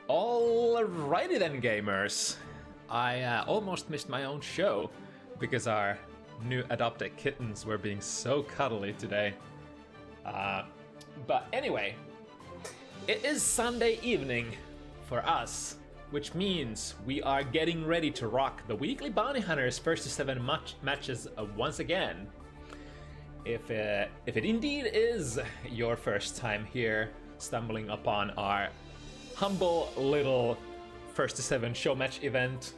Alrighty then, gamers. I almost missed my own show because our new adopted kittens were being so cuddly today. But anyway, it is Sunday evening for us, which means we are getting ready to rock the weekly Bounty Hunters first to 7 matches once again. If it indeed is your first time here, stumbling upon our humble little first to 7 show match event,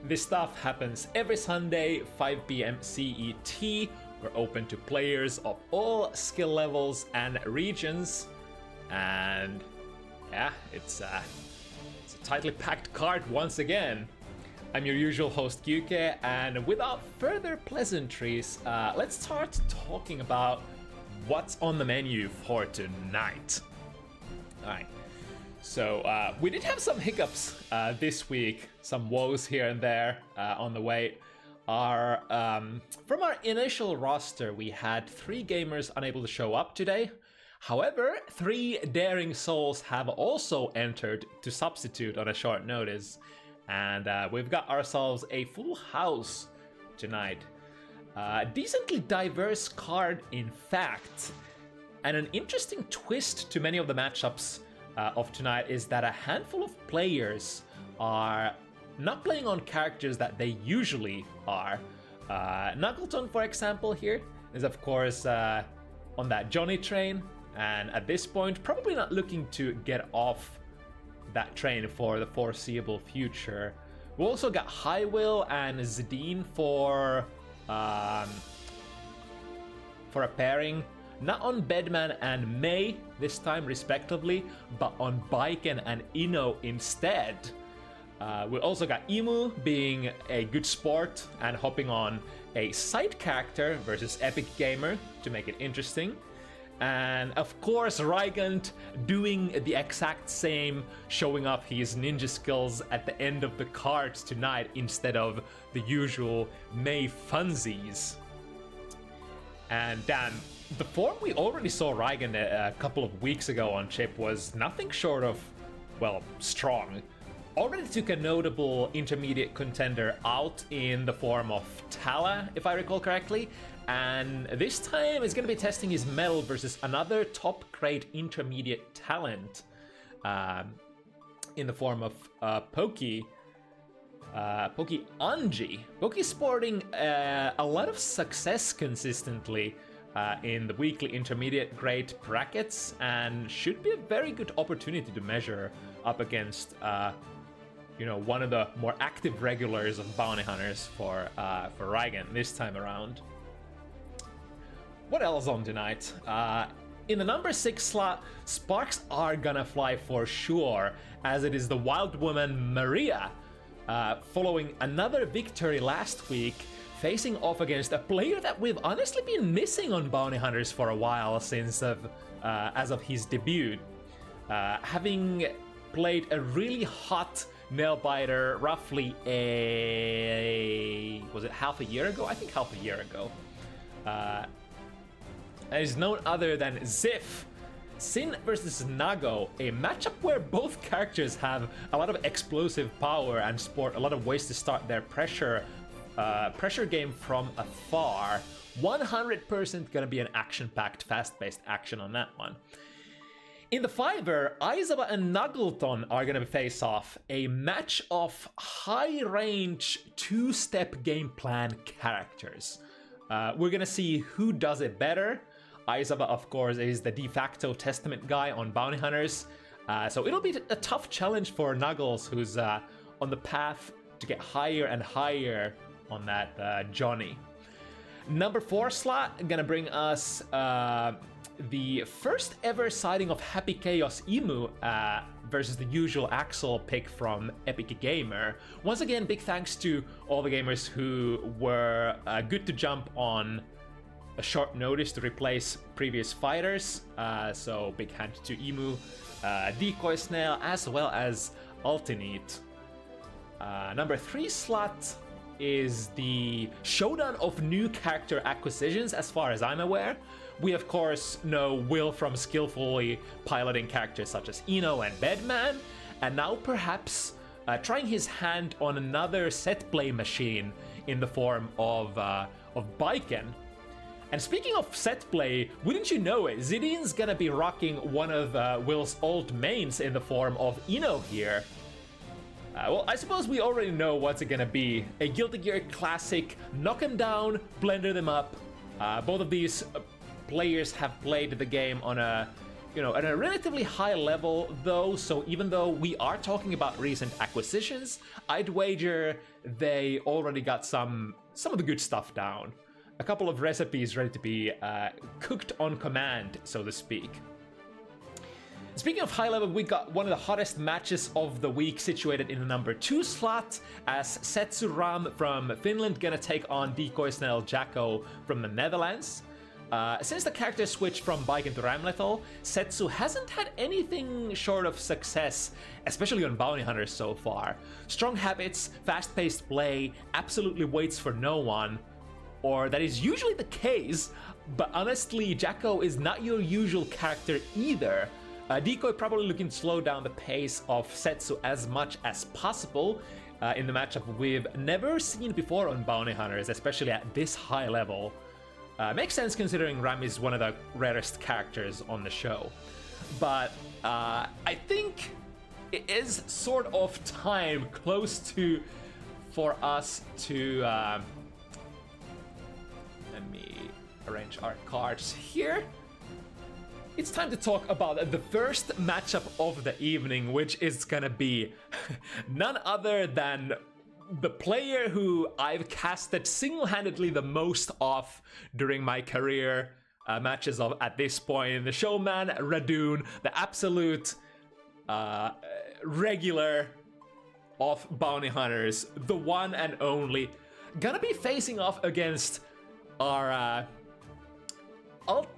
this stuff happens every Sunday, 5 p.m. CET. We're open to players of all skill levels and regions, and yeah, it's a tightly packed card once again. I'm your usual host Gyuke, and without further pleasantries, let's start talking about what's on the menu for tonight. Alright, so we did have some hiccups this week, some woes here and there on the way. From our initial roster, we had 3 gamers unable to show up today. However, 3 daring souls have also entered to substitute on a short notice, and we've got ourselves a full house tonight. Decently diverse card, in fact, and an interesting twist to many of the matchups of tonight is that a handful of players are not playing on characters that they usually are. McNuggleton, for example, here is of course on that Johnny train, and at this point probably not looking to get off that train for the foreseeable future. We also got HiWill and Zidine for a pairing, not on Bedman and May this time respectively, but on Biken and Ino instead. We also got Emu being a good sport and hopping on a side character versus Epic Gamer to make it interesting. And of course Rygand doing the exact same, showing off his ninja skills at the end of the cards tonight instead of the usual May funsies. And damn, the form we already saw Rygand a couple of weeks ago on Chip was nothing short of, well, strong. Already took a notable intermediate contender out in the form of Tala, if I recall correctly, and this time is going to be testing his mettle versus another top-grade intermediate talent in the form of Poki Anji. Poki sporting a lot of success consistently in the weekly intermediate grade brackets, and should be a very good opportunity to measure up against one of the more active regulars of Bounty Hunters for Rygand this time around. What else on tonight? In the number 6 slot, sparks are gonna fly for sure, as it is the wild woman Maria, following another victory last week, facing off against a player that we've honestly been missing on Bounty Hunters for a while since as of his debut. Having played a really hot Nailbiter roughly was it half a year ago? I think half a year ago. And is none other than Ziff. Sin versus Nago, a matchup where both characters have a lot of explosive power and sport a lot of ways to start their pressure game from afar. 100% gonna be an action-packed, fast-paced action on that one. In the Fiver, Aizawa and McNuggleton are gonna face off, a match of high-range, 2-step game plan characters. We're gonna see who does it better. Aizawa, of course, is the de facto Testament guy on Bounty Hunters, so it'll be a tough challenge for Nuggles, who's on the path to get higher and higher on that Johnny. Number 4 slot, gonna bring us the first ever sighting of Happy Chaos Emu versus the usual Axel pick from Epic Gamer. Once again, big thanks to all the gamers who were good to jump on a short notice to replace previous fighters. So big hand to Emu, Decoy Snail, as well as ULTINEET. Number 3 slot is the showdown of new character acquisitions, as far as I'm aware. We of course know Will from skillfully piloting characters such as Eno and Bedman, and now perhaps trying his hand on another set play machine in the form of Baiken. And speaking of set play, wouldn't you know it, Zidine's gonna be rocking one of Will's old mains in the form of Eno here. Well, I suppose we already know what's it gonna be. A Guilty Gear classic, knock them down, blender them up. Both of these players have played the game on a, at a relatively high level though, so even though we are talking about recent acquisitions, I'd wager they already got some of the good stuff down. A couple of recipes ready to be cooked on command, so to speak. Speaking of high level, we got one of the hottest matches of the week situated in the number 2 slot, as Setsu from Finland gonna take on Decoy Snell Jacko from the Netherlands. Since the character switched from Baiken to Ramlethal, Setsu hasn't had anything short of success, especially on Bounty Hunters so far. Strong habits, fast-paced play, absolutely waits for no one, or that is usually the case, but honestly, Jacko is not your usual character either. Decoy probably looking to slow down the pace of Setsu as much as possible in the matchup we've never seen before on Bounty Hunters, especially at this high level. Makes sense considering Ram is one of the rarest characters on the show. But I think it is sort of time close to for us to let me arrange our cards here. It's time to talk about the first matchup of the evening, which is gonna be none other than the player who I've casted single-handedly the most off during my career matches of at this point. The showman, Radune, the absolute regular of Bounty Hunters, the one and only, gonna be facing off against our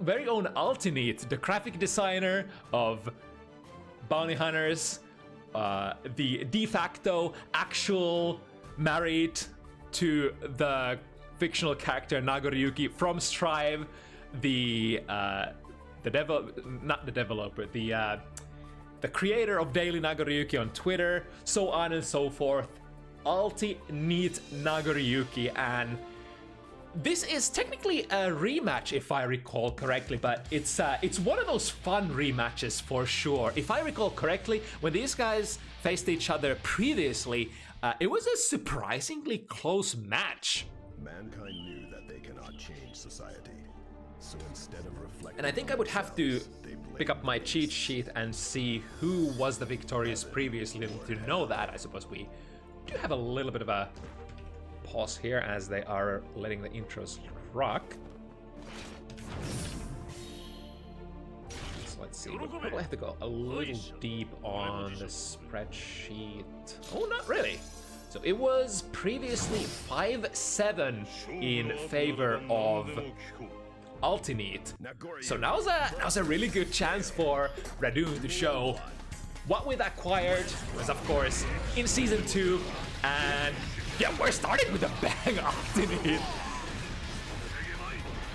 very own ULTINEET, the graphic designer of Bounty Hunters, the de facto actual married to the fictional character Nagoriyuki from Strive, the creator of Daily Nagoriyuki on Twitter, so on and so forth. ULTINEET Nagoriyuki, and this is technically a rematch if I recall correctly, but it's one of those fun rematches for sure. If I recall correctly, when these guys faced each other previously, it was a surprisingly close match. Mankind knew that they cannot change society, so instead of reflecting, and I think I would have to pick up my cheat sheet and see who was the victorious previously to know that. I suppose we do have a little bit of a pause here as they are letting the intros rock. So let's see, we'll probably have to go a little deep on the spreadsheet. Oh, not really. So it was previously 5-7 in favor of ULTINEET. So now's a really good chance for Radune to show what we've acquired was, of course, in Season 2, and yeah, we're starting with a bang. ULTINEET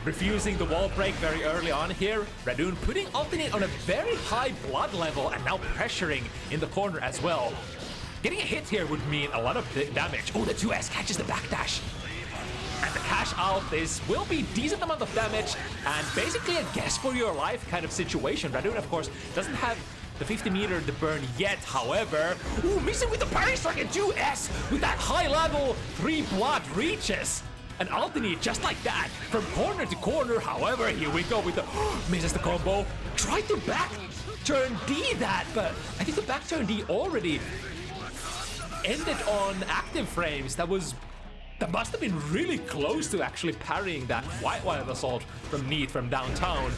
refusing the wall break very early on here. Radune putting ULTINEET on a very high blood level and now pressuring in the corner as well. Getting a hit here would mean a lot of damage. Oh, the 2S catches the backdash. And the cash out, this will be decent amount of damage and basically a guess for your life kind of situation. Radune, of course, doesn't have the 50 meter to burn yet, however. Ooh, missing with the parry strike and 2S with that high level 3 blood reaches. And ULTINEET just like that, from corner to corner. However, here we go with the misses the combo. Tried to back turn D that, but I think the back turn D already ended on active frames. That must have been really close to actually parrying that White Wild Assault from Neat from downtown.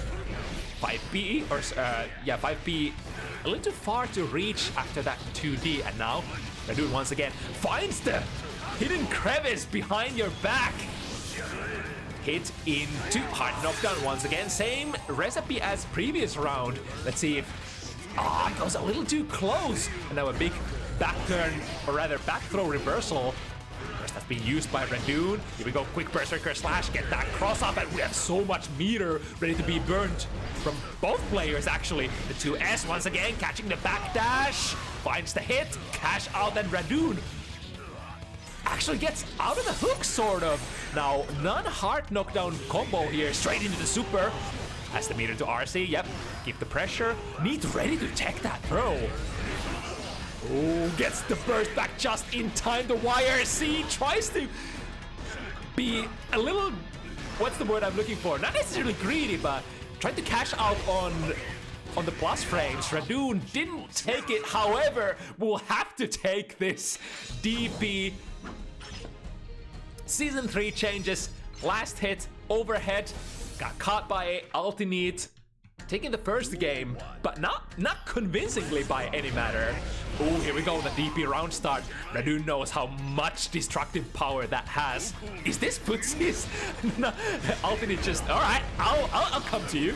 5P, or 5P, a little too far to reach after that 2D, and now Radune once again finds the hidden crevice behind your back. Hit into hard knockdown once again, same recipe as previous round. Let's see if, it goes a little too close, and now a big back turn, or rather back throw reversal First that's being used by Radune. Here we go, quick Berserker Slash, get that cross up, and we have so much meter ready to be burnt from both players actually. The 2S once again catching the backdash, finds the hit, cash out, and Radune actually gets out of the hook, sort of. Now, non-heart knockdown combo here, straight into the super. Has the meter to RC, yep, keep the pressure. Neat ready to tech that throw. Oh, gets the burst back just in time. The YRC tries to be a little, what's the word I'm looking for? Not necessarily greedy, but trying to cash out on the plus frames. Radune didn't take it, however, will have to take this. DP. Season 3 changes. Last hit, overhead, got caught by ULTINEET. Taking the first game, but not convincingly by any matter. Oh, here we go, the DP round start. Radune knows how much destructive power that has. Is this footsies? No, ULTINEET just, all right, I'll come to you.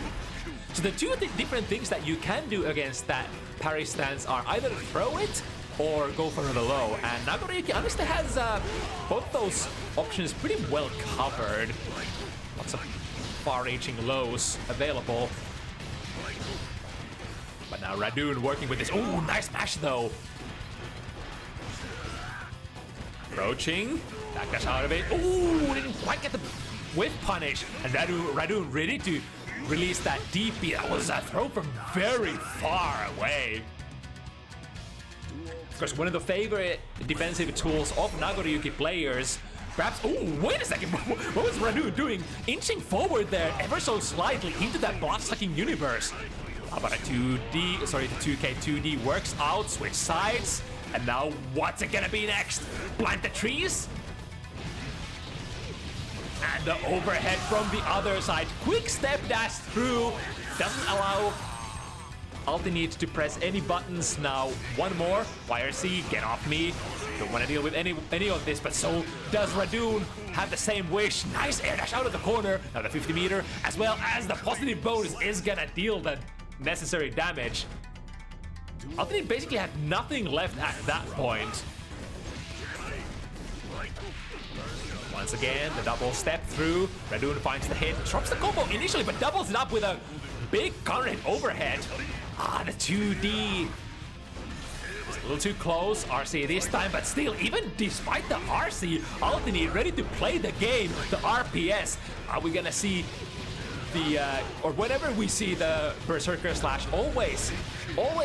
So the two different things that you can do against that parry stance are either throw it or go for the low. And Nagoriyuki honestly has both those options pretty well covered. Lots of far-reaching lows available. But now Radune working with this. Oh, nice smash though. Approaching. Backdash out of it. Oh, didn't quite get the whiff punish. And Radune ready to release that DP. That was a throw from very far away. Of course, one of the favorite defensive tools of Nagoriyuki players. Perhaps, oh, wait a second, what was Radune doing? Inching forward there ever so slightly into that blood-sucking universe. How about a 2D, sorry, the 2K 2D works out, switch sides, and now what's it gonna be next? Plant the trees? And the overhead from the other side. Quick step dash through, doesn't allow ULTINEET to press any buttons. Now, one more, YRC, get off me. Don't want to deal with any of this, but so does Radune. Have the same wish. Nice air dash out of the corner. Now the 50 meter, as well as the positive bonus, is gonna deal the necessary damage. ULTINEET basically had nothing left at that point. Once again, the double step through. Radune finds the hit, drops the combo initially, but doubles it up with a big counter hit overhead. Ah, the 2D. It's a little too close. RC this time, but still, even despite the RC, ULTINEET ready to play the game. The RPS. Are we gonna see the, or whenever we see the Berserker Slash, always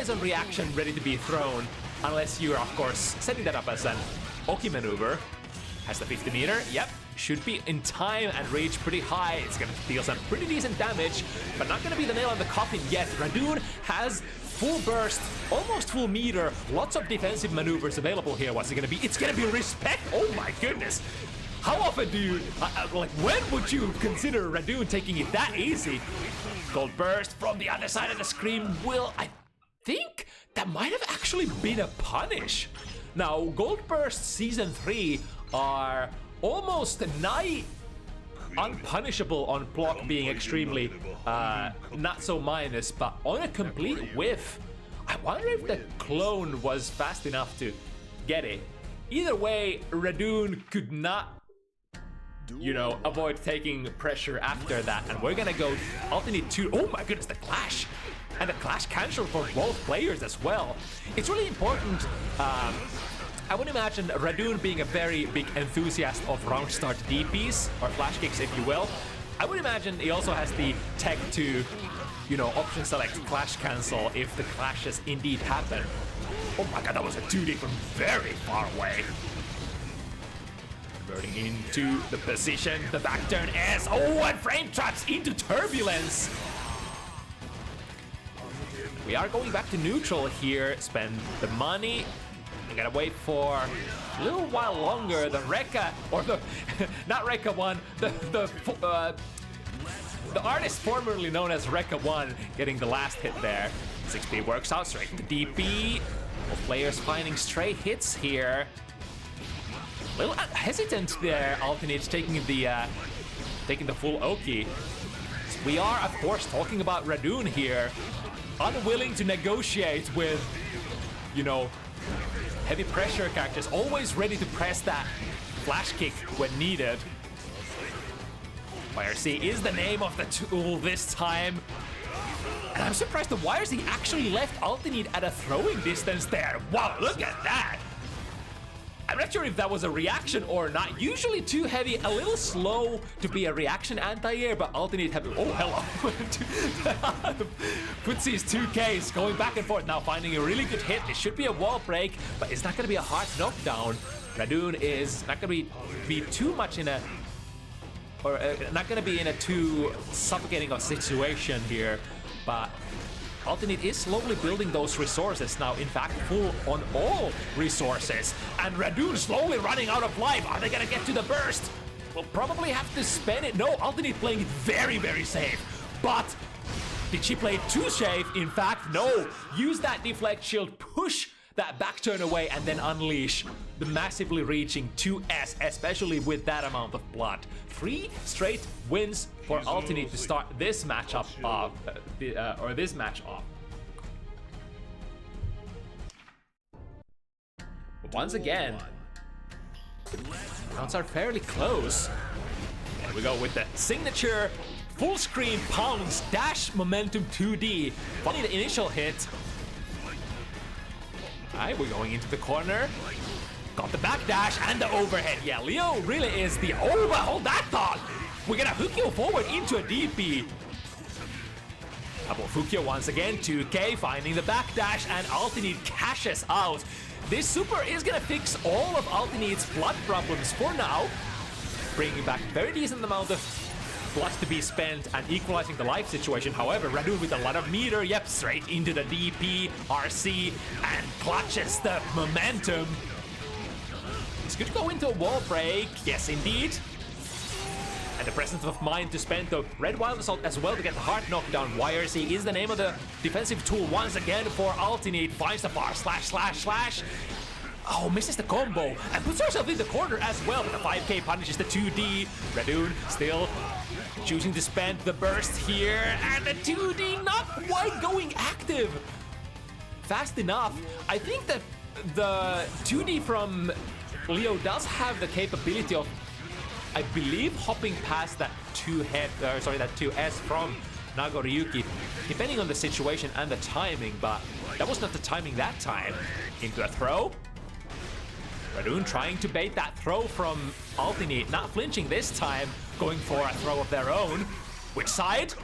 on reaction, ready to be thrown, unless you're, of course, setting that up as an Oki maneuver. Has the 50 meter, yep, should be in time and reach pretty high. It's gonna deal some pretty decent damage, but not gonna be the nail on the coffin yet. Radune has full burst, almost full meter, lots of defensive maneuvers available here. What's it gonna be? It's gonna be respect, oh my goodness. How often do you, like, when would you consider Radune taking it that easy? Gold burst from the other side of the screen will, I think that might have actually been a punish. Now, Gold Burst Season 3 are almost nigh unpunishable on block being extremely not so minus, but on a complete whiff, I wonder if the clone was fast enough to get it. Either way, Radune could not, you know, avoid taking pressure after that, and we're gonna go ULTINEET 2. Oh my goodness, the clash! And the clash cancel for both players as well. It's really important. I would imagine Radune being a very big enthusiast of round start DPs, or flash kicks if you will. I would imagine he also has the tech to, you know, option select clash cancel if the clashes indeed happen. Oh my god, that was a 2D from very far away. Converting into the position, the back turn S. Oh, and frame traps into turbulence. We are going back to neutral here. Spend the money. I gotta wait for a little while longer than Rekka, or the, not Rekka 1, the artist formerly known as Rekka 1 getting the last hit there. 6B works out straight into DP. Both players finding stray hits here. A little hesitant there, ULTINEET taking the full Oki. So we are, of course, talking about Radune here. Unwilling to negotiate with, you know, heavy pressure characters, always ready to press that flash kick when needed. YRC is the name of the tool this time. And I'm surprised the YRC actually left ULTINEET at a throwing distance there. Wow, look at that! I'm not sure if that was a reaction or not. Usually too heavy, a little slow to be a reaction anti-air, but ULTINEET have... Oh, hello. Puts his 2Ks going back and forth. Now finding a really good hit. It should be a wall break, but it's not going to be a hard knockdown. Radune is not going to be too much in a... Or not going to be in a too suffocating of situation here, but... ULTINEET is slowly building those resources now, in fact, full on all resources. And Radune slowly running out of life. Are they gonna get to the burst? We'll probably have to spend it. No, ULTINEET playing it very, very safe. But did she play too safe? In fact, no. Use that deflect shield, push that back turn away, and then unleash the massively reaching 2S, especially with that amount of blood. 3 straight wins for ULTINEET to start this matchup off, this match off. But once again, rounds are fairly close. There we go with the signature full screen pounce dash momentum 2D. Funny the initial hit. Alright, we're going into the corner. Got the backdash and the overhead. Yeah, Leo really is the... Oh, but hold that thought! We're gonna Fukyo forward into a DP. Double Fukyo once again, 2K, finding the backdash, and ULTINEET cashes out. This super is gonna fix all of ULTINEET's blood problems for now, bringing back very decent amount of blood to be spent and equalizing the life situation. However, Radune with a lot of meter, yep, straight into the DP, RC, and clutches the momentum. It's good to go into a wall break, yes indeed. And the presence of mind to spend the Red Wild Assault as well to get the hard knockdown. YRC is the name of the defensive tool once again for ULTINEET. Finds the bar, slash. Oh, misses the combo and puts herself in the corner as well. But the 5K punishes the 2D. Radune still choosing to spend the burst here. And the 2D not quite going active fast enough. I think that the 2D from Leo does have the capability of, I believe, hopping past that 2S from Nagoriyuki, depending on the situation and the timing, but that was not the timing that time. Into a throw. Radune trying to bait that throw from ULTINEET, not flinching this time, going for a throw of their own. Which side?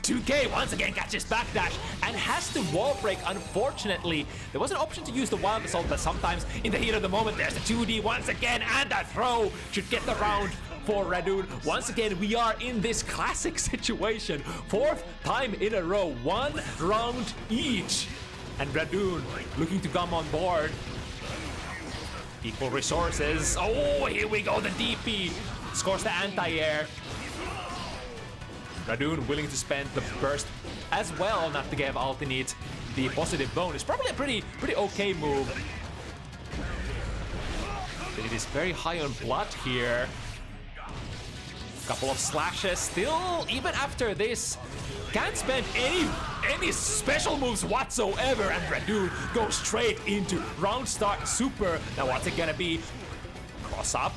2K once again catches backdash and has to wall break. Unfortunately, there was an option to use the Wild Assault, but sometimes in the heat of the moment, there's the 2D once again, and that throw should get the round for Radune. Once again, we are in this classic situation. 4th time in a row, 1 round each. And Radune looking to come on board. Equal resources. Oh, here we go, the DP. Scores the anti-air. Radune willing to spend the burst as well, not to give ULTINEET the positive bonus. Probably a pretty okay move. But it is very high on blood here. Couple of slashes still, even after this, can't spend any special moves whatsoever, and Radune goes straight into round start super. Now what's it gonna be? Cross up.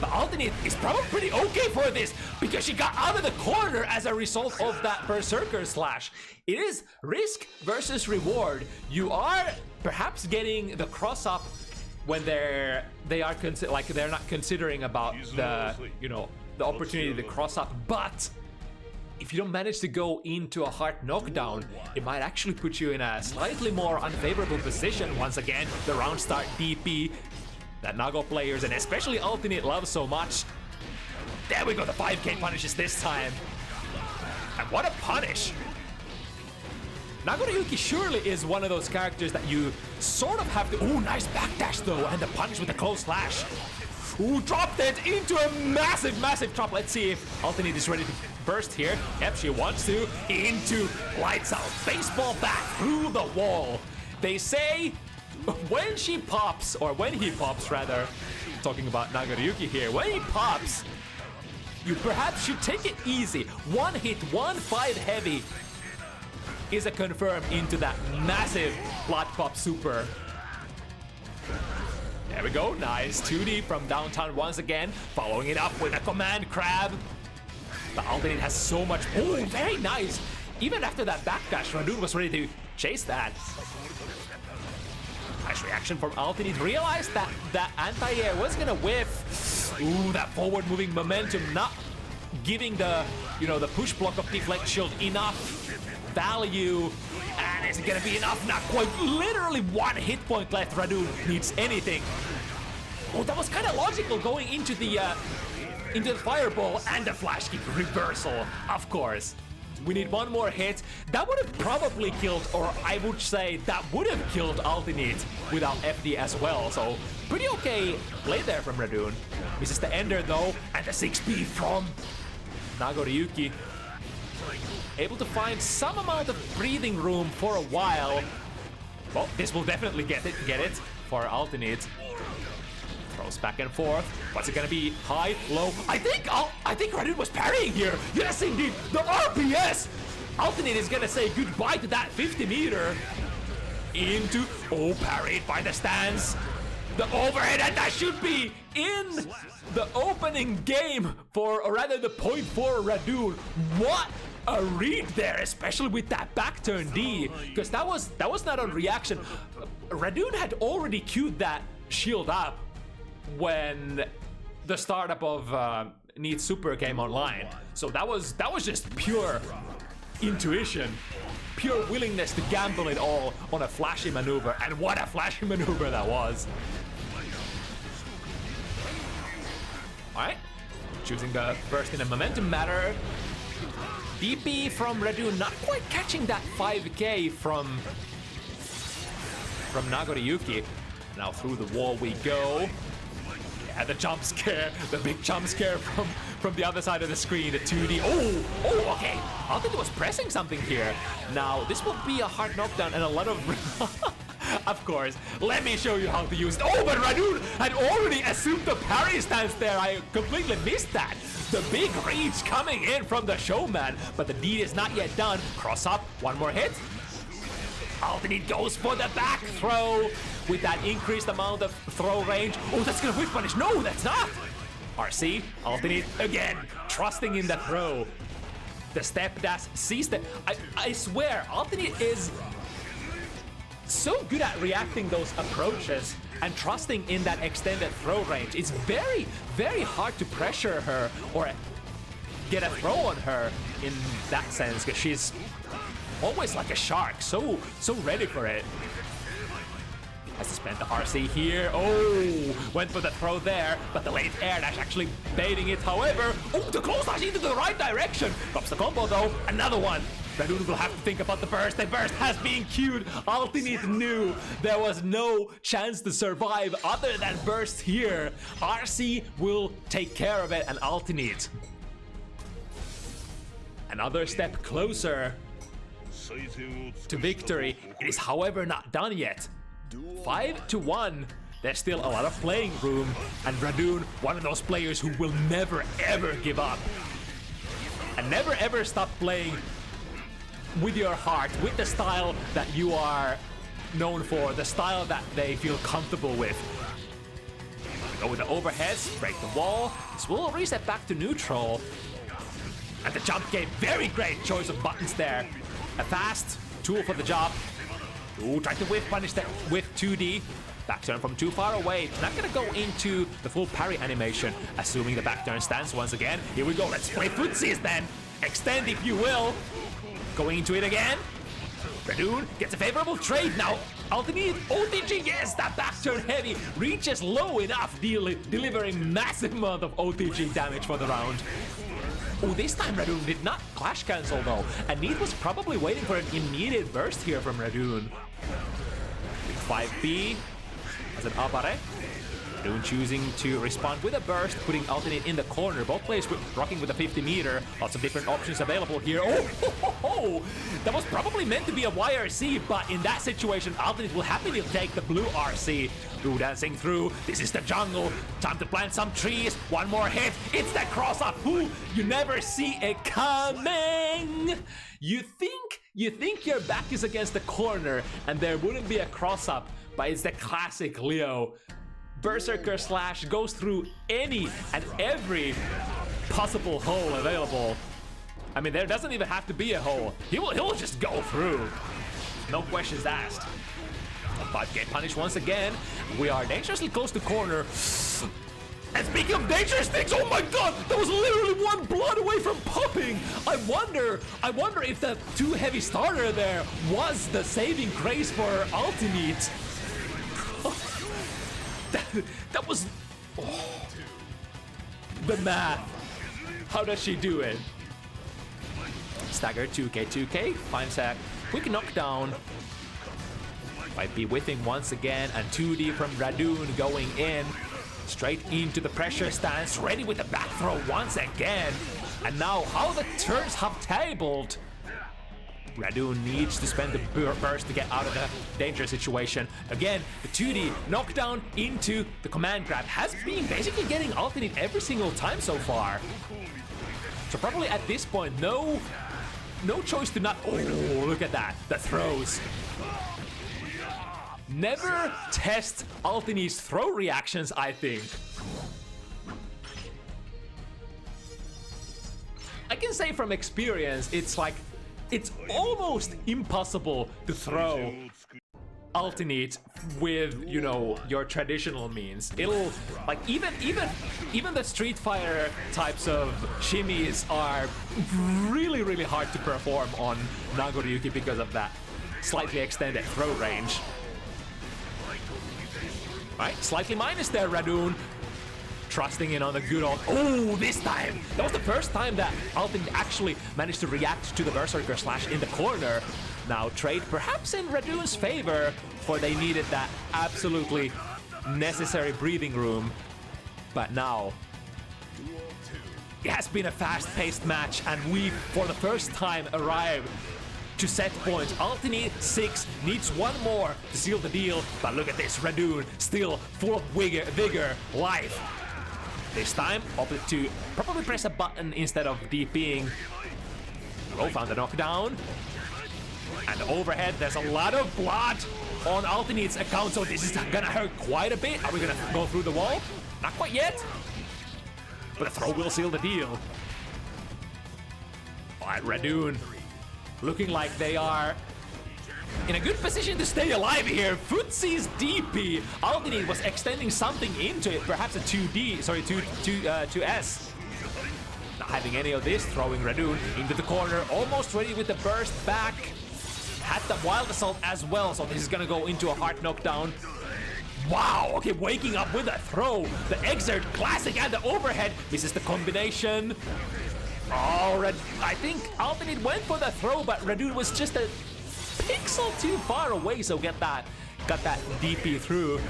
But ULTINEET is probably pretty okay for this because she got out of the corner as a result of that Berserker slash. It is risk versus reward. You are perhaps getting the cross up when they're not considering about the, you know, the opportunity to cross up, but if you don't manage to go into a hard knockdown, it might actually put you in a slightly more unfavorable position. Once again, the round start DP that Nago players and especially ULTINEET love so much. There we go, the 5K punishes this time. And what a punish! Nagoriyuki surely is one of those characters that you sort of have to... Ooh, nice backdash though, and the punish with the close slash. Ooh, dropped it into a massive trap. Let's see if ULTINEET is ready to burst here. Yep, she wants to. Into lights out. Baseball bat through the wall. They say when she pops, or when he pops rather, talking about Nagoriyuki here, when he pops, you perhaps should take it easy. 1 hit, 1-5 heavy is a confirm into that massive blood pop super. There we go, nice 2D from downtown once again, following it up with a command grab. The Ultimate has so much, oh, very nice. Even after that backdash, Radune was ready to chase that. Nice reaction from Ultimate, realized that that anti-air was gonna whiff. Ooh, that forward moving momentum not giving the, you know, the push block of Deflect Shield enough value. And is it gonna be enough? Not quite. Literally 1 hit point left. Radune needs anything. Oh, that was kind of logical going into the fireball and the flash kick reversal. Of course, we need 1 more hit. That would have probably killed, or I would say that would have killed Ultineet without FD as well. So pretty okay play there from Radune. Misses the ender though, and the 6B from Nagoriyuki. Able to find some amount of breathing room for a while. Well, this will definitely get it for Ultineet. Throws back and forth. What's it gonna be? High, low? I think Radune was parrying here. Yes, indeed. The RPS. Ultineet is gonna say goodbye to that 50-meter. Into, oh, parried by the stance. The overhead, and that should be in the opening game for, or rather the point for Radune. What a read there, especially with that back turn D, because that was not on reaction. Radune had already queued that shield up when the startup of Neat Super came online. So that was just pure intuition, pure willingness to gamble it all on a flashy maneuver, and what a flashy maneuver that was. Alright, choosing the burst in a momentum matter. DP from Radune, not quite catching that 5k from Nagoriyuki. Now through the wall we go. Yeah, the jump scare, the big jump scare from the other side of the screen, the 2D. Oh, okay. Ultimate was pressing something here. Now, this will be a hard knockdown and a lot of... Of course, let me show you how to use it. Oh, but Radune had already assumed the parry stance there. I completely missed that. The big reach coming in from the showman, but the deed is not yet done. Cross up, 1 more hit. Ultimate goes for the back throw with that increased amount of throw range. Oh, that's gonna whiff punish. No, that's not. RC, Ultimate again, trusting in the throw. The step dash sees the... I swear, Ultimate is so good at reacting those approaches and trusting in that extended throw range. It's very, very hard to pressure her or get a throw on her in that sense, because she's always like a shark, so ready for it. Has to spend the RC here. Oh, went for the throw there, but the late air dash actually baiting it. However, oh, the close dash into the right direction. Drops the combo though, another one. Radune will have to think about the burst. The burst has been queued. Ultimate knew there was no chance to survive other than burst here. RC will take care of it, and Ultimate another step closer to victory. It is, however, not done yet. 5-1. There's still a lot of playing room, and Radune, one of those players who will never ever give up and never ever stop playing with your heart, with the style that you are known for, the style that they feel comfortable with. Go with the overheads, break the wall. This will reset back to neutral. And the jump game, very great choice of buttons there. A fast tool for the job. Ooh, tried to whiff punish that with 2D. Back turn from too far away. Not gonna go into the full parry animation, assuming the back turn stance once again. Here we go, let's play footsies then. Extend if you will. Going into it again. Radune gets a favorable trade now. Ultimate OTG, yes, that back turn heavy reaches low enough, delivering massive amount of OTG damage for the round. Oh, this time Radune did not clash cancel though, and Neat was probably waiting for an immediate burst here from Radune. 5B as an abare. Radune choosing to respond with a burst, putting Ultimate in the corner. Both players rocking with a 50-meter. Lots of different options available here. Oh, that was probably meant to be a YRC, but in that situation, Ultimate will happily take the blue RC. Blue dancing through. This is the jungle. Time to plant some trees. 1 more hit. It's the cross-up. Ooh, you never see it coming. You think your back is against the corner and there wouldn't be a cross-up, but it's the classic Leo Berserker Slash goes through any and every possible hole available. I mean, there doesn't even have to be a hole. He'll just go through. No questions asked. But get punished once again. We are dangerously close to corner. And speaking of dangerous things, oh my god, that was literally one blood away from popping. I wonder if that too heavy starter there was the saving grace for ULTINEET. that was the math. How does she do it? Stagger 2k, finds a quick knockdown. Might be whiffing once again, and 2D from Radune going in. Straight into the pressure stance, ready with the back throw once again. And now how the turns have tabled. Radune needs to spend the burst to get out of the dangerous situation. Again, the 2D knockdown into the command grab has been basically getting ULTINEET every single time so far. So probably at this point, no choice to not. Oh, look at that, the throws. Never test ULTINEET's throw reactions, I think. I can say from experience, it's almost impossible to throw ULTINEET with, you know, your traditional means. It'll, like, even the Street Fighter types of shimmies are really, really hard to perform on Nagoryuki because of that slightly extended throw range. Right, slightly minus there, Radune. Trusting in on the good old. Oh, this time! That was the first time that ULTINEET actually managed to react to the Berserker Slash in the corner. Now, trade perhaps in Radune's favor, for they needed that absolutely necessary breathing room. But now, it has been a fast-paced match, and we, for the first time, arrive to set point. ULTINEET 6 needs one more to seal the deal, but look at this, Radune still full of vigor, life. This time, opted to probably press a button instead of DPing. Oh, found the knockdown. And overhead, there's a lot of blood on ULTINEET's account, so this is gonna hurt quite a bit. Are we gonna go through the wall? Not quite yet. But a throw will seal the deal. Alright, Radune looking like they are in a good position to stay alive here. Footsie's DP. ULTINEET was extending something into it, perhaps a 2S. Not having any of this, throwing Radune into the corner, almost ready with the burst back. Had the wild assault as well, so this is gonna go into a hard knockdown. Wow, okay, waking up with a throw. The exert classic and the overhead. This is the combination. Oh, I think ULTINEET went for the throw, but Radune was just a pixel too far away, so got that DP through.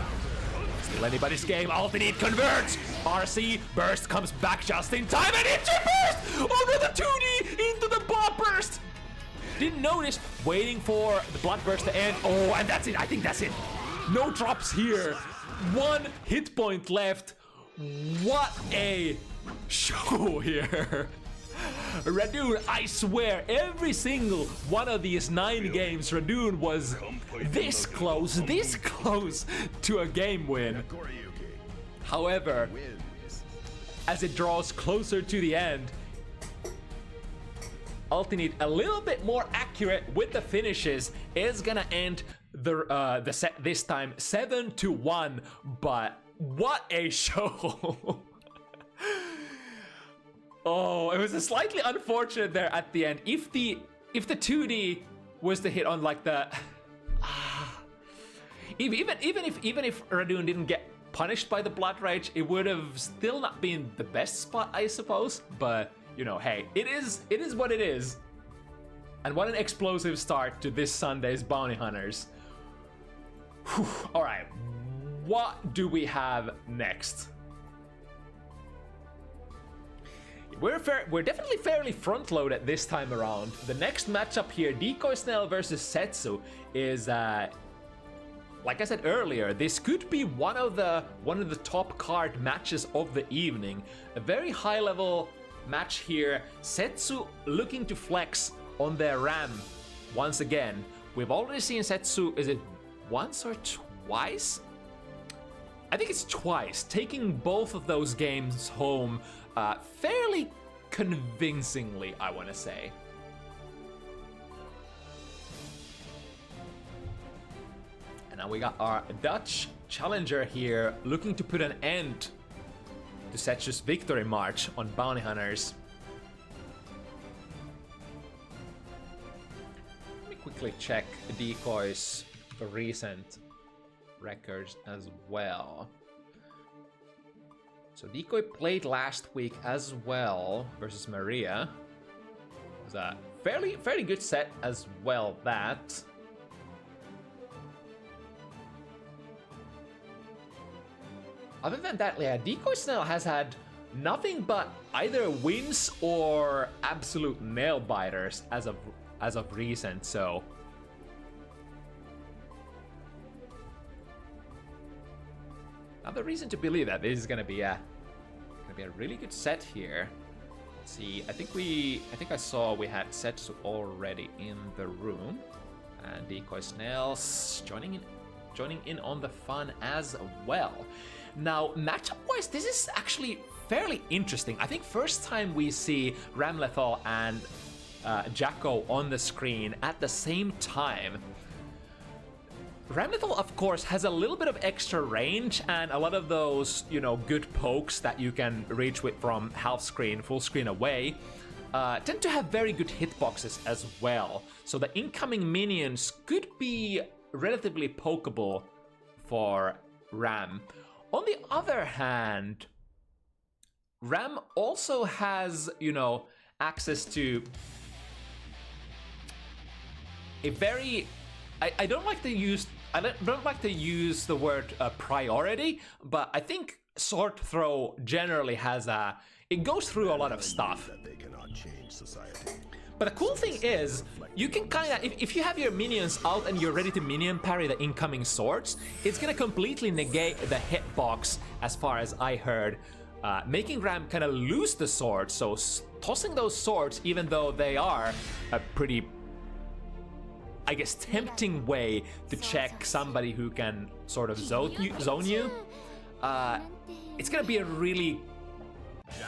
Still anybody's game. ULTINEET converts. RC burst comes back just in time, and into burst. Oh no, the 2D into the blood burst. Didn't notice. Waiting for the blood burst to end. Oh, and that's it. I think that's it. No drops here. One hit point left. What a show here. Radune, I swear, every single one of these 9 games, Radune was this close to a game win. However, as it draws closer to the end, ULTINEET a little bit more accurate with the finishes is gonna end the set this time 7-1. But what a show! Oh, it was a slightly unfortunate there at the end. If the 2D was to hit on like the even if Radune didn't get punished by the blood rage, it would have still not been the best spot, I suppose. But you know, hey, it is what it is. And what an explosive start to this Sunday's Bounty Hunters. Whew. All right, what do we have next? We're definitely fairly front-loaded this time around. The next matchup here, Decoy Snell versus Setsu, is like I said earlier, this could be one of the top card matches of the evening. A very high-level match here. Setsu looking to flex on their RAM once again. We've already seen Setsu, is it once or twice? I think it's twice, taking both of those games home fairly convincingly, I want to say. And now we got our Dutch challenger here looking to put an end to Setsu's victory march on bounty hunters. Let me quickly check Decoy's recent records as well. So Decoy played last week as well versus Maria. It was a fairly good set as well, that. Other than that, yeah, Decoy Snell has had nothing but either wins or absolute nail biters as of recent, so another reason to believe that this is gonna be a really good set here. Let's see, I think I saw we had Setsu already in the room, and Decoy Snell's joining in on the fun as well. Now, matchup-wise, this is actually fairly interesting. I think first time we see Ramlethal and Jacko on the screen at the same time. Ramlethal, of course, has a little bit of extra range and a lot of those, you know, good pokes that you can reach with from half screen, full screen away, tend to have very good hitboxes as well. So the incoming minions could be relatively pokeable for Ram. On the other hand, Ram also has, you know, access to a very... I don't like to use the word priority, but I think Sword Throw generally has it goes through a lot of stuff. That they cannot change society. But the cool thing is, you can kind of, if you have your minions out and you're ready to minion parry the incoming swords, it's gonna completely negate the hitbox, as far as I heard, making Ram kind of lose the sword. So tossing those swords, even though they are a pretty, I guess, tempting way to check somebody who can sort of zone you, it's gonna be a really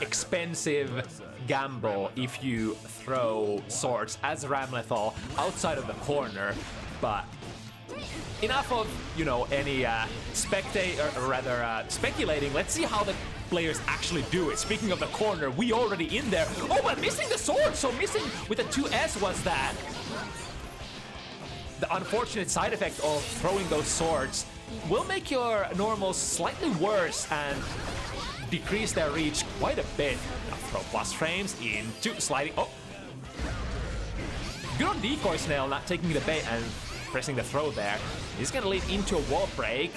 expensive gamble if you throw swords as Ramlethal outside of the corner. But enough of, you know, any speculating. Let's see how the players actually do it. Speaking of the corner, we already in there. Oh, but missing the sword. So missing with the 2S was that. The unfortunate side effect of throwing those swords will make your normals slightly worse and decrease their reach quite a bit. Now throw plus frames into sliding. Oh, good on Decoy Snail not taking the bait and pressing the throw there. This is gonna lead into a wall break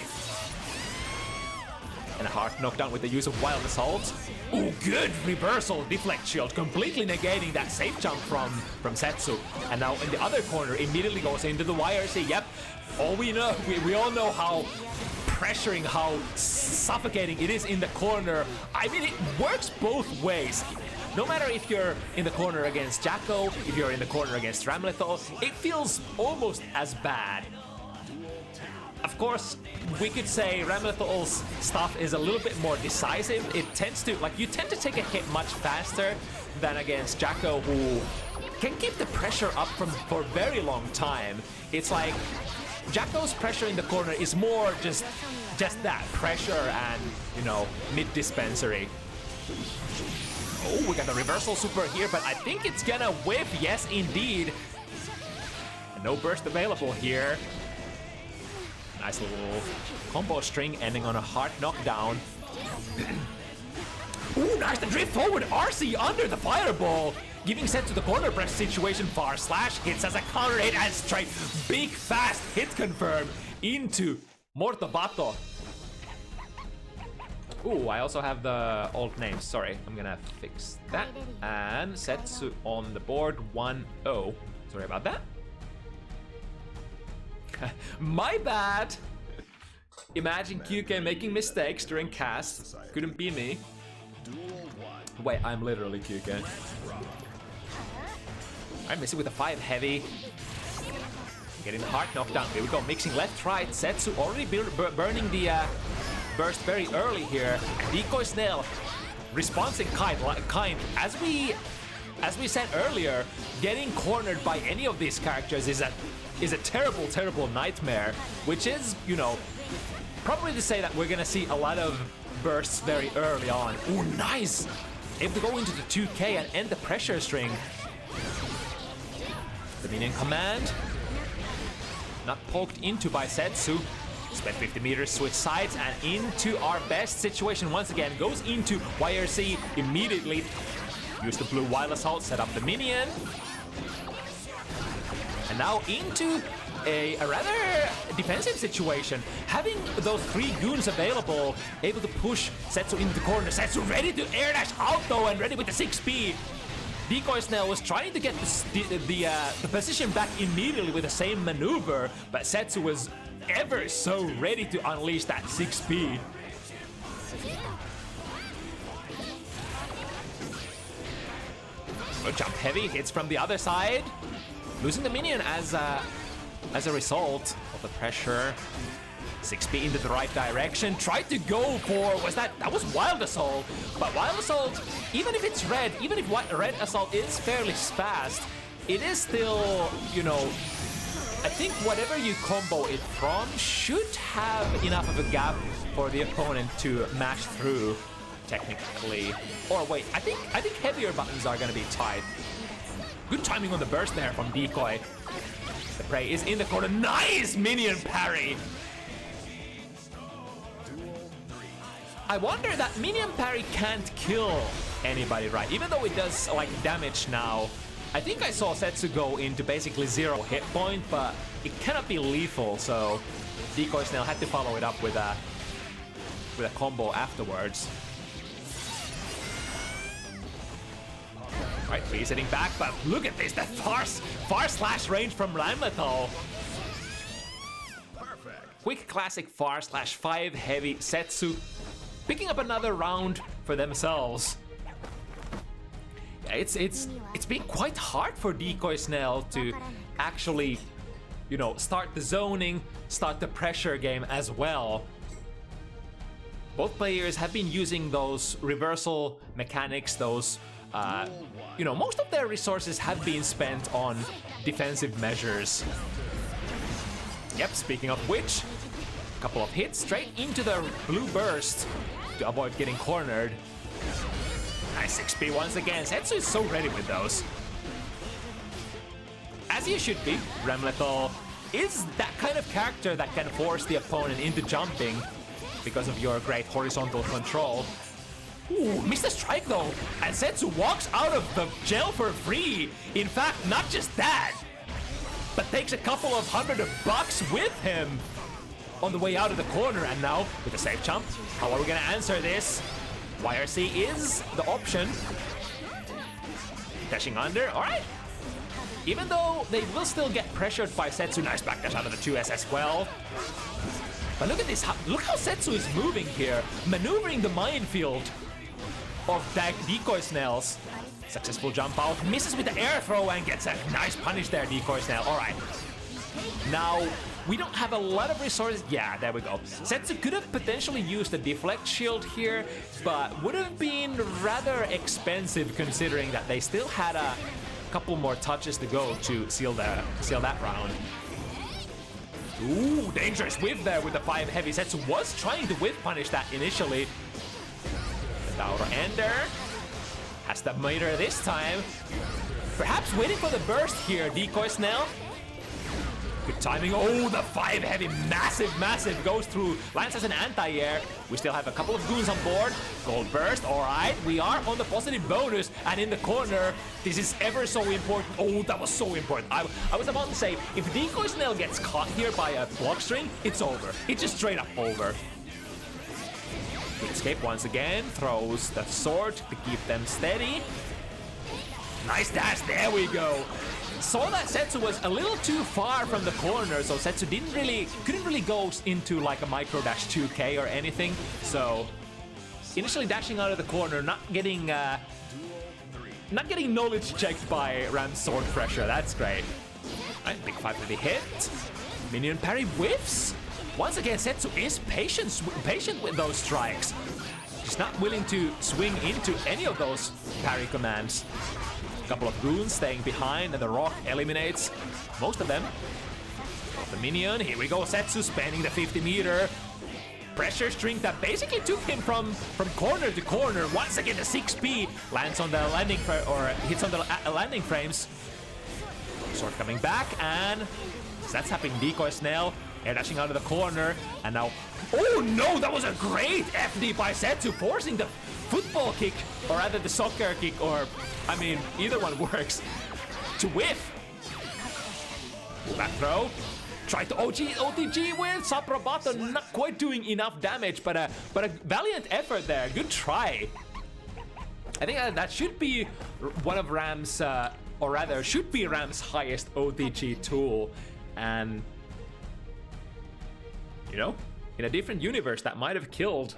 and a hard knockdown with the use of Wild Assault. Ooh, good reversal deflect shield, completely negating that safe jump from Setsu. And now in the other corner, immediately goes into the YRC. Yep, all we know, we all know how pressuring, how suffocating it is in the corner. I mean, it works both ways. No matter if you're in the corner against Jacko, if you're in the corner against Ramlethal, it feels almost as bad. Of course, we could say Ramlethal's stuff is a little bit more decisive. It tends to, like, you tend to take a hit much faster than against Jacko, who can keep the pressure up for a very long time. It's like Jacko's pressure in the corner is more just that pressure and, you know, mid-dispensary. Oh, we got the reversal super here, but I think it's gonna whiff. Yes, indeed. No burst available here. Nice little combo string ending on a hard knockdown. Ooh, nice, the drift forward. RC under the fireball, giving set to the corner press situation. Far slash hits as a counter hit and straight big fast hit confirm into Mortobato. Ooh, I also have the old names. Sorry, I'm gonna fix that. And Setsu on the board 1-0. Sorry about that. My bad. Imagine QK making mistakes during cast. Couldn't be me. Wait, I'm literally QK. I'm missing with a 5 heavy. Getting the hard knockdown. Here we go, mixing left, right. Setsu already burning the burst very early here. Decoy Snail responds in kind. As we said earlier, getting cornered by any of these characters is a terrible, terrible nightmare, which is, you know, probably to say that we're gonna see a lot of bursts very early on. Ooh, nice! Able to go into the 2K and end the pressure string. The minion command. Not poked into by Setsu. Spent 50 meters, switch sides, and into our best situation once again. Goes into YRC immediately. Use the blue wild assault, set up the minion. And now into a rather defensive situation. Having those 3 goons available, able to push Setsu into the corner. Setsu ready to air dash out though, and ready with the 6P. Decoy Snail was trying to get the position back immediately with the same maneuver, but Setsu was ever so ready to unleash that 6P. Good jump heavy, hits from the other side. Losing the minion as a result of the pressure. 6P into the right direction. Tried to go for, that was Wild Assault. But Wild Assault, even if it's red, even if Red Assault is fairly fast, it is still, you know, I think whatever you combo it from should have enough of a gap for the opponent to mash through, technically. Or wait, I think heavier buttons are gonna be tight. Good timing on the burst there from Decoy. The prey is in the corner. Nice minion parry! I wonder that minion parry can't kill anybody, right? Even though it does like damage now. I think I saw Setsu go into basically 0 hit point, but it cannot be lethal, so Decoy Snail had to follow it up with a combo afterwards. Right, resetting back, but look at this, that far slash range from Ramlethal. Perfect. Quick classic far slash 5 heavy Setsu, picking up another round for themselves. It's been quite hard for Decoy Snail to actually, you know, start the zoning, start the pressure game as well. Both players have been using those reversal mechanics, those you know, most of their resources have been spent on defensive measures. Yep, speaking of which, a couple of hits straight into the blue burst to avoid getting cornered. Nice XP once again. Setsu is so ready with those. As you should be, Ramlethal is that kind of character that can force the opponent into jumping because of your great horizontal control. Ooh, missed a strike though, and Setsu walks out of the jail for free. In fact, not just that, but takes a couple of $100 with him on the way out of the corner. And now, with a safe jump, how are we gonna answer this? YRC is the option. Dashing under, alright. Even though they will still get pressured by Setsu, nice backdash out of the 2S as well. But look at this, look how Setsu is moving here, maneuvering the minefield of Decoy Snails. Successful jump out, misses with the air throw and gets a nice punish there, Decoy Snail. Alright. Now, we don't have a lot of resources. Yeah, there we go. Setsu could have potentially used the deflect shield here, but would have been rather expensive considering that they still had a couple more touches to go to seal that round. Ooh, dangerous whiff there with the 5 heavy. Setsu was trying to whiff punish that initially. The Dauro Ender has the meter this time. Perhaps waiting for the burst here, Decoy Snail. Good timing. Oh, the 5 heavy, massive goes through. Lands as an anti-air. We still have a couple of goons on board. Gold burst, alright. We are on the positive bonus, and in the corner, this is ever so important. Oh, that was so important. I was about to say, if Decoy Snail gets caught here by a block string, it's over. It's just straight up over. Escape once again, throws the sword to keep them steady. Nice dash, there we go. Saw that Setsu was a little too far from the corner, so Setsu couldn't really go into like a micro dash 2K or anything. So initially dashing out of the corner, not getting knowledge checked by Ram's sword pressure. That's great. Right, big 5 heavy hit. Minion parry whiffs. Once again, Setsu is patient with those strikes. He's not willing to swing into any of those parry commands. A couple of goons staying behind, and the rock eliminates most of them. The minion, here we go, Setsu spending the 50-meter pressure string that basically took him from corner to corner. Once again, the 6P lands on the landing or hits on the landing frames. Sword coming back, and that's happening. Decoy Snail air dashing out of the corner, and now, oh no, that was a great FD by Setsu, forcing the football kick, or rather the soccer kick, or I mean, either one works, to whiff. Back throw. Tried to OTG with Saprabato, not quite doing enough damage, but a valiant effort there. Good try. I think that should be one of Ram's, or rather, should be Ram's highest OTG tool. And, you know, in a different universe, that might have killed.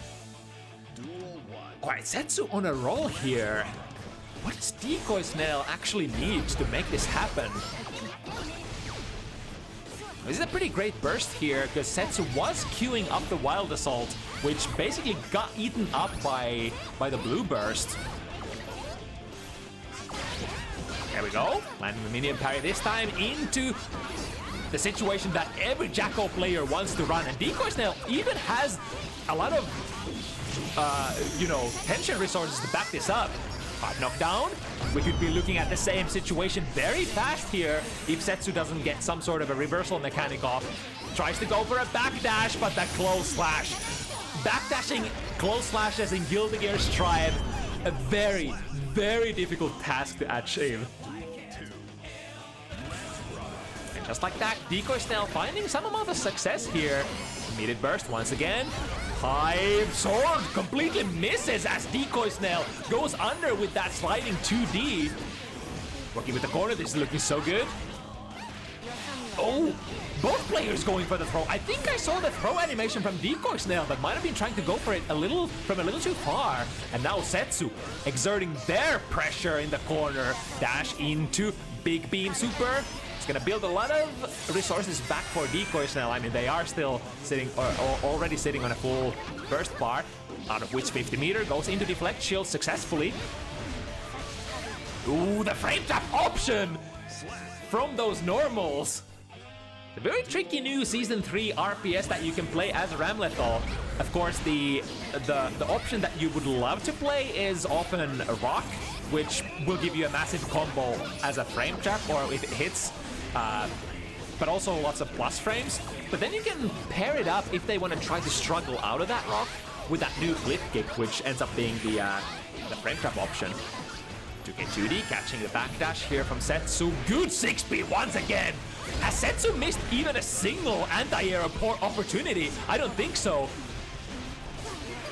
Alright, Setsu on a roll here. What does Decoy Snail actually need to make this happen? This is a pretty great burst here, because Setsu was queuing up the Wild Assault, which basically got eaten up by the blue burst. There we go. Landing the minion parry this time into the situation that every Jackal player wants to run. And Decoy Snail even has a lot of, you know, tension resources to back this up. Hard knockdown. We could be looking at the same situation very fast here if Setsu doesn't get some sort of a reversal mechanic off. Tries to go for a backdash, but that close slash. Backdashing close slashes in Guilty Gear Strive, a very, very difficult task to achieve. And just like that, Decoy Snail finding some amount of success here. Immediate burst once again. Hive sword completely misses as Decoy Snail goes under with that sliding 2D. Working with the corner, this is looking so good. Oh, both players going for the throw. I think I saw the throw animation from Decoy Snail, but might have been trying to go for it a little too far. And now Setsu exerting their pressure in the corner. Dash into Big Beam Super. Gonna build a lot of resources back for Decoy Snail. I mean, they are still sitting, or already sitting on a full burst bar, out of which 50-meter goes into deflect shield successfully. Ooh, the frame trap option from those normals. The very tricky new Season 3 RPS that you can play as Ramlethal. Of course, the option that you would love to play is often a rock, which will give you a massive combo as a frame trap, or if it hits. But also lots of plus frames. But then you can pair it up if they want to try to struggle out of that rock with that new flip kick, which ends up being the frame trap option. 2K2D catching the backdash here from Setsu. Good 6P once again. Has Setsu missed even a single anti-air opportunity? I don't think so.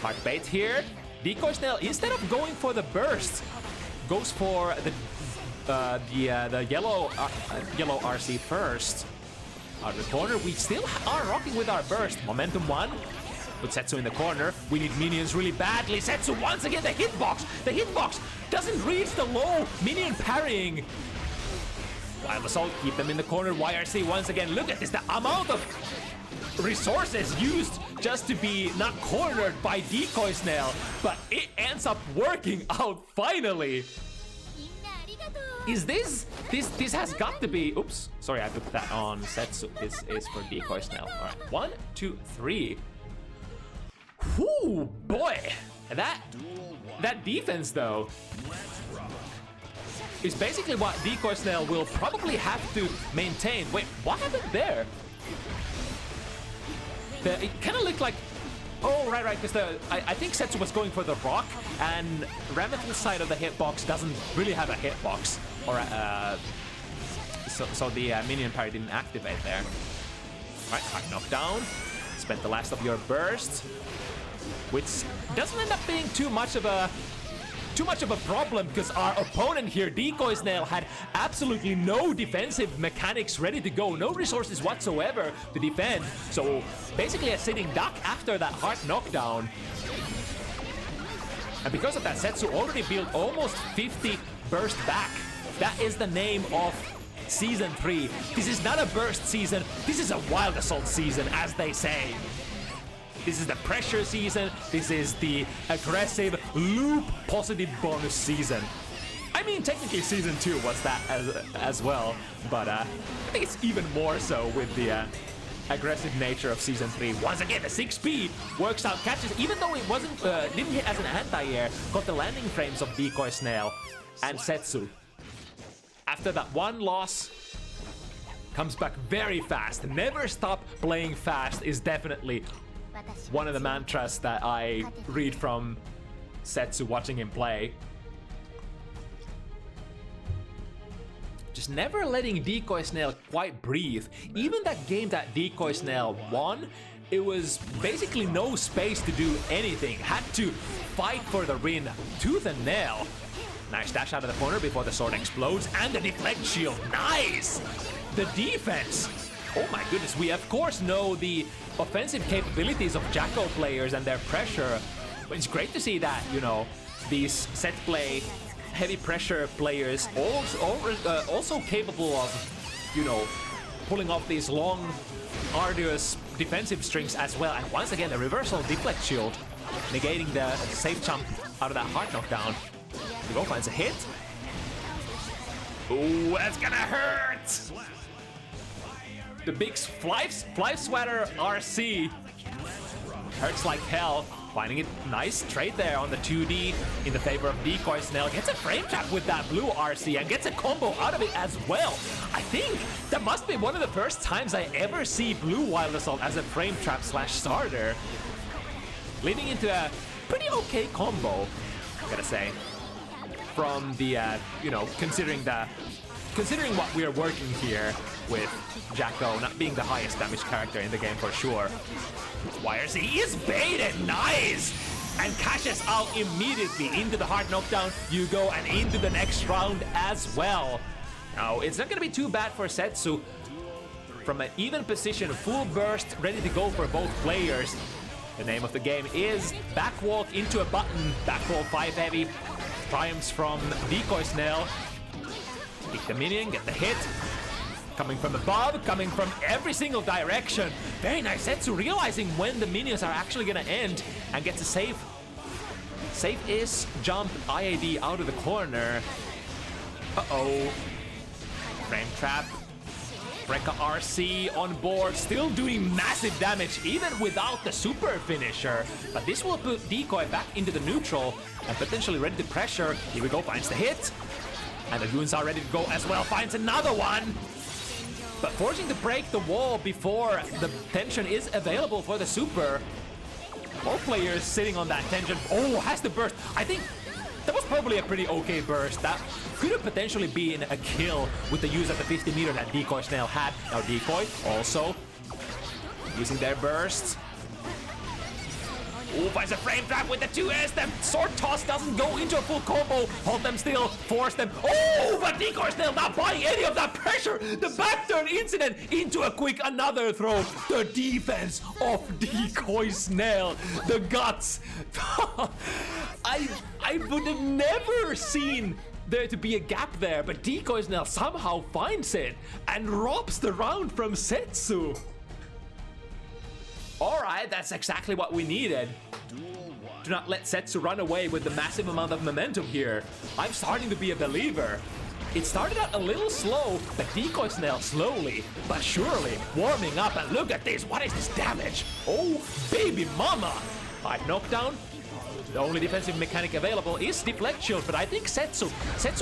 Hard bait here. Decoy Snail, instead of going for the burst, goes for the yellow RC first. Out of the corner, we still are rocking with our burst. Momentum 1. Put Setsu in the corner. We need minions really badly. Setsu once again, the hitbox. The hitbox doesn't reach the low minion parrying. Wild Assault, keep them in the corner. YRC once again. Look at this, the amount of resources used just to be not cornered by Decoy Snail, but it ends up working out finally. Is this has got to be, oops, sorry, I put that on Setsu. This is for Decoy Snail. All right, 1, 2, 3. Whoo, boy, that defense though is basically what Decoy Snail will probably have to maintain. Wait, what happened there? It kind of looked like, oh, right, because I think Setsu was going for the rock, and Ramleth's side of the hitbox doesn't really have a hitbox, or so the minion parry didn't activate there. All right, hard knockdown. Spent the last of your burst, which doesn't end up being too much of a problem, because our opponent here, Decoy Snail, had absolutely no defensive mechanics ready to go, no resources whatsoever to defend. So basically a sitting duck after that hard knockdown. And because of that, Setsu already built almost 50 burst back. That is the name of Season 3. This is not a burst season, this is a wild assault season, as they say. This is the pressure season, this is the aggressive loop positive bonus season. I mean, technically season 2 was that as well, but I think it's even more so with the aggressive nature of season 3. Once again, the 6P works out, catches, even though it wasn't didn't hit as an anti-air, got the landing frames of Decoy Snail and Setsu. After that one loss, comes back very fast. Never stop playing fast is definitely one of the mantras that I read from Setsu watching him play. Just never letting Decoy Snail quite breathe. Even that game that Decoy Snail won, it was basically no space to do anything. Had to fight for the win tooth and nail. Nice dash out of the corner before the sword explodes, and the deflect shield. Nice! The defense. Oh my goodness, we of course know the offensive capabilities of Jacko players and their pressure, but it's great to see that, you know, these set play, heavy pressure players also capable of, you know, pulling off these long, arduous defensive strings as well. And once again, the reversal deflect shield, negating the safe jump out of that hard knockdown. Go finds a hit. Ooh, that's gonna hurt! The big fly swatter RC hurts like hell. Finding it nice trade there on the 2D in the favor of Decoy Snail. Gets a frame trap with that blue RC and gets a combo out of it as well. I think that must be one of the first times I ever see blue Wild Assault as a frame trap slash starter. Leading into a pretty okay combo, I gotta say. From the, you know, considering what we are working here with Jacko not being the highest damage character in the game for sure. YRC is baited, nice! And cashes out immediately into the hard knockdown. You go and into the next round as well. Now, it's not gonna be too bad for Setsu. From an even position, full burst, ready to go for both players. The name of the game is Backwalk into a button. Backroll 5 heavy. Triumphs from Decoy Snail. Pick the minion, get the hit. Coming from above, coming from every single direction. Very nice. Setsu realizing when the minions are actually gonna end and gets a safe is jump IAD out of the corner. Uh-oh. Frame trap. Rekka RC on board, still doing massive damage even without the super finisher. But this will put Decoy back into the neutral and potentially ready to pressure. Here we go, finds the hit. And the goons are ready to go as well, finds another one. But forcing to break the wall before the tension is available for the super. Both players sitting on that tension. Oh, has the burst. I think that was probably a pretty okay burst. That could have potentially been a kill with the use of the 50 meter that Decoy Snail had. Now Decoy also using their bursts. Oh, finds a frame trap with the 2S. The sword toss doesn't go into a full combo. Hold them still, force them. Oh, but Decoy Snail not buying any of that pressure. The back turn incident into a quick another throw. The defense of Decoy Snail. The guts. I would have never seen there to be a gap there, but Decoy Snail somehow finds it and robs the round from Setsu. Alright, that's exactly what we needed. Do not let Setsu run away with the massive amount of momentum here. I'm starting to be a believer. It started out a little slow, but Decoy Snail slowly, but surely warming up. And look at this, what is this damage? Oh, baby mama! Hard knockdown. The only defensive mechanic available is Deflect Shield, but I think Setsu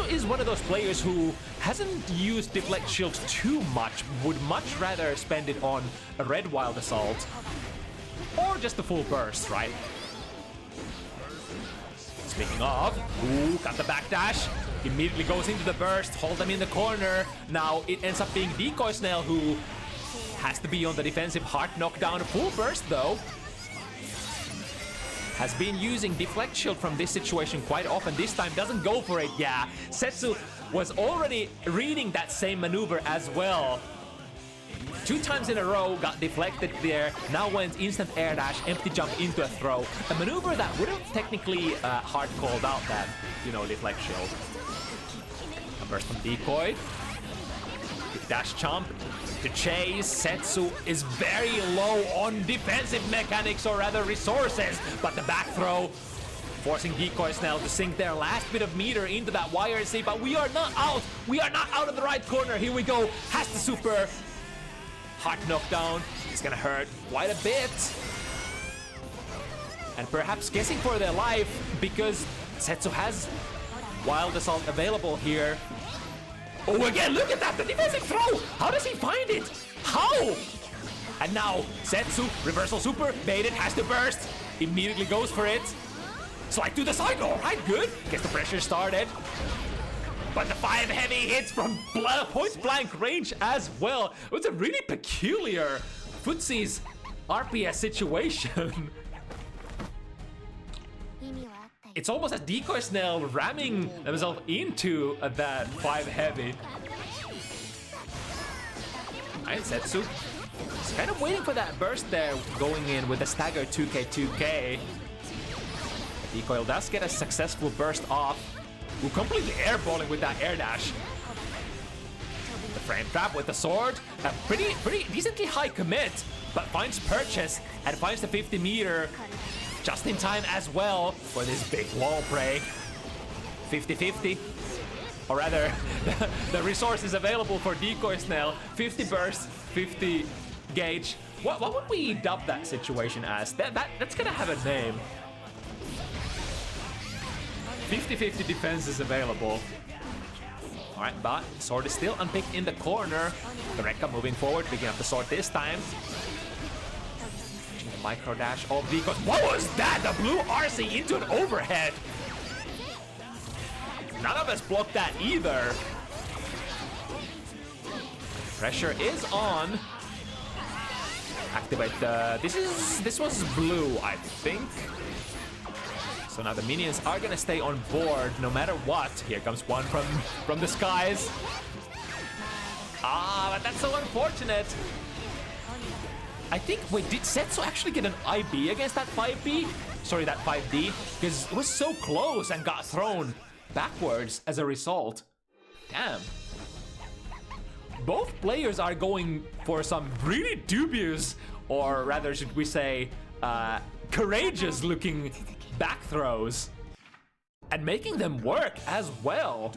is one of those players who hasn't used Deflect Shield too much, would much rather spend it on a Red Wild Assault, or just a full burst, right? Speaking of, ooh, got the backdash, immediately goes into the burst, hold them in the corner. Now it ends up being Decoy Snail who has to be on the defensive hard knockdown. Full burst though. Has been using Deflect Shield from this situation quite often. This time doesn't go for it. Yeah, Setsu was already reading that same maneuver as well. 2 times in a row got deflected there. Now went instant air dash, empty jump into a throw. A maneuver that would have technically hard called out that, you know, Deflect Shield. A burst from Decoy. dash jump to chase. Setsu is very low on defensive mechanics, or rather resources, but the back throw forcing Decoy Snell to sink their last bit of meter into that YRC, but we are not out. We are not out of the right corner. Here we go. Has the super. Hard knockdown. It's gonna hurt quite a bit. And perhaps guessing for their life because Setsu has Wild Assault available here. Oh, again, look at that, the defensive throw! How does he find it? How? And now, Setsu, reversal super, baited, has to burst. Immediately goes for it. Slide to the side, all right, good. Gets the pressure started. But the 5 heavy hits from point blank range as well. It was a really peculiar footsies RPS situation. It's almost a Decoy Snell ramming themselves into that 5 heavy. Alright, Setsu. He's kind of waiting for that burst there, going in with a stagger 2K2K. Decoy does get a successful burst off. We're completely airballing with that air dash. The frame trap with the sword. A pretty decently high commit, but finds purchase and finds the 50 meter. Just in time as well for this big wall break. 50-50. Or rather, the resources available for Decoy Snell. 50 burst, 50 gauge. What would we dub that situation as? That's gonna have a name. 50-50 defense is available. Alright, but sword is still unpicked in the corner. The Rekka moving forward, picking up the sword this time. Micro dash of Decoy. What was that? The blue RC into an overhead. None of us blocked that either. Pressure is on. Activate the. This was blue, I think. So now the minions are gonna stay on board no matter what. Here comes one from the skies. Ah, but that's so unfortunate. I think, wait, did Setsu actually get an IB against that 5B? Sorry, that 5D? Because it was so close and got thrown backwards as a result. Damn. Both players are going for some really dubious, or rather should we say, courageous looking back throws. And making them work as well.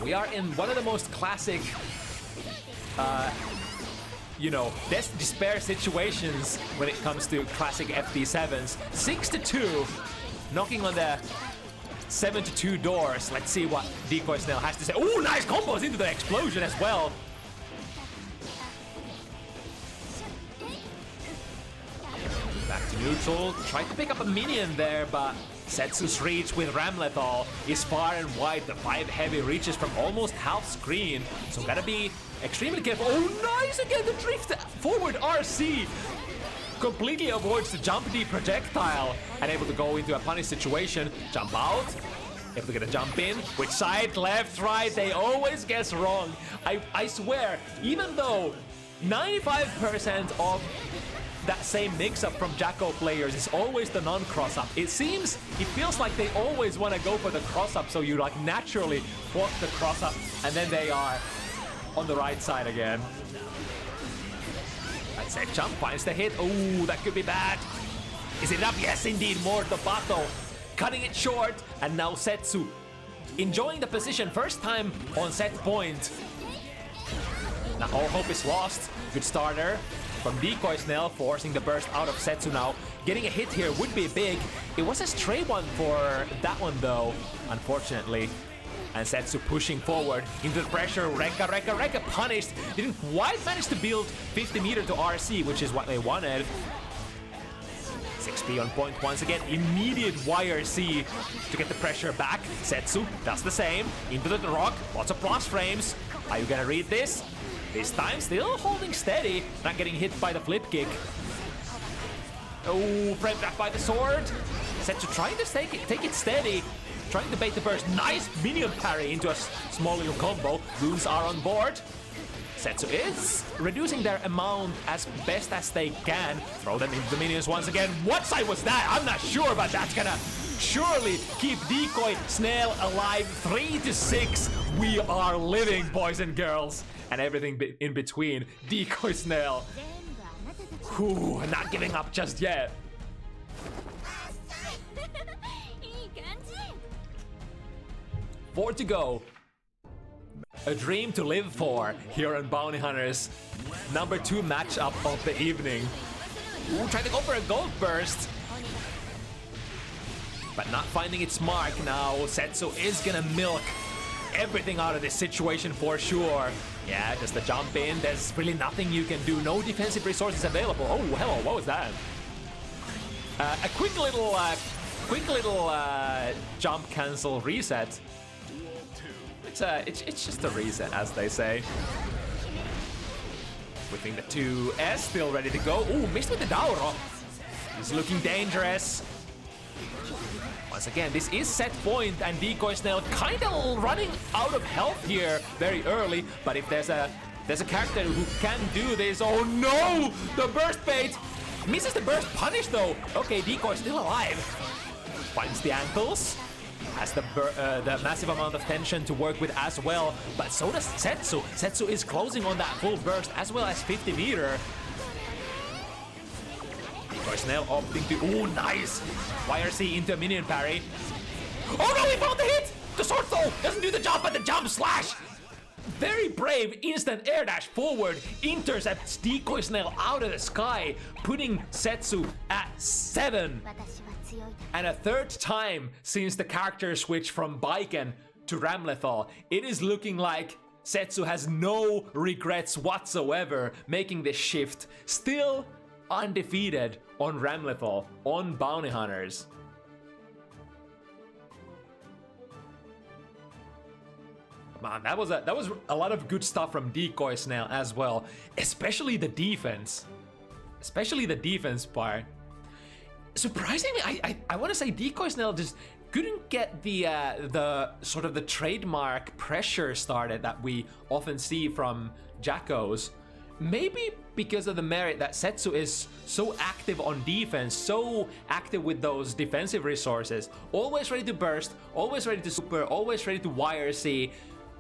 We are in one of the most classic, you know, despair situations when it comes to classic FT7s. 6-2, knocking on the 7-2 doors. Let's see what Decoy Snell has to say. Oh, nice combos into the explosion as well. Back to neutral. Tried to pick up a minion there, but Setsu's reach with Ramlethal is far and wide. The 5 heavy reaches from almost half screen, so gotta be extremely careful. Oh, nice again, the drift forward RC. Completely avoids the jump D projectile and able to go into a punish situation. Jump out, able to get a jump in. Which side, left, right, they always guess wrong. I swear, even though 95% of that same mix-up from Jacko players is always the non-cross-up. It feels like they always want to go for the cross-up, so you like naturally block the cross-up, and then they are on the right side again. That safe jump finds the hit. Oh, that could be bad. Is it up? Yes, indeed. More the battle, cutting it short, and now Setsu enjoying the position. First time on set point. Now all hope is lost. Good starter from Decoy Snell, forcing the burst out of Setsu now. Getting a hit here would be big. It was a stray one for that one though, unfortunately. And Setsu pushing forward into the pressure. Rekka punished. Didn't quite manage to build 50 meter to RC, which is what they wanted. 6P on point once again. Immediate YRC to get the pressure back. Setsu does the same. Into the rock. Lots of blast frames. Are you gonna read this? This time still holding steady, not getting hit by the flip kick. Oh, frame trap by the sword. Setsu trying to take it steady, trying to bait the burst. Nice minion parry into a small little combo. Runes are on board. Setsu is reducing their amount as best as they can. Throw them into the minions once again. What side was that? I'm not sure, but that's gonna surely keep Decoy Snail alive. 3 to 6. We are living, boys and girls. And everything in between. Decoy Snail. Whew, not giving up just yet. 4 to go. A dream to live for here on Bounty Hunters. Number 2 matchup of the evening. Ooh, trying to go for a gold burst. But not finding its mark now. Setsu is gonna milk everything out of this situation for sure. Yeah, just a jump in. There's really nothing you can do. No defensive resources available. Oh, hello, what was that? A quick little jump cancel reset. It's just a reset, as they say. Whipping the 2S, still ready to go. Ooh, missed with the Dauro. He's looking dangerous. Once again, this is set point, and Decoy Snail kind of running out of health here very early. But if there's a character who can do this, oh no! The burst bait misses the burst punish though. Okay, Decoy still alive. Finds the ankles. Has the massive amount of tension to work with as well, but so does Setsu. Setsu is closing on that full burst as well as 50 meter. Decoy Snail opting to, ooh, nice! YRC into a minion parry. Oh no, he found the hit! The sword though doesn't do the job, but the jump slash! Very brave, instant air dash forward, intercepts Decoy Snail out of the sky, putting Setsu at 7. And a 3rd time since the character switch from Baiken to Ramlethal, it is looking like Setsu has no regrets whatsoever making this shift. Still undefeated on Ramlethal, on Bounty Hunters. Man, that was a lot of good stuff from Decoy Snail as well, especially the defense. Especially the defense part. Surprisingly, I want to say Decoy Snail just couldn't get the sort of the trademark pressure started that we often see from Jackos. Maybe because of the merit that Setsu is so active on defense, so active with those defensive resources, always ready to burst, always ready to super, always ready to YRC,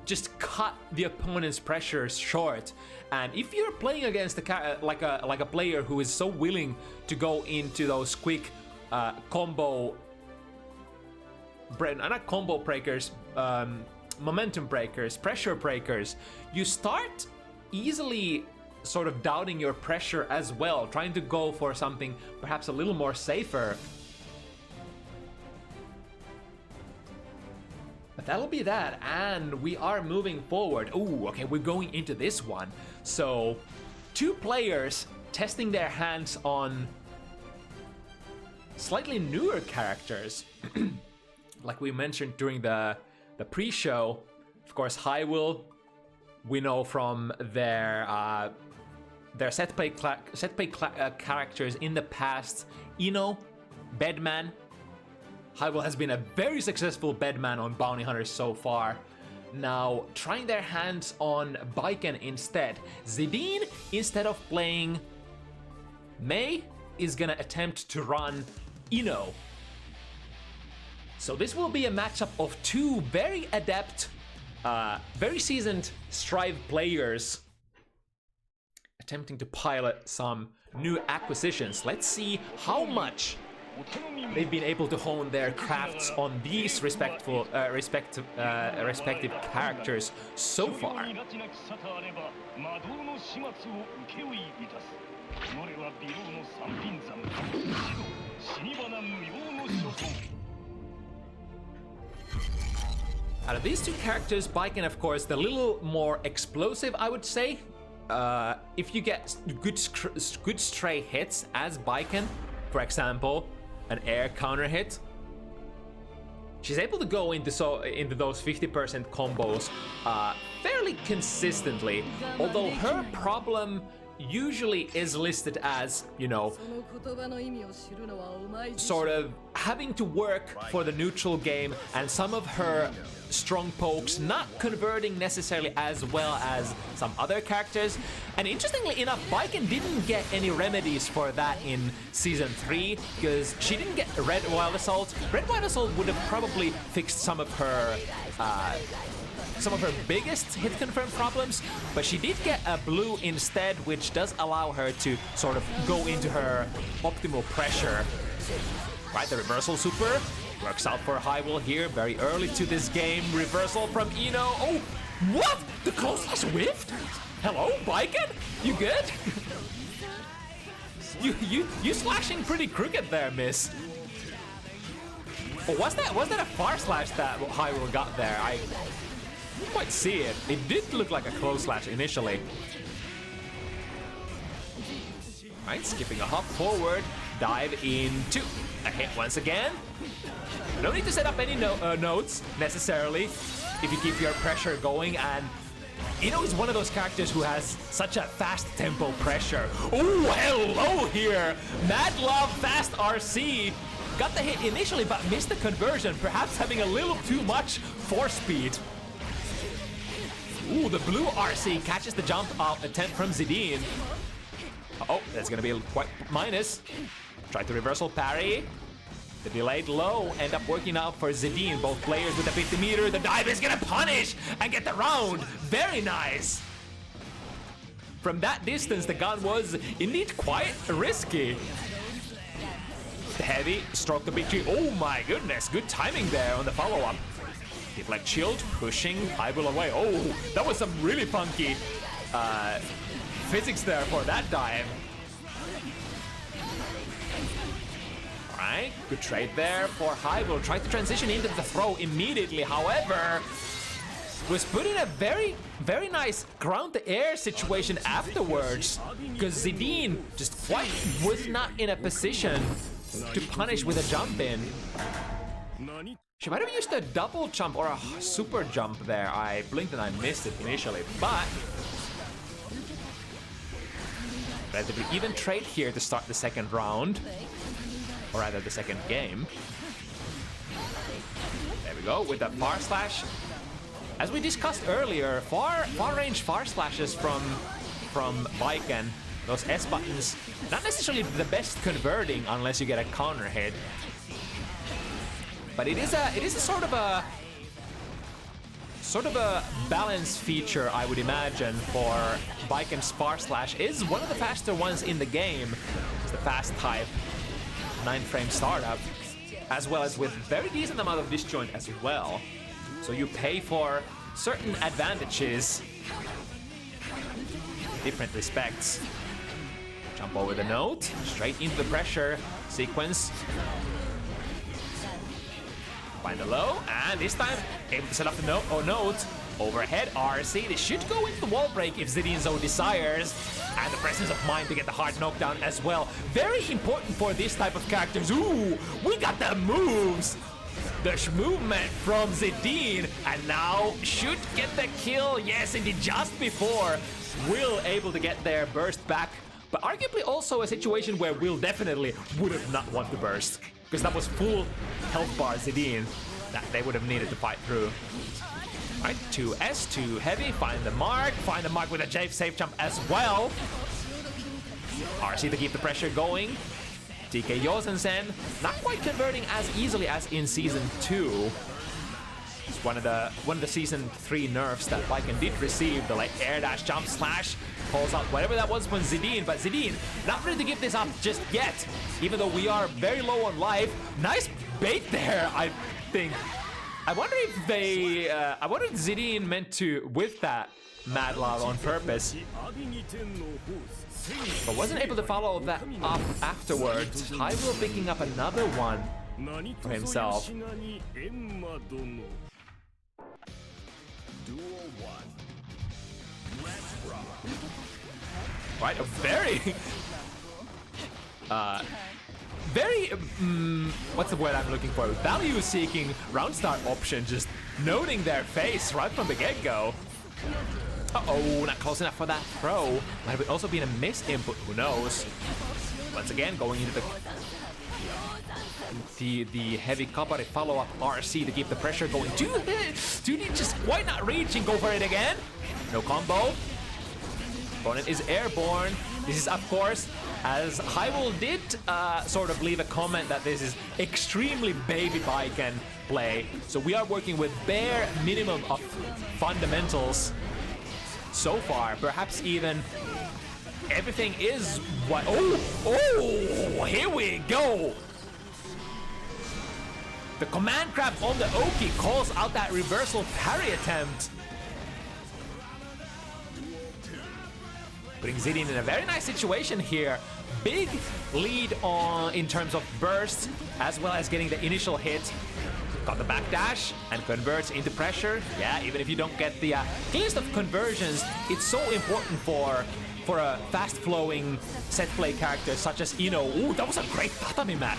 just cut the opponent's pressures short. And if you're playing against like a player who is so willing to go into those quick combo, not combo breakers, momentum breakers, pressure breakers, you start easily sort of doubting your pressure as well, trying to go for something perhaps a little more safer. But that'll be that, and we are moving forward. Ooh, okay, we're going into this one. So, 2 players testing their hands on slightly newer characters. Like we mentioned during the pre-show, of course, HiWill, we know from their set play characters in the past. Bedman. HiWill has been a very successful bedman on Bounty Hunters so far. Now, trying their hands on Baiken instead. Zidine, instead of playing Mei, is gonna attempt to run Ino. So this will be a matchup of 2 very adept, very seasoned Strive players attempting to pilot some new acquisitions. Let's see how much they've been able to hone their crafts on these respective characters so far. Out of these 2 characters, Baiken, of course, the little more explosive, I would say. If you get good stray hits as Baiken, for example, an air counter hit, she's able to go into those 50% combos fairly consistently. Although her problem usually is listed as, you know, sort of having to work for the neutral game, and some of her strong pokes not converting necessarily as well as some other characters. And interestingly enough, Viken didn't get any remedies for that in Season 3, because she didn't get Red Wild Assault. Red Wild Assault would have probably fixed some of her biggest hit confirm problems, but she did get a blue instead, which does allow her to sort of go into her optimal pressure. Right, the reversal super works out for HiWill here very early to this game. Reversal from Eno. Oh, what? The close slash whiffed? Hello, Viken? You good? you slashing pretty crooked there, miss. Oh, was that a far slash that HiWill got there? I didn't quite see it. It did look like a close slash initially. Right, skipping a hop forward, dive into a hit once again. No need to set up any notes necessarily if you keep your pressure going, and Eno is one of those characters who has such a fast tempo pressure. Oh, hello here! Mad Love Fast RC got the hit initially but missed the conversion, perhaps having a little too much force speed. Ooh, the blue RC catches the jump out attempt from Zidine. Oh, that's gonna be quite minus. Try to reversal parry. The delayed low end up working out for Zidine. Both players with a 50 meter. The dive is gonna punish and get the round. Very nice. From that distance, the gun was indeed quite risky. The heavy stroke the big tree. Oh my goodness, good timing there on the follow-up. Deflect shield, pushing HiWill away. Oh, that was some really funky physics there for that dive. Alright, good trade there for HiWill. Tried to transition into the throw immediately, however, was put in a very, very nice ground the air situation afterwards, because Zidine just quite was not in a position to punish with a jump in. She might have used a double jump or a super jump there. I blinked and I missed it initially, but relatively even trade here to start the second round, or rather the second game. There we go with that far slash. As we discussed earlier, far range far slashes from Viken, those S buttons, not necessarily the best converting unless you get a counter hit. But it is a sort of a balance feature, I would imagine, for Viken's far slash. Is one of the faster ones in the game. It's the fast type 9-frame startup, as well as with very decent amount of disjoint as well. So you pay for certain advantages in different respects. Jump over the note, straight into the pressure sequence. Find the low, and this time able to set up the note. Overhead RC. This should go into the wall break if Zidine so desires. And the presence of mind to get the hard knockdown as well. Very important for this type of characters. Ooh, we got the moves. The movement from Zidine, and now should get the kill. Yes, indeed, just before Will able to get their burst back. But arguably also a situation where Will definitely would have not won the burst, because that was full health bar Zidine that they would have needed to fight through. Right, 2S, 2 heavy, find the mark with a safe jump as well. RC to keep the pressure going. TK Yosensen not quite converting as easily as in Season 2. It's one of the Season 3 nerfs that Viken did receive. The late air dash jump slash calls out whatever that was from Zidine, but Zidine not ready to give this up just yet, even though we are very low on life. Nice bait there, I think. I wonder if Zidine meant to whiff that Mad Love on purpose, but wasn't able to follow that up afterwards. HiWill picking up another one for himself. Right, a very what's the word I'm looking for? Value-seeking round start option, just noting their face right from the get-go. Uh-oh, not close enough for that throw. Might have also been a missed input, who knows? Once again, going into the heavy Kabare follow-up RC to keep the pressure going. Dude just quite not reaching. Go for it again. No combo. Opponent is airborne. This is, of course, as HiWill did sort of leave a comment that this is extremely baby bike and play. So we are working with bare minimum of fundamentals so far. Perhaps even everything is what. Oh, here we go. The command grab on the Oki calls out that reversal parry attempt. Putting zidine in a very nice situation here. Big lead on in terms of burst, as well as getting the initial hit. Got the backdash and converts into pressure. Yeah, even if you don't get the cleanest of conversions, it's so important for a fast-flowing set play character such as Ino. Ooh, that was a great tatami mat.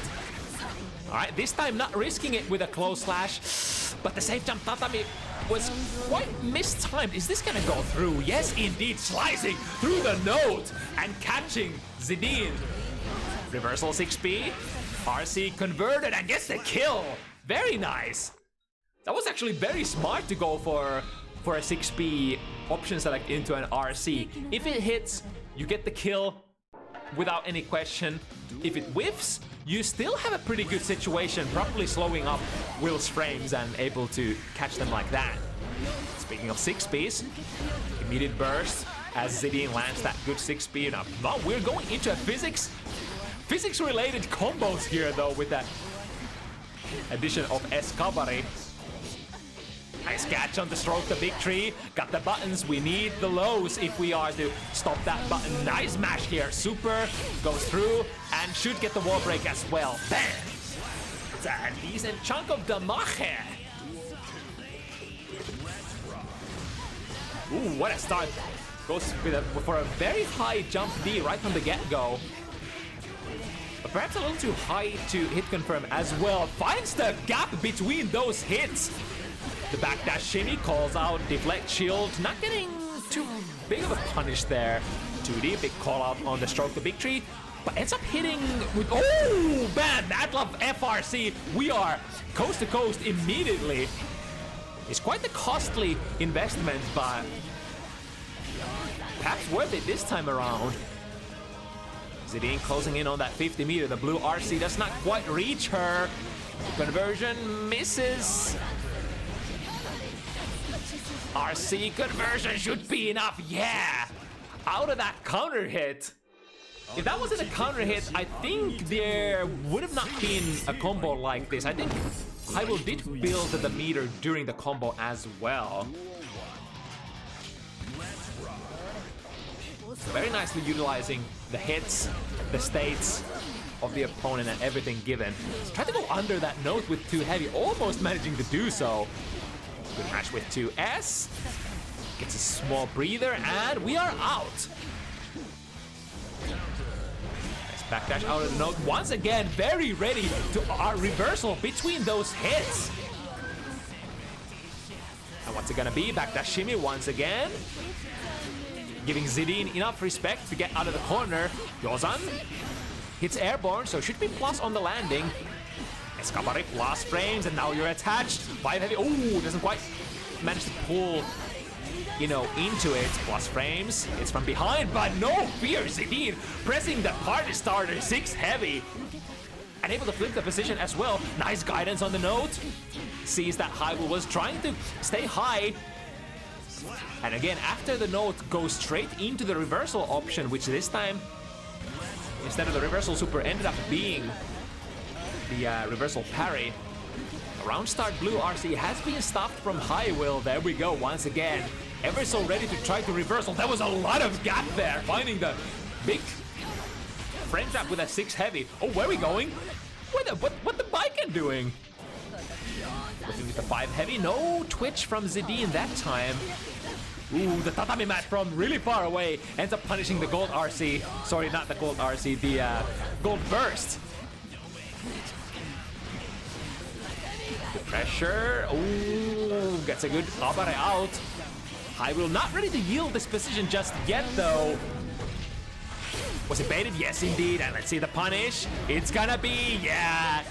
All right, this time not risking it with a close slash, but the safe jump tatami was quite mistimed. Is this gonna go through? Yes, indeed, slicing through the note and catching zidine. Reversal 6P, RC converted and gets the kill. Very nice. That was actually very smart to go for a 6P option select into an RC. If it hits, you get the kill without any question. If it whiffs, you still have a pretty good situation, probably slowing up Will's frames and able to catch them like that. Speaking of 6Ps, immediate burst as zidine lands that good 6P. Now we're going into a physics-related combos here though with that addition of Escabare. Nice catch on the stroke the victory. Got the buttons, we need the lows if we are to stop that button. Nice mash here, super goes through and should get the wall break as well. Bam! It's a decent chunk of damage. Ooh, what a start. Goes for a very high jump D right from the get-go. But perhaps a little too high to hit confirm as well. Finds the gap between those hits. The backdash shimmy calls out deflect shield. Not getting too big of a punish there. 2D, big call out on the stroke to victory. But ends up hitting with, oh, bad Madlove FRC. We are coast to coast immediately. It's quite the costly investment, but perhaps worth it this time around. Zidine closing in on that 50 meter. The blue RC does not quite reach her. Conversion misses. RC conversion should be enough. Yeah, out of that counter hit. If that wasn't a counter hit, I think there would have not been a combo like this. I think HiWill did build the meter during the combo as well. Very nicely utilizing the hits, the states of the opponent and everything given. Tried to go under that note with 2 heavy, almost managing to do so. Good match with 2S. Gets a small breather and we are out. Nice backdash out of the note. Once again, very ready to our reversal between those hits. And what's it gonna be? Backdash shimmy once again. Giving zidine enough respect to get out of the corner. Yozan hits airborne, so should be plus on the landing. Escabare plus frames, and now you're attached. 5 heavy. Oh, doesn't quite manage to pull, into it. Plus frames. It's from behind, but no fear. Zidine pressing the party starter. 6 heavy. And able to flip the position as well. Nice guidance on the note. Sees that HiWill was trying to stay high. And again, after the note, goes straight into the reversal option, which this time, instead of the reversal super, ended up being the reversal parry. Round start blue RC has been stopped from HiWill. There we go once again. Ever so ready to try to reversal. There was a lot of gap there. Finding the big frame trap with a 6 heavy. Oh, where are we going? What the Biken doing? Looking at the 5 heavy. No twitch from zidine that time. Ooh, the tatami mat from really far away ends up punishing the gold RC. Sorry, not the gold RC, the gold burst. Good pressure. Ooh, gets a good abare out. HiWill not ready to yield this position just yet, though. Was it baited? Yes, indeed. And let's see the punish. It's gonna be, yeah.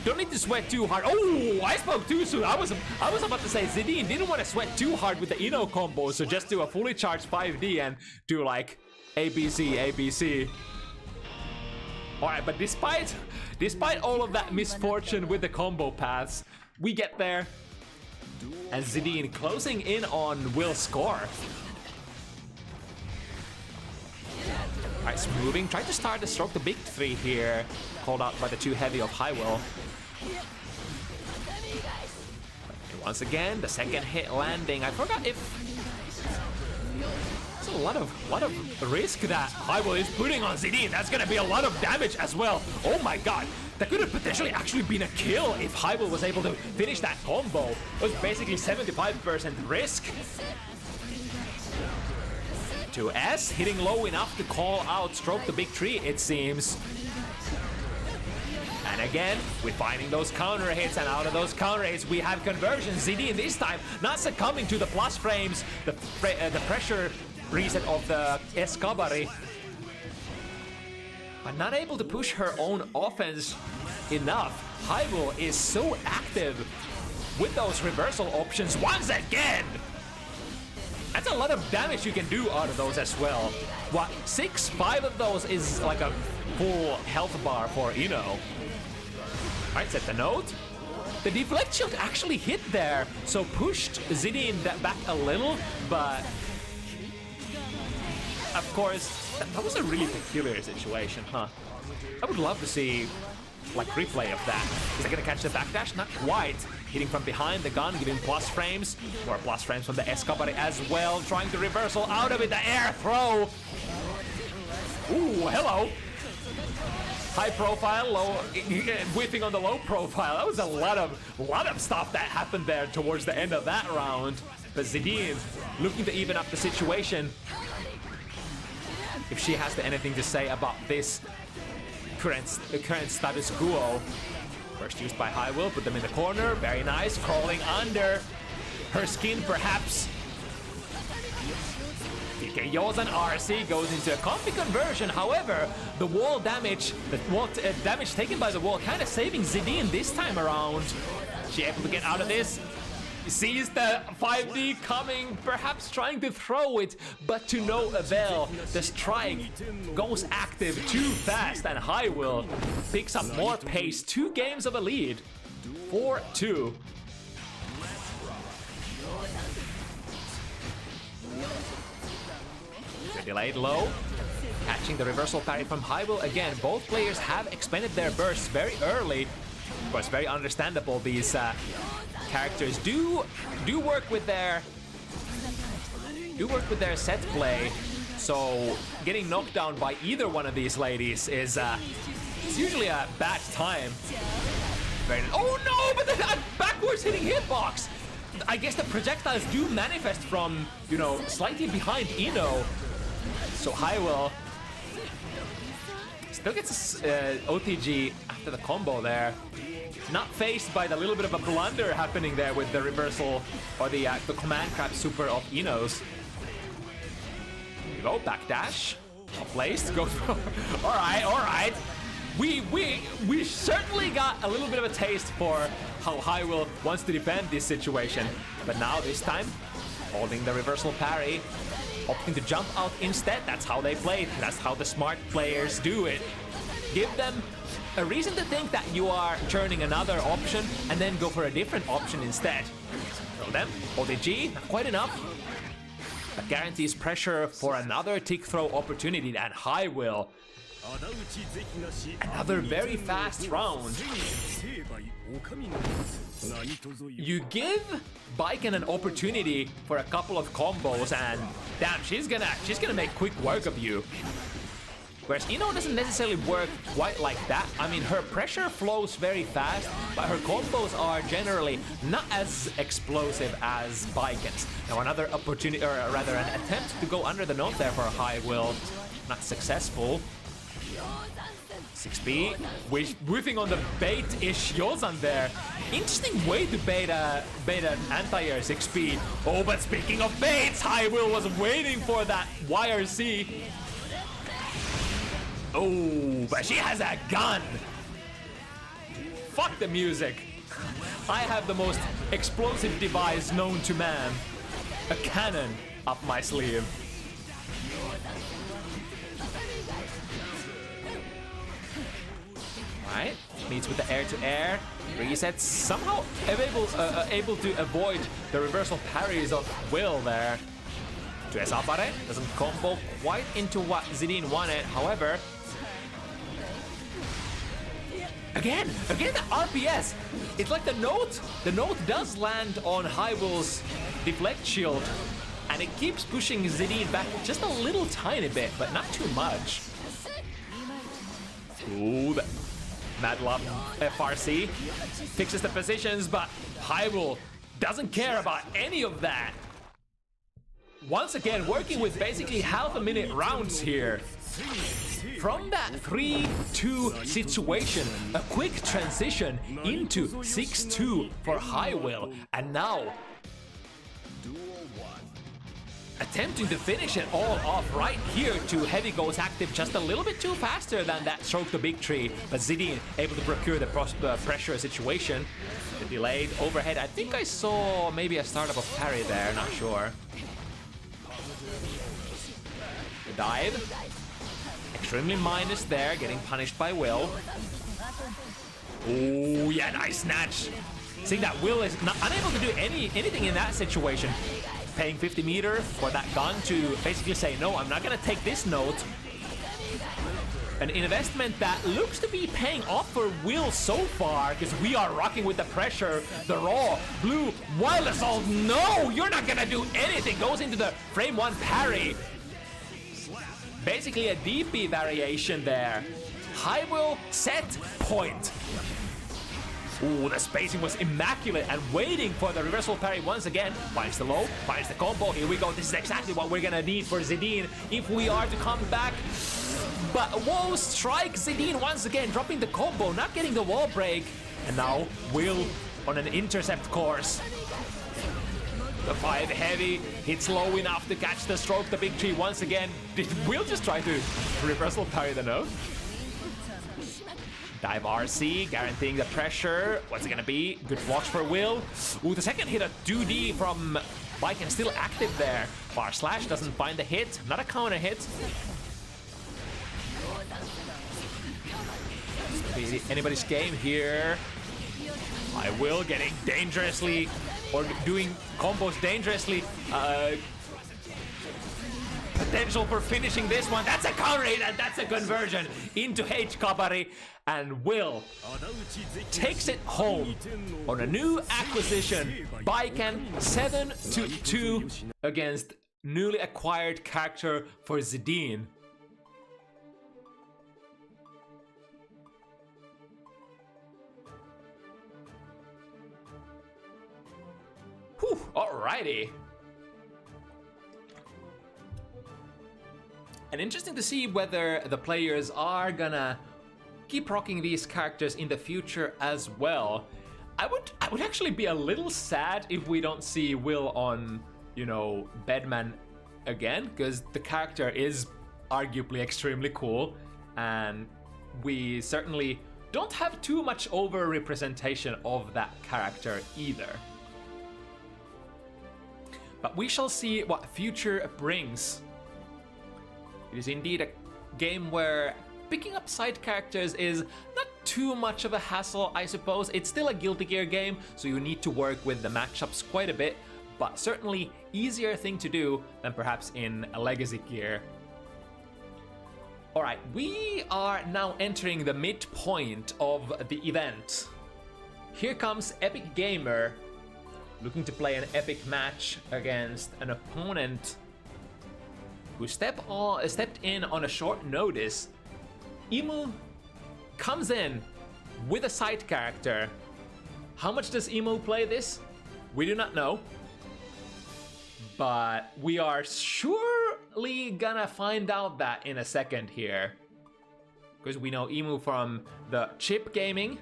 Don't need to sweat too hard. Oh, I spoke too soon. I was about to say zidine didn't want to sweat too hard with the Ino combo, so just do a fully charged 5D and do like ABC, ABC. All right, but despite all of that misfortune with the combo paths, we get there. And zidine closing in on Will's score. All right, smoothing. Tried to start the stroke the big three here. Called out by the too heavy of HiWill. And once again, the second hit landing. I forgot if... There's a lot of risk that HiWill is putting on zidine. That's gonna be a lot of damage as well. Oh my god. That could have potentially actually been a kill if HiWill was able to finish that combo. It was basically 75% risk. 2S hitting low enough to call out stroke the big tree, it seems. And again, we're finding those counter hits, and out of those counter hits, we have conversion. zidine this time not succumbing to the plus frames, the pressure reset of the Escabari, but not able to push her own offense enough. HiWill is so active with those reversal options once again. That's a lot of damage you can do out of those as well. What, 5 of those is like a full health bar for Ino. Alright, set the note. The deflect shield actually hit there, so pushed zidine back a little, but of course, that was a really peculiar situation, huh? I would love to see like replay of that. Is that gonna catch the backdash? Not quite. Hitting from behind the gun, giving plus frames. More plus frames from the Escabari as well. Trying to reversal out of it, the air throw. Ooh, hello. High profile, low, whiffing on the low profile. That was a lot of stuff that happened there towards the end of that round. But zidine looking to even up the situation. If she has anything to say about this current status quo. First used by HiWill, put them in the corner. Very nice, crawling under her skin perhaps. DK Yozan RC goes into a comfy conversion. However, the wall damage, damage taken by the wall, kind of saving zidine this time around. She able to get out of this. Sees the 5D coming, perhaps trying to throw it, but to no avail. The strike goes active too fast, and HiWill picks up more pace. 2 games of a lead. 4-2. Delayed low. Catching the reversal parry from HiWill again. Both players have expended their bursts very early. Of course, very understandable. These characters do work with their set play, so getting knocked down by either one of these ladies is it's usually a bad time. Oh no! But that backwards hitting hitbox. I guess the projectiles do manifest from, you know, slightly behind Ino. So HiWill still gets OTG after the combo there. Not faced by the little bit of a blunder happening there with the reversal or the command grab super of Ino's. Here we go, backdash. Placed, goes. All right. We certainly got a little bit of a taste for how HiWill wants to defend this situation. But now this time, holding the reversal parry, opting to jump out instead. That's how they play it. That's how the smart players do it. Give them a reason to think that you are churning another option and then go for a different option instead. Throw them, OTG, not quite enough. That guarantees pressure for another tick throw opportunity, and HiWill. Another very fast round. You give Baiken an opportunity for a couple of combos, and damn, she's gonna make quick work of you. Whereas Ino doesn't necessarily work quite like that. I mean, her pressure flows very fast, but her combos are generally not as explosive as Baiken's. Now another opportunity, or rather an attempt to go under the note there for HiWill, not successful. 6B, whiffing on the bait-ish Yozan there. Interesting way to bait an anti-air 6B. Oh, but speaking of baits, HiWill was waiting for that YRC. Oh, but she has a gun. Fuck the music. I have the most explosive device known to man. A cannon up my sleeve. Right, meets with the air-to-air, resets, somehow able to avoid the reversal parries of Will there. To Esapare, doesn't combo quite into what Zidine wanted, however. Again the RPS! It's like the note does land on HiWill's deflect shield, and it keeps pushing Zidine back just a little tiny bit, but not too much. Ooh, the Mad Love FRC fixes the positions, but HiWill doesn't care about any of that. Once again, working with basically half-a-minute rounds here. From that 3-2 situation, a quick transition into 6-2 for HiWill, and now attempting to finish it all off right here to Heavy goes active just a little bit too faster than that stroke the big tree, but Zidine able to procure the pressure situation. The delayed overhead, I think I saw maybe a startup of parry there, not sure. The dive, extremely minus there, getting punished by Will. Oh yeah, nice snatch. Seeing that Will is unable to do anything in that situation. Paying 50 meter for that gun to basically say, no, I'm not gonna take this note. An investment that looks to be paying off for Will so far, because we are rocking with the pressure. The raw, blue, wild assault, no, you're not gonna do anything. Goes into the frame 1 parry. Basically a DP variation there. HiWill set point. Ooh, the spacing was immaculate and waiting for the reversal parry once again. Finds the low, finds the combo. Here we go. This is exactly what we're gonna need for Zidine if we are to come back. But whoa, strike Zidine once again, dropping the combo, not getting the wall break. And now Will on an intercept course. The 5 heavy hits low enough to catch the stroke, the big tree once again. Did Will just try to reversal parry the note? Dive RC, guaranteeing the pressure. What's it gonna be? Good blocks for Will. Ooh, the second hit, a 2D from Viken, still active there. Bar slash doesn't find the hit, not a counter hit. Anybody's game here. HiWill getting dangerously, or doing combos dangerously. Potential for finishing this one. That's a counter hit, and that's a conversion into H-Kabari. And Will takes it home on a new acquisition. Viken 7-2 against newly acquired character for Zidine. Whew, alrighty. And interesting to see whether the players are gonna keep rocking these characters in the future as well. I would actually be a little sad if we don't see Will on, you know, Bedman again, because the character is arguably extremely cool, and we certainly don't have too much over-representation of that character either. But we shall see what future brings. It is indeed a game where picking up side characters is not too much of a hassle, I suppose. It's still a Guilty Gear game, so you need to work with the matchups quite a bit, but certainly easier thing to do than perhaps in a Legacy Gear. Alright, we are now entering the midpoint of the event. Here comes Epic Gamer, looking to play an epic match against an opponent who stepped in on a short notice. Emu comes in with a side character. How much does Emu play this? We do not know. But we are surely gonna find out that in a second here. because we know Emu from the chip gaming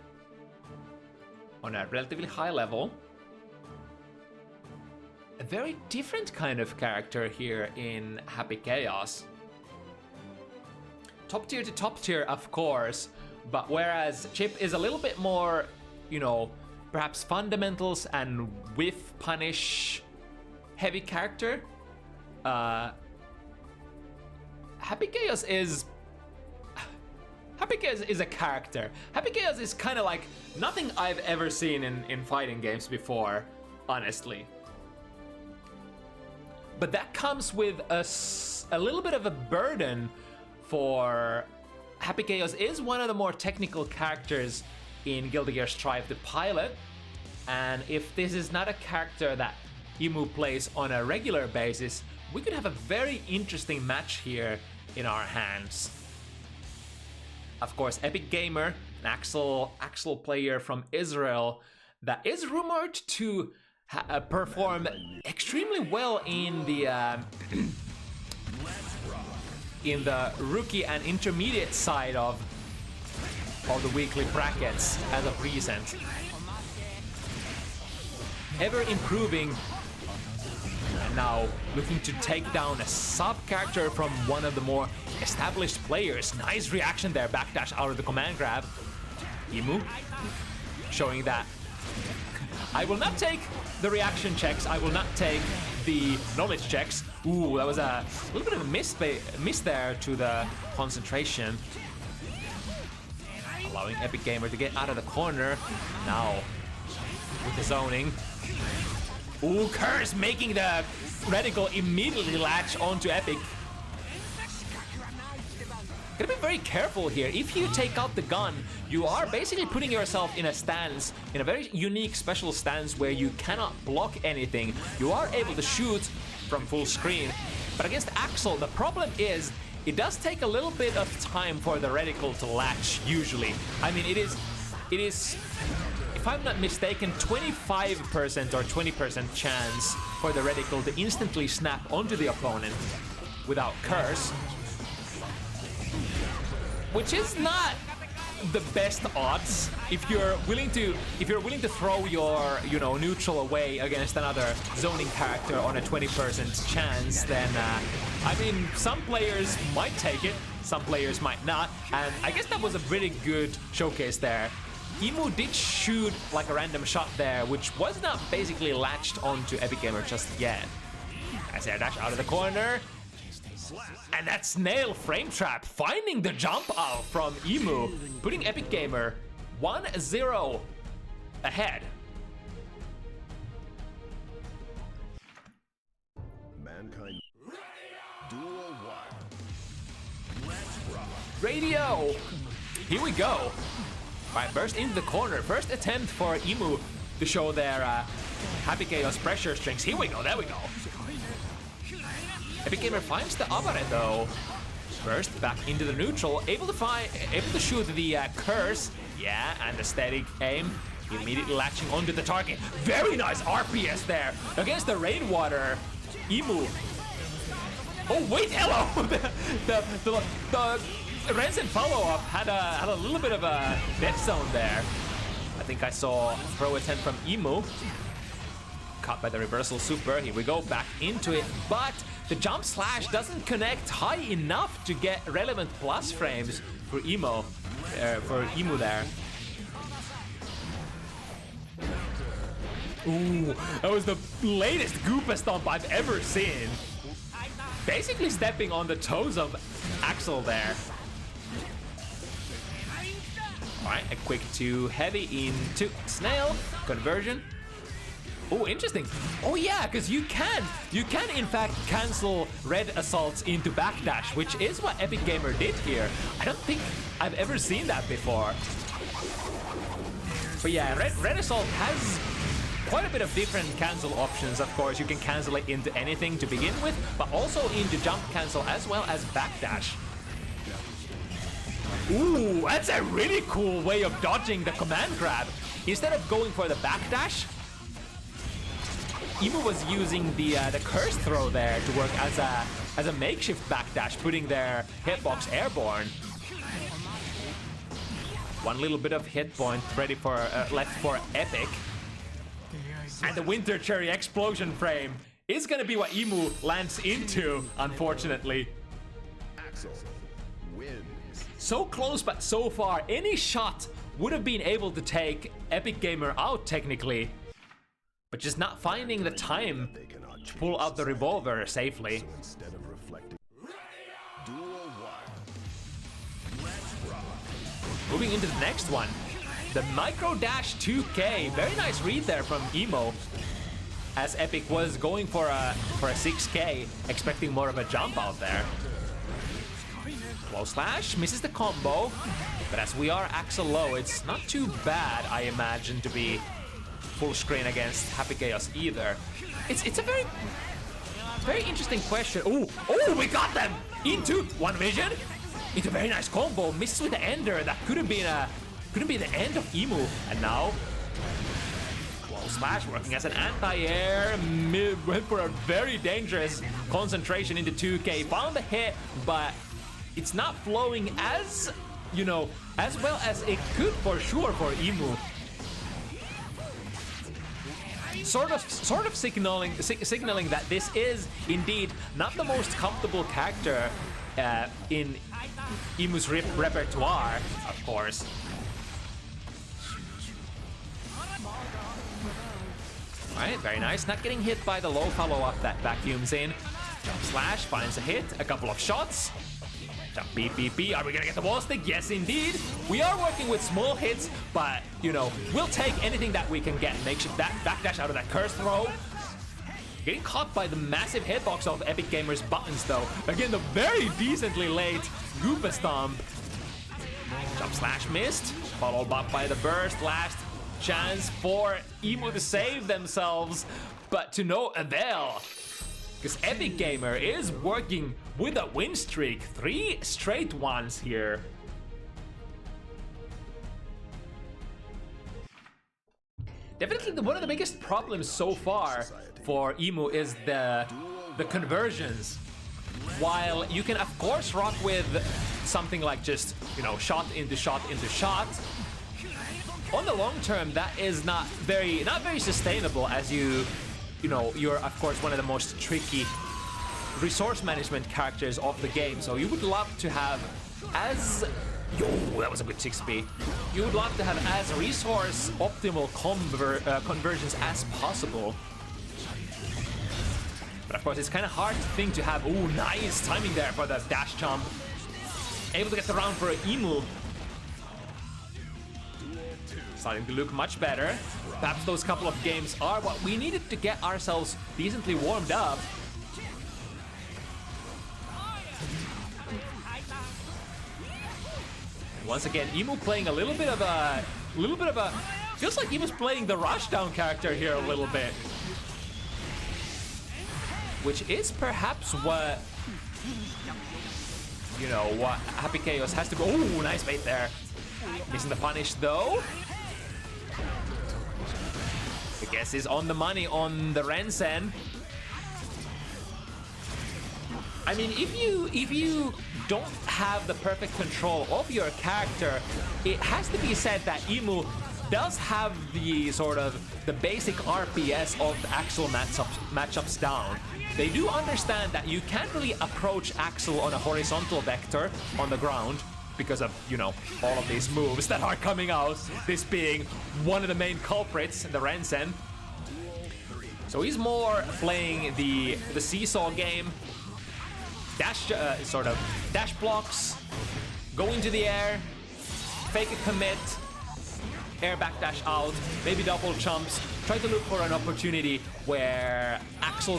on a relatively high level. A very different kind of character here in Happy Chaos. Top tier to top tier, of course, but whereas Chip is a little bit more, you know, perhaps fundamentals and whiff punish heavy character, Happy Chaos is a character. Happy Chaos is kind of like nothing I've ever seen in fighting games before, honestly. But that comes with a little bit of a burden, for Happy Chaos is one of the more technical characters in Guilty Gear Strive to pilot, and if this is not a character that Emu plays on a regular basis, we could have a very interesting match here in our hands. Of course, Epic Gamer, an Axel player from Israel that is rumored to perform extremely well in the rookie and intermediate side of the weekly brackets as of recent. Ever improving, and now looking to take down a sub character from one of the more established players. Nice reaction there, backdash out of the command grab. Emu showing that I will not take the reaction checks, I will not take the knowledge checks. Ooh, that was a little bit of a miss there to the concentration. Allowing Epic Gamer to get out of the corner. Now, with the zoning. Ooh, Curse making the reticle immediately latch onto Epic. Gotta be very careful here. If you take out the gun, you are basically putting yourself in a stance, in a very unique special stance where you cannot block anything. You are able to shoot from full screen, but against Axel, the problem is it does take a little bit of time for the reticle to latch, usually. I mean, it is, if I'm not mistaken, 25% or 20% chance for the reticle to instantly snap onto the opponent without Curse, which is not the best odds. If you're willing to throw your, you know, neutral away against another zoning character on a 20% chance, then I mean, some players might take it, some players might not, and I guess that was a pretty good showcase there. Emu did shoot like a random shot there, which was not basically latched onto Epic Gamer just yet. As air dash out of the corner. And that snail frame trap finding the jump out from Emu, putting Epic Gamer 1-0 ahead. Mankind. Duel 1. Let's rock. Radio! Here we go. Right, burst into the corner. First attempt for Emu to show their Happy Chaos pressure strings. Here we go, there we go. Epic Gamer finds the Abare though. First back into the neutral, able to shoot the Curse. Yeah, and the static aim, immediately latching onto the target. Very nice RPS there against the Rainwater. Emu. Oh wait, hello! the Renzen follow-up had a little bit of a dead zone there. I think I saw a throw attempt from Emu. Caught by the reversal super. Here we go, back into it, but the jump slash doesn't connect high enough to get relevant plus frames for Emu there. Ooh, that was the latest Goopa stomp I've ever seen. Basically stepping on the toes of Axel there. Alright, a quick 2 heavy into snail conversion. Oh, interesting. Oh yeah, because you can in fact cancel red assaults into backdash, which is what Epic Gamer did here. I don't think I've ever seen that before. But yeah, red assault has quite a bit of different cancel options. Of course, you can cancel it into anything to begin with, but also into jump cancel as well as backdash. Ooh, that's a really cool way of dodging the command grab. Instead of going for the backdash, Emu was using the curse throw there to work as a makeshift backdash, putting their hitbox airborne. One little bit of hit point ready for left for Epic. And the Winter Cherry explosion frame is gonna be what Emu lands into, unfortunately. Axel wins. So close, but so far. Any shot would have been able to take Epic Gamer out technically, but just not finding the time to pull out the revolver safely. So instead of reflecting, Duel 1. Let's rock. Moving into the next one, the Micro Dash 2K. Very nice read there from Emo, as Epic was going for a 6K, expecting more of a jump out there. Low slash misses the combo, but as we are Axel low, it's not too bad, I imagine, to be full screen against Happy Chaos either. It's a very interesting question. Oh, we got them into one vision, into a very nice combo. Misses with the ender. That could have been the end of Emu, and now low slash working as an anti-air. Went for a very dangerous concentration into 2K. Found the hit, but it's not flowing as, you know, as well as it could for sure for Emu. Sort of signaling that this is indeed not the most comfortable character in Emu's repertoire, of course. Alright, very nice. Not getting hit by the low follow-up that vacuums in. Jump slash finds a hit, a couple of shots. Jump beep beep beep. Are we gonna get the wall stick? Yes, indeed. We are working with small hits, but you know, we'll take anything that we can get. Make sure that backdash out of that curse throw. Getting caught by the massive hitbox of Epic Gamer's buttons, though. Again, the very decently late Goopa Stomp. Jump slash missed, followed up by the burst. Last chance for Emu to save themselves, but to no avail. Because Epic Gamer is working with a win streak. 3 straight ones here. Definitely one of the biggest problems so far for Emu is the conversions. While you can of course rock with something like just, you know, shot into shot into shot, on the long term that is not very sustainable, as you know, you're of course one of the most tricky resource management characters of the game. So you would love to have as that was a good 6B. You would love to have as resource optimal conversions as possible. But of course it's kind of hard thing to have. Oh, nice timing there for the dash jump. Able to get the round for Emu. Starting to look much better. Perhaps those couple of games are what we needed to get ourselves decently warmed up. And once again, Emu playing a little bit of a feels like Emu's playing the rushdown character here a little bit. Which is perhaps what, you know, what Happy Chaos has to go. Oh, nice bait there. Missing the punish though. The guess is on the money on the Rensen. I mean, if you don't have the perfect control of your character, it has to be said that Emu does have the sort of the basic RPS of the Axel matchups down. They do understand that you can't really approach Axel on a horizontal vector on the ground because of, you know, all of these moves that are coming out, this being one of the main culprits, the Rensen. So he's more playing the seesaw game. Dash, sort of dash blocks, go into the air, fake a commit, air backdash out, maybe double jumps. Try to look for an opportunity where Axel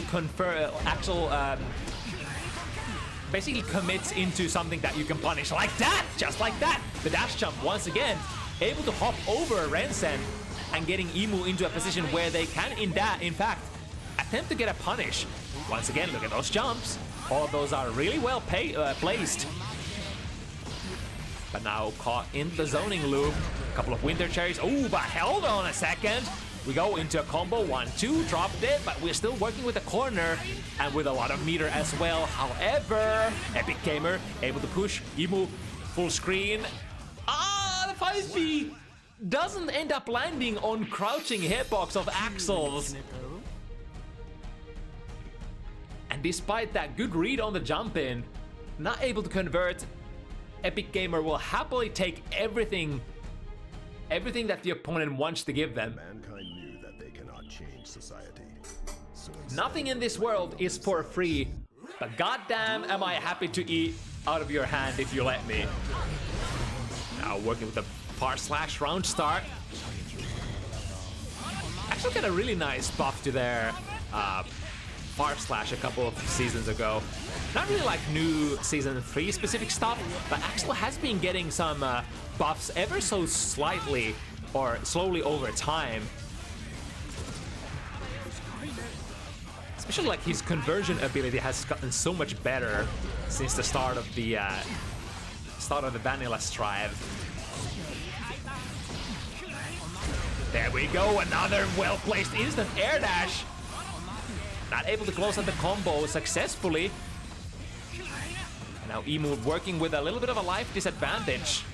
basically commits into something that you can punish like that, just like that. The dash jump once again, able to hop over Rensen and getting Emu into a position where they can, in fact, attempt to get a punish. Once again, look at those jumps. All of those are really well placed. But now caught in the zoning loop. A couple of winter cherries. Oh, but held on a second. We go into a combo, 1-2, dropped it, but we're still working with the corner and with a lot of meter as well. However, Epic Gamer able to push Emu full screen. Ah, the that 5B doesn't end up landing on crouching hitbox of Axel's. And despite that good read on the jump in, not able to convert, Epic Gamer will happily take everything that the opponent wants to give them. Mankind knew that they cannot change society. So Nothing in this world is for free, but goddamn am I happy to eat out of your hand if you let me. Now working with the far slash round start. Actually got a really nice buff to their far slash a couple of seasons ago. Not really like new season 3 specific stuff, but Axel has been getting some buffs ever so slightly or slowly over time. Especially like his conversion ability has gotten so much better since the start of the vanilla strive. There we go, another well-placed instant air dash. Not able to close out the combo successfully. And now Emu working with a little bit of a life disadvantage.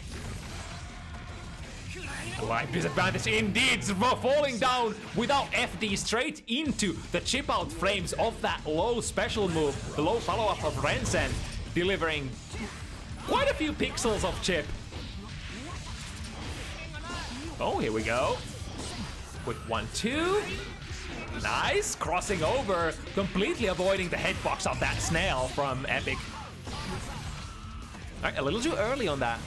A life disadvantage indeed, falling down without FD straight into the chip out frames of that low special move, the low follow-up of Rensen, delivering quite a few pixels of chip. Oh, here we go. Quick 1-2. Nice, crossing over, completely avoiding the hitbox of that snail from Epic. Alright, a little too early on that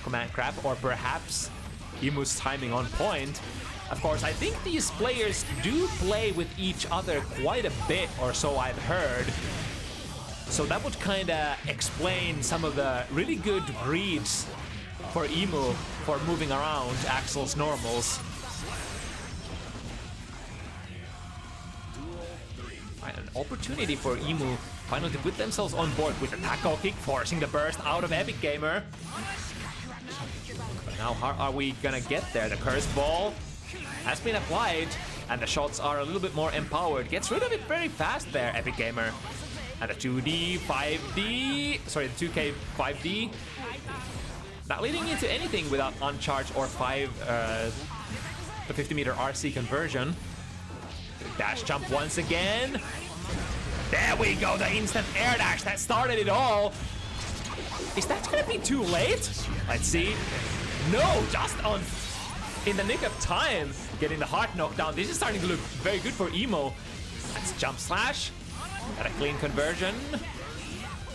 command grab, or perhaps Emu's timing on point. Of course, I think these players do play with each other quite a bit, or so I've heard. So that would kinda explain some of the really good reads for Emu for moving around Axel's normals. Right, an opportunity for Emu finally to put themselves on board with a tackle kick, forcing the burst out of Epic Gamer. But now how are we gonna get there? The curse ball has been applied, and the shots are a little bit more empowered. Gets rid of it very fast there, Epic Gamer. And the 2D, 5D, sorry, the 2K 5D. Not leading into anything without uncharged or the 50-meter RC conversion. Dash jump once again. There we go, the instant air dash that started it all. Is that gonna be too late? Let's see. No, just in the nick of time, getting the heart knockdown. This is starting to look very good for Emo. That's jump slash. Got a clean conversion.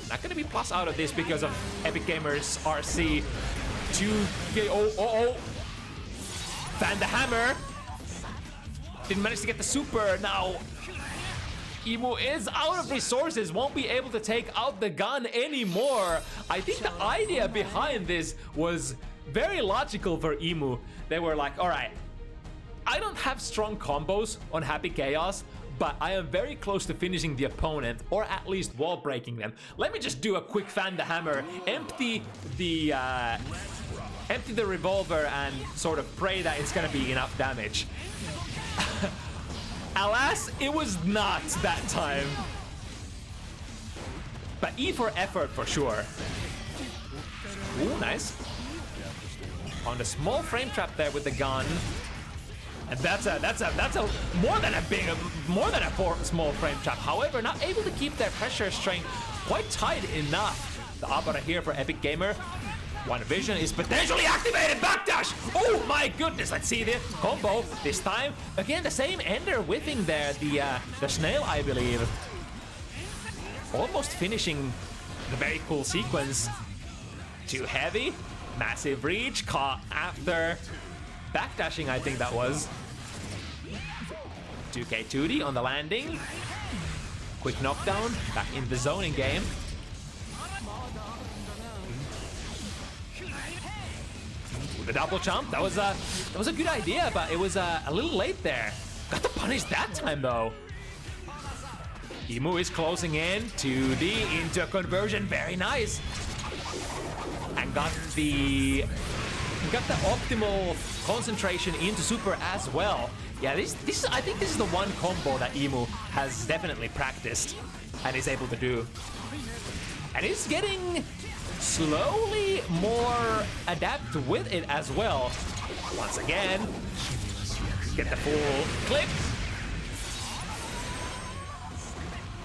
Not gonna be plus out of this because of Epic Gamer's RC. 2K. Oh. Fan the hammer. Didn't manage to get the super. Now Emu is out of resources, won't be able to take out the gun anymore. I think the idea behind this was very logical for Emu. They were like, all right, I don't have strong combos on Happy Chaos, but I am very close to finishing the opponent, or at least wall breaking them. Let me just do a quick fan the hammer, empty the revolver, and sort of pray that it's gonna be enough damage. Alas, it was not that time. But E for effort for sure. Ooh, nice. On the small frame trap there with the gun. And that's a more than a small frame trap. However, not able to keep their pressure strain quite tight enough. The opera here for Epic Gamer. One vision is potentially activated. Backdash. Oh my goodness. Let's see the combo this time. Again, the same ender whiffing there. The snail, I believe. Almost finishing the very cool sequence. Too heavy. Massive reach. Caught after backdashing, I think that was. 2K 2D on the landing. Quick knockdown. Back in the zoning game. The double jump, that was a good idea, but it was a little late there. Got the punish that time though. Emu is closing in, 2D into a conversion, very nice. And got the optimal concentration into super as well. Yeah, I think this is the one combo that Emu has definitely practiced and is able to do. And it's getting slowly more adept with it as well. Once again, get the full clip.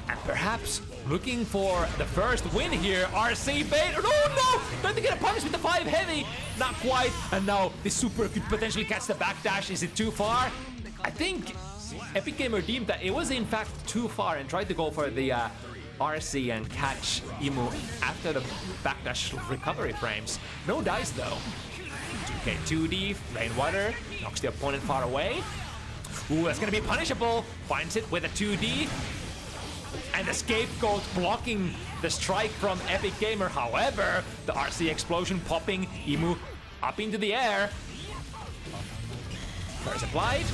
And perhaps looking for the first win here. RC bait. Oh no! Trying to get a punish with the 5 heavy. Not quite. And now the super could potentially catch the backdash. Is it too far? I think Epic Gamer deemed that it was in fact too far and tried to go for the RC and catch Emu after the backdash recovery frames. No dice though. Okay, 2D, rainwater, knocks the opponent far away. Ooh, that's gonna be punishable. Finds it with a 2D. And the scapegoat blocking the strike from Epic Gamer. However, the RC explosion popping Emu up into the air. First applied.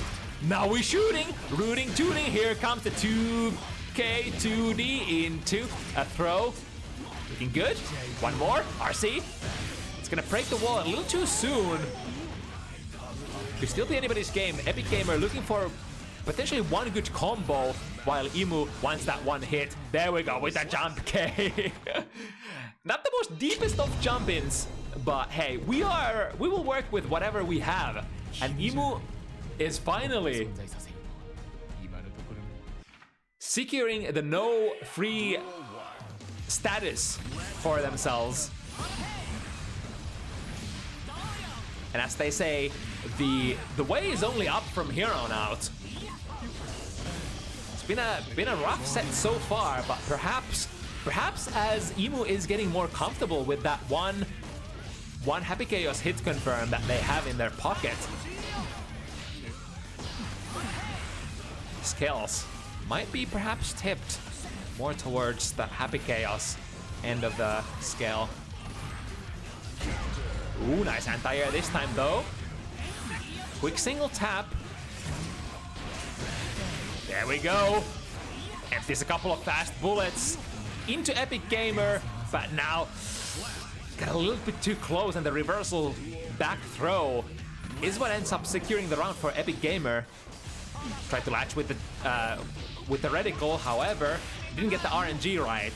Now we're shooting. Rooting, tooting. Here comes the 2K 2D into a throw. Looking good. One more. RC. It's gonna break the wall a little too soon. Could still be anybody's game. Epic Gamer looking for potentially one good combo while Emu wants that one hit. There we go with that jump K. Not the most deepest of jump-ins, but hey, we will work with whatever we have. And Emu is finally securing the no free status for themselves. And as they say, the way is only up from here on out. It's been a rough set so far, but perhaps as Emu is getting more comfortable with that one Happy Chaos hit confirm that they have in their pocket, skills might be perhaps tipped more towards the Happy Chaos end of the scale. Ooh, nice anti-air this time though. Quick single tap. There we go. Empties a couple of fast bullets into Epic Gamer, but now got a little bit too close, and the reversal back throw is what ends up securing the round for Epic Gamer. Tried to latch with the reticle, however, didn't get the RNG right.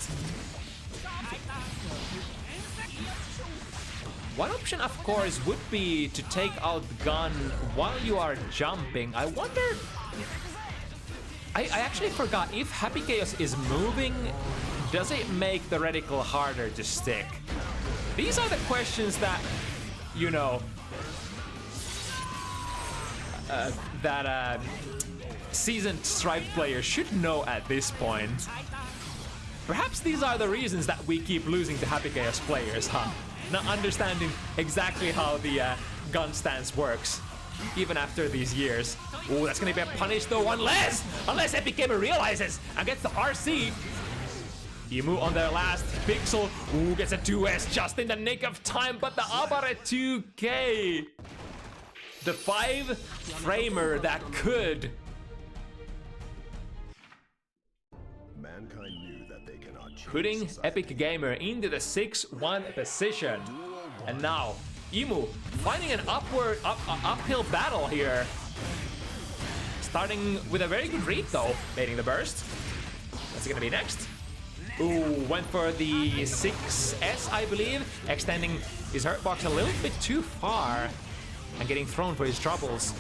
One option, of course, would be to take out the gun while you are jumping. I wonder... I actually forgot, if Happy Chaos is moving, does it make the reticle harder to stick? These are the questions that, you know, seasoned Stripe players should know at this point. Perhaps these are the reasons that we keep losing to Happy Chaos players, huh? Not understanding exactly how the gun stance works, even after these years. Ooh, that's gonna be a punish though, unless Epic Gamer realizes and gets the RC. Emu on their last pixel. Ooh, gets a 2S just in the nick of time, but the Abare 2K. The 5-framer that could. Mankind knew that they cannot change Putting society. Epic Gamer into the 6-1 position. And now, Emu finding an uphill battle here. Starting with a very good read though, baiting the burst. What's it gonna be next? Ooh, went for the 6S, I believe, extending his hurt box a little bit too far and getting thrown for his troubles.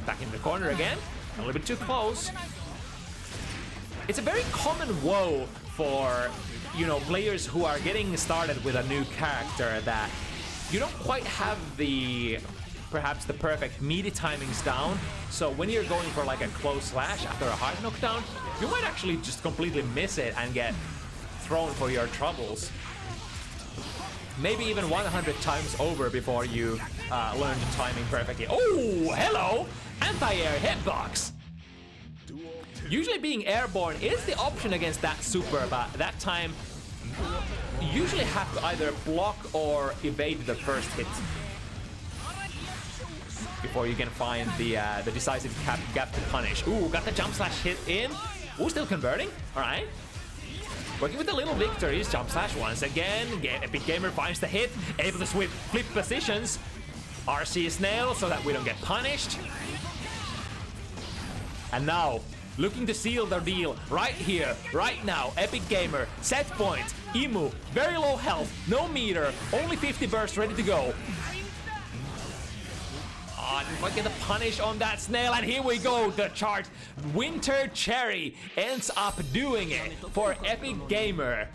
Back in the corner again, a little bit too close. It's a very common woe for, you know, players who are getting started with a new character that you don't quite have perhaps the perfect meaty timings down. So when you're going for like a close slash after a hard knockdown, you might actually just completely miss it and get thrown for your troubles. Maybe even 100 times over before you learn the timing perfectly. Oh, hello! Anti-air hitbox! Usually being airborne is the option against that super, but that time you usually have to either block or evade the first hit before you can find the decisive gap to punish. Ooh, got the jump slash hit in. Ooh, still converting. All right. Working with the little victories. Jump slash once again. Epic Gamer finds the hit. Able to flip positions. RC snail so that we don't get punished. And now, looking to seal their deal right here, right now. Epic Gamer, set point. Emu, very low health, no meter, only 50 burst ready to go. Look at the punish on that snail, and here we go, the charge. Winter Cherry ends up doing it for Epic Gamer.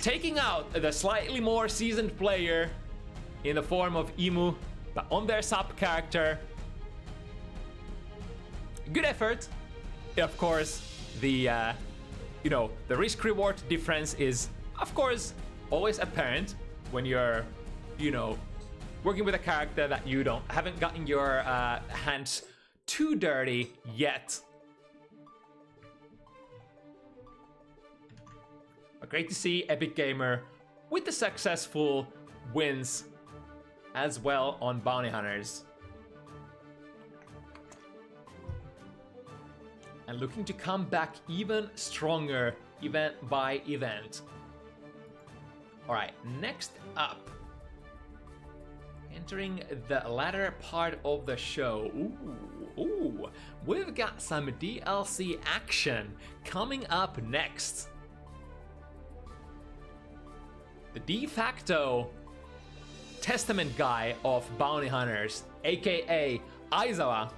Taking out the slightly more seasoned player in the form of Emu, but on their sub character. Good effort. Of course, the the risk-reward difference is, of course, always apparent when you're, working with a character that you haven't gotten your hands too dirty yet. But great to see Epic Gamer with the successful wins as well on Bounty Hunters. And looking to come back even stronger event by event. Alright, next up. Entering the latter part of the show. Ooh, we've got some DLC action coming up next. The de facto testament guy of Bounty Hunters, aka Aizawa,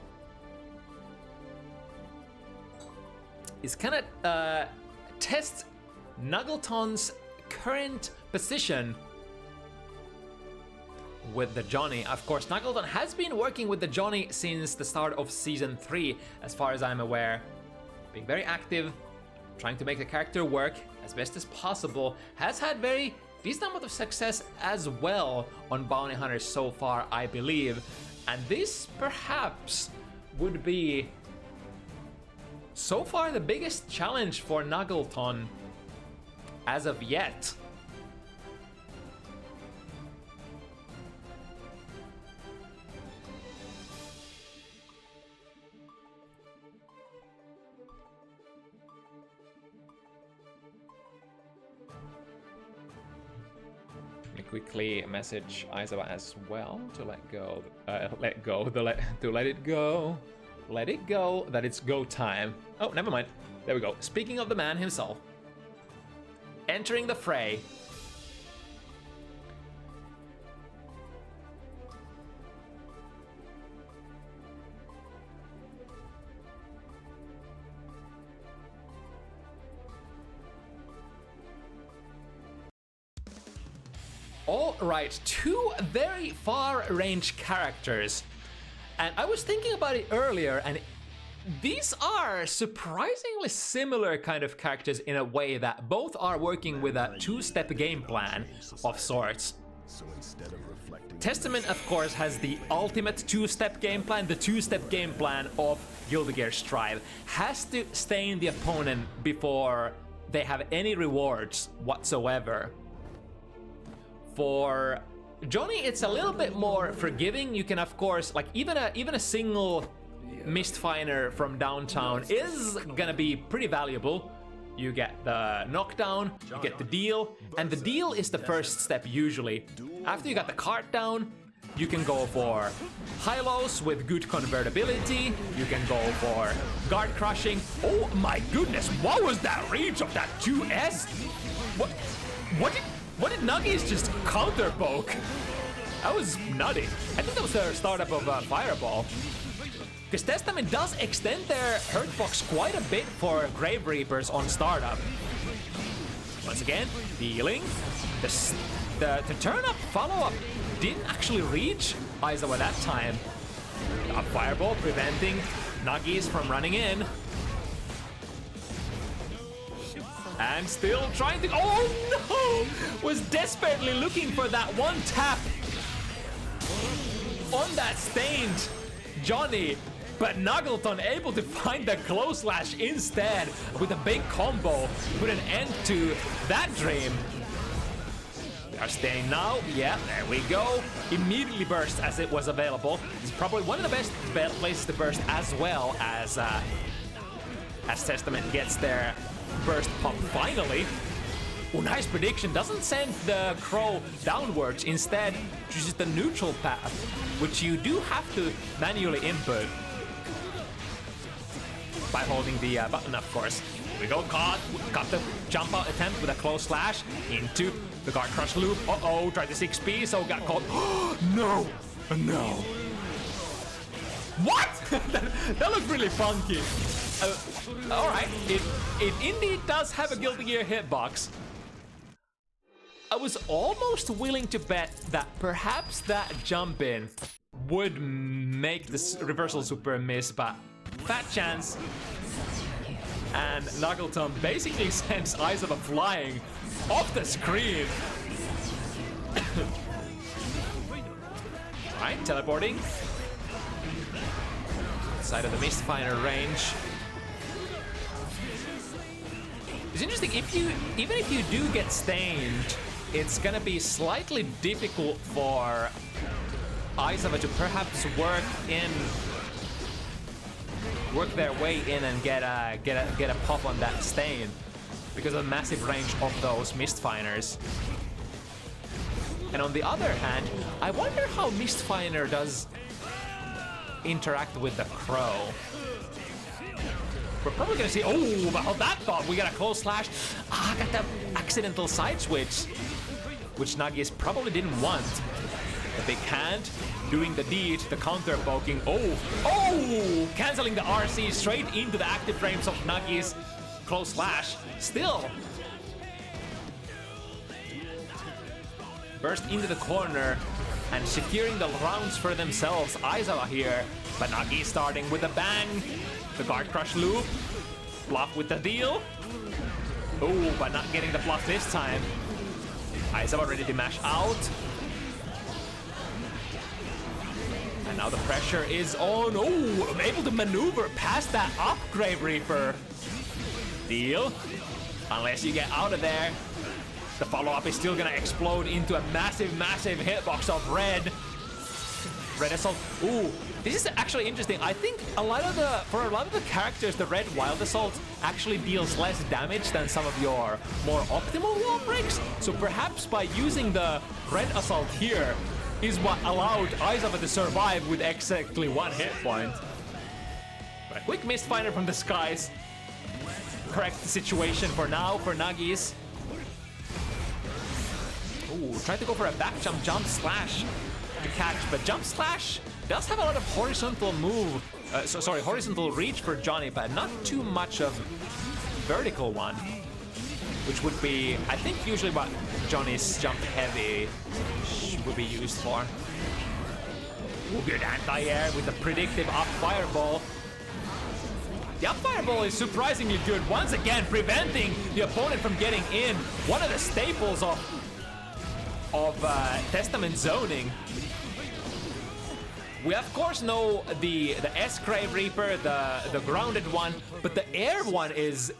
is gonna test McNuggleton's current position with the Johnny. Of course, McNuggleton has been working with the Johnny since the start of Season 3, as far as I'm aware. Being very active, trying to make the character work as best as possible. Has had very decent amount of success as well on Bounty Hunters so far, I believe. And this perhaps would be so far the biggest challenge for McNuggleton as of yet. Quickly message Aizawa as well to let it go, that it's go time. Oh, never mind. There we go. Speaking of the man himself, entering the fray. Alright, two very far-range characters. And I was thinking about it earlier, and these are surprisingly similar kind of characters in a way that both are working with a two-step game plan of sorts. Testament, of course, has the ultimate two-step game plan, the two-step game plan of Guilty Gear Strive. Has to stain the opponent before they have any rewards whatsoever. For Johnny, it's a little bit more forgiving. You can, of course, like even a single misfire from downtown is gonna be pretty valuable. You get the knockdown, you get the deal, and the deal is the first step usually. After you got the cart down, you can go for high-lows with good convertibility. You can go for guard crushing. Oh my goodness, what was that reach of that 2S? What did Nuggies just counter poke? That was nutty. I think that was the startup of Fireball. Because Testament does extend their hurt box quite a bit for Grave Reapers on startup. Once again, dealing. The turn-up follow-up didn't actually reach Aizawa that time. A Fireball preventing Nuggies from running in. And still trying to... Oh no! Was desperately looking for that one tap on that stained Johnny. But McNuggleton able to find the close slash instead with a big combo. Put an end to that dream. They are staying now. Yeah, there we go. Immediately burst as it was available. It's probably one of the best places to burst as well as Testament gets their burst pop finally. Oh, nice prediction. Doesn't send the crow downwards. Instead, chooses the neutral path, which you do have to manually input by holding the button, of course. we go, got the jump out attempt with a close slash into the guard crush loop. Uh-oh, tried the 6P, so got caught. No, no. What? that looked really funky. All right, it indeed does have a Guilty Gear hitbox. I was almost willing to bet that perhaps that jump in would make this reversal super miss, but fat chance. And McNuggleton basically sends Aizawa flying off the screen. Alright, teleporting. Side of the Mistfinder range. It's interesting, even if you do get stained, it's gonna be slightly difficult for Aizawa to perhaps work their way in and get a pop on that stain because of the massive range of those Mistfinders. And on the other hand, I wonder how Mistfinder does interact with the Crow. We're probably gonna see, oh, but hold that thought, we got a close slash. Ah, got the accidental side switch, which Nagis probably didn't want. The big hand, doing the deed, the counter poking. Oh, canceling the RC straight into the active frames of Nagis. Close slash, still. Burst into the corner and securing the rounds for themselves. Aizawa here, but Nagi starting with a bang. The guard crush loop, bluff with the deal. Oh, but not getting the bluff this time. Aizawa ready to mash out. And now the pressure is on. Oh, able to maneuver past that upgrade Reaper. Deal. Unless you get out of there. The follow-up is still gonna explode into a massive, massive hitbox of red. Red Assault. Ooh, this is actually interesting. I think for a lot of the characters, the Red Wild Assault actually deals less damage than some of your more optimal wall breaks. So perhaps by using the Red Assault here is what allowed Aizawa to survive with exactly 1 hit point. But a quick Mistfinder from the skies. Correct the situation for now for Nagis. Ooh, tried to go for a back jump slash to catch, but jump slash does have a lot of horizontal move. Horizontal reach for Johnny, but not too much of vertical one, which would be, I think, usually what Johnny's jump heavy would be used for. Ooh, good anti-air with the predictive up fireball. The up fireball is surprisingly good, once again preventing the opponent from getting in. One of the staples of Testament zoning. We of course know the S-Crave Reaper, the grounded one, but the air one is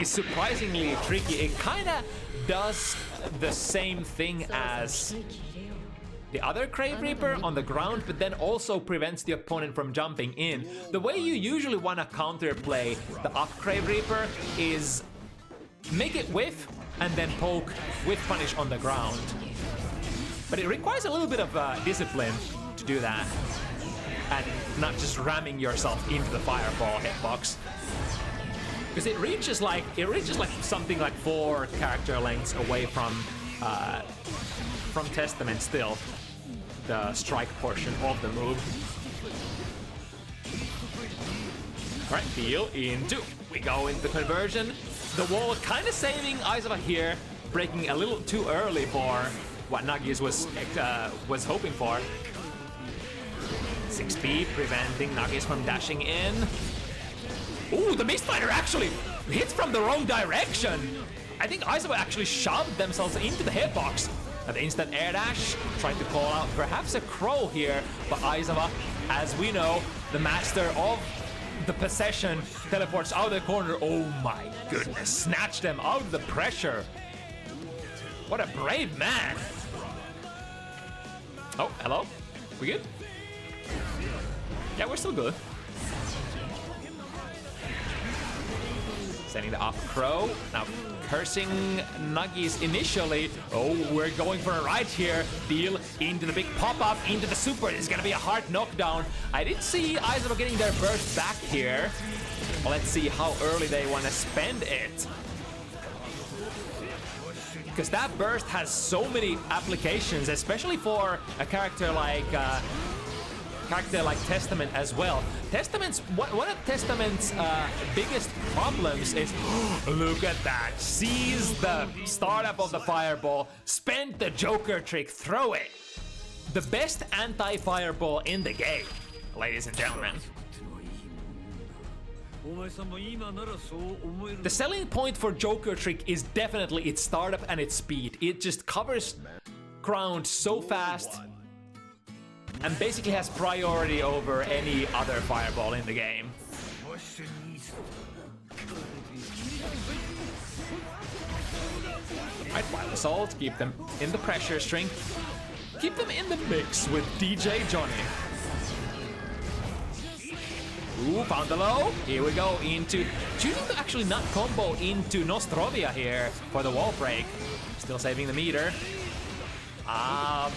surprisingly tricky. It kind of does the same thing as the other Crave Reaper on the ground, but then also prevents the opponent from jumping in. The way you usually want to counterplay the up Crave Reaper is make it whiff and then poke with punish on the ground. But it requires a little bit of discipline to do that, and not just ramming yourself into the fireball hitbox, because it reaches like something like 4 character lengths away from Testament still, the strike portion of the move. All right, deal into. We go into conversion. The wall kind of saving Aizawa here, breaking a little too early for what Nagis was hoping for. 6P preventing Nagis from dashing in. Ooh, the Mistfinder actually hits from the wrong direction. I think Aizawa actually shoved themselves into the hitbox. The instant air dash, trying to call out perhaps a crow here, but Aizawa, as we know, the master of the possession, teleports out of the corner. Oh my goodness, snatched them out of the pressure. What a brave man. Oh, hello? We good? Yeah, we're still good. Sending the up crow. Now cursing Nuggies initially. Oh, we're going for a ride here. Deal into the big pop-up, into the super. It's gonna be a hard knockdown. I did see Aizawa getting their burst back here. Let's see how early they want to spend it. Because that burst has so many applications, especially for a character like Testament as well. Testament's one of Testament's biggest problems is look at that. Seize the startup of the fireball, spend the Joker trick, throw it. The best anti-fireball in the game, ladies and gentlemen. The selling point for Joker trick is definitely its startup and its speed. It just covers ground so fast and basically has priority over any other fireball in the game. Right, Wild Assault, keep them in the pressure string. Keep them in the mix with DJ Johnny. Ooh, found the low. Here we go into choosing to actually not combo into Nostrovia here for the wall break. Still saving the meter.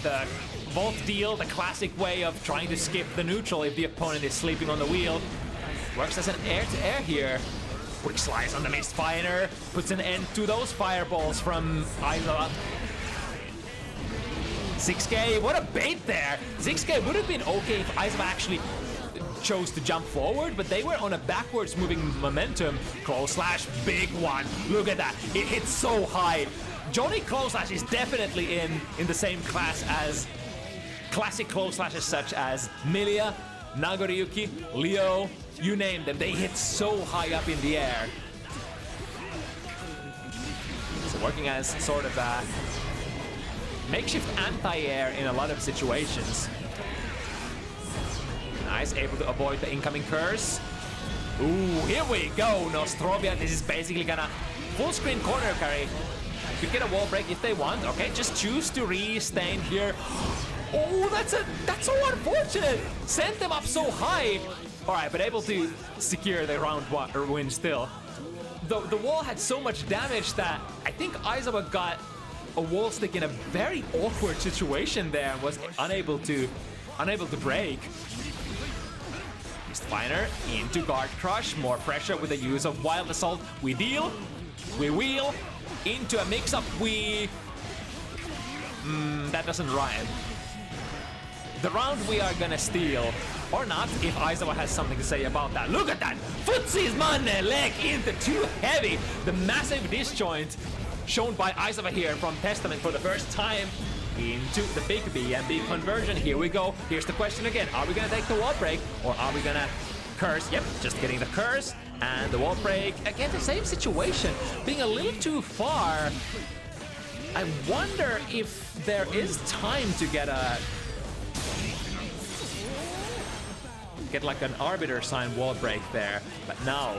The Volt deal, the classic way of trying to skip the neutral if the opponent is sleeping on the wheel. Works as an air-to-air here. Quick slice on the Mistfinder. Puts an end to those fireballs from Aizawa. 6K, what a bait there. 6K would have been okay if Aizawa actually chose to jump forward, but they were on a backwards moving momentum. Close slash, big one. Look at that. It hits so high. Johnny close slash is definitely in the same class as classic close slashes such as Milia, Nagoriyuki, Leo, you name them. They hit so high up in the air. So working as sort of a makeshift anti-air in a lot of situations. Nice, able to avoid the incoming curse. Ooh, here we go, Nostrovia. This is basically gonna full screen corner carry. Could get a wall break if they want. Okay, just choose to re-stain here. Oh, that's so unfortunate. Sent them up so high. All right, but able to secure the round one or win still. The wall had so much damage that I think Aizawa got a wall stick in a very awkward situation there and was unable to break. Mistfinder into guard crush, more pressure with the use of Wild Assault. We deal, we wheel, into a mix-up, that doesn't rhyme. The round we are gonna steal, or not, if Aizawa has something to say about that. Look at that! Footsies man, leg into too heavy! The massive disjoint shown by Aizawa here from Testament for the first time into the big BMB conversion. Here we go. Here's the question again. Are we gonna take the wall break or are we gonna curse? Yep, just getting the curse and the wall break. Again, the same situation. Being a little too far. I wonder if there is time to get like an arbiter sign wall break there. But now,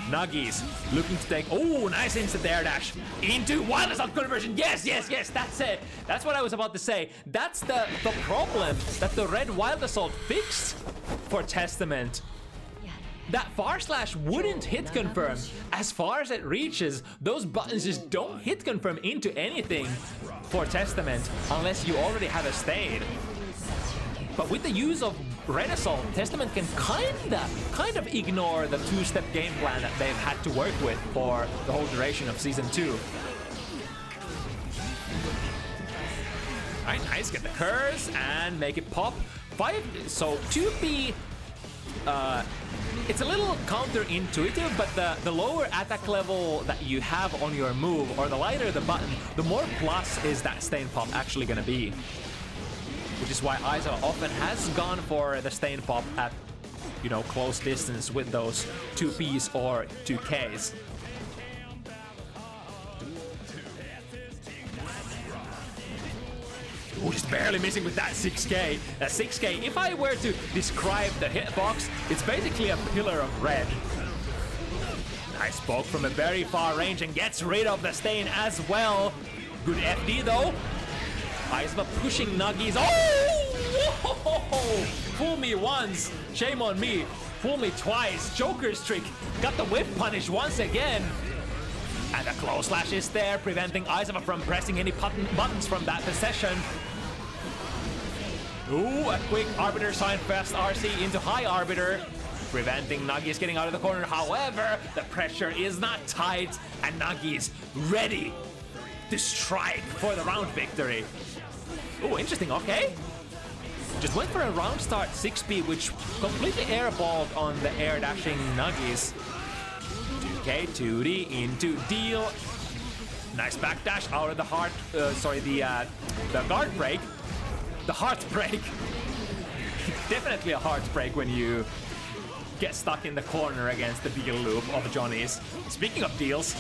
Nuggies looking to take, oh, nice instant air dash into Wild Assault conversion. Yes, yes, yes, that's it. That's what I was about to say. That's the problem that the red Wild Assault fixed for Testament. That far slash wouldn't hit confirm. As far as it reaches, those buttons just don't hit confirm into anything for Testament unless you already have a stain. But with the use of Red Assault, Testament can kind of ignore the two-step game plan that they've had to work with for the whole duration of Season 2. Alright, nice, get the curse and make it pop. 5, so 2P, it's a little counterintuitive, but the lower attack level that you have on your move, or the lighter the button, the more plus is that stain pop actually gonna be. Which is why Aizawa often has gone for the stain pop at, you know, close distance with those 2Ps or 2Ks. Oh, just barely missing with that 6K. That 6K, if I were to describe the hitbox, it's basically a pillar of red. Nice poke from a very far range and gets rid of the stain as well. Good FD though. Aizawa pushing Nuggies. Oh! Whoa! Fool me once, shame on me. Fool me twice. Joker's trick. Got the whip punish once again. And the close slash is there, preventing Aizawa from pressing any buttons from that possession. Ooh, a quick Arbiter sign, fast RC into high Arbiter. preventing Nuggies getting out of the corner. However, the pressure is not tight, and Nuggies ready to strike for the round victory. Oh, interesting, okay. Just went for a round start 6B, which completely airballed on the air dashing Nuggies. 2K, 2D into deal. Nice backdash out of the the guard break. The heart break. Definitely a heart break when you get stuck in the corner against the deal loop of Johnny's. Speaking of deals,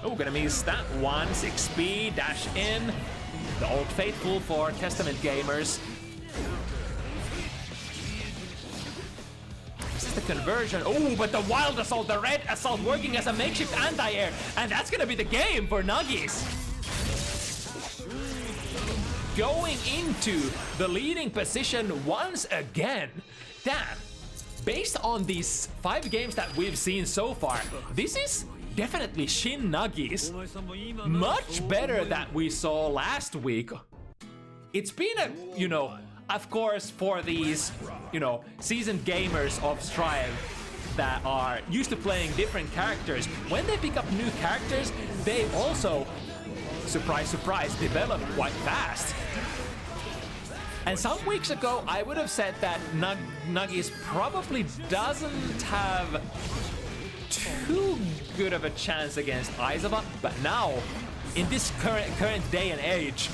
oh, gonna miss that one. 6B, dash in. The Old Faithful for Testament gamers. This is the conversion. Oh, but the Wild Assault, the Red Assault working as a makeshift anti-air. And that's gonna be the game for Nuggies. Going into the leading position once again. Damn. Based on these 5 games that we've seen so far, this is definitely Shin Nuggies. Much better than we saw last week. It's been a, of course, for these, seasoned gamers of Strive that are used to playing different characters, when they pick up new characters, they also, surprise, surprise, develop quite fast. And some weeks ago, I would have said that Nuggies probably doesn't have too good of a chance against Aizawa, but now, in this current day and age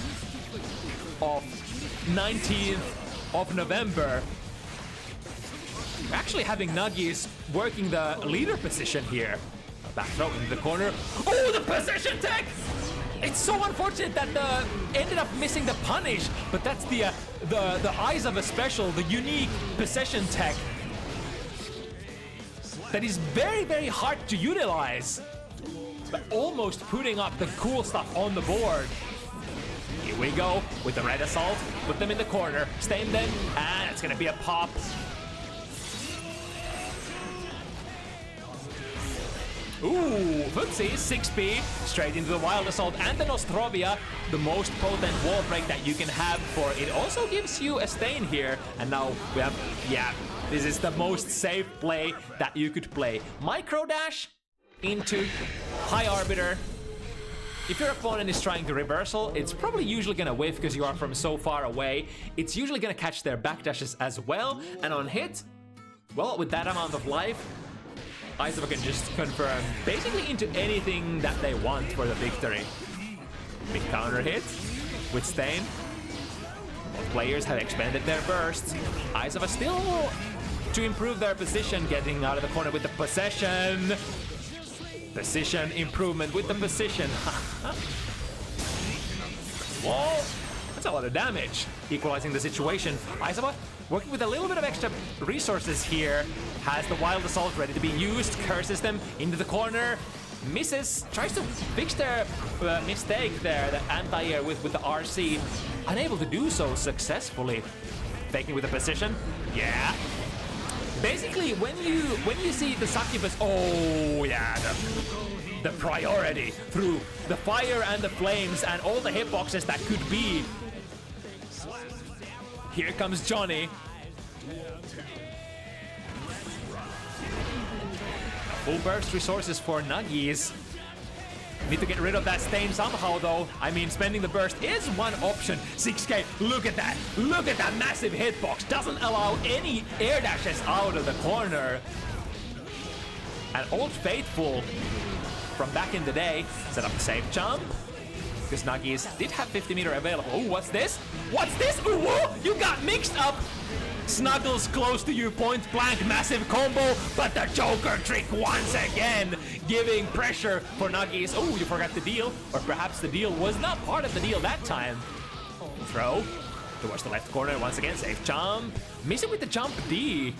of 19th of November, we're actually having Nuggies working the leader position here. Back throw into the corner. Oh, the position tech! It's so unfortunate that ended up missing the punish, but that's the Aizawa special, the unique possession tech that is very, very hard to utilize, but almost putting up the cool stuff on the board. Here we go with the Red Assault. Put them in the corner, stain them, and it's gonna be a pop. Ooh, footsie, 6B, straight into the Wild Assault and the Nostrovia, the most potent wall break that you can have for it. Also gives you a stain here, and now we have, this is the most safe play that you could play. Micro dash into High Arbiter. If your opponent is trying to reversal, it's probably usually gonna whiff because you are from so far away. It's usually gonna catch their backdashes as well, and on hit, well, with that amount of life, Aizawa can just confirm basically into anything that they want for the victory. Big counter hit with Stain. Both players have expanded their bursts. Aizawa still to improve their position, getting out of the corner with the possession. Position improvement with the position. Whoa, that's a lot of damage. Equalizing the situation. Aizawa working with a little bit of extra resources here. Has the Wild Assault ready to be used. Curses them into the corner. Misses. Tries to fix their mistake there. The anti-air with the RC. Unable to do so successfully. Faking with the position. Yeah. Basically, when you see the Succubus, oh yeah, the priority through the fire and the flames and all the hitboxes that could be. Here comes Johnny. Full burst resources for Nuggies. Need to get rid of that stain somehow though. I mean, spending the burst is one option. 6K, look at that. Look at that massive hitbox. Doesn't allow any air dashes out of the corner. And Old Faithful from back in the day set up a safe jump. Because Nuggies did have 50 meter available. Oh, what's this? What's this? Ooh, whoa, you got mixed up. Snuggles close to you, point blank, massive combo, but the Joker trick once again, giving pressure for Nuggies. Oh, you forgot the deal, or perhaps the deal was not part of the deal that time. Throw towards the left corner once again, safe jump, missing with the jump D.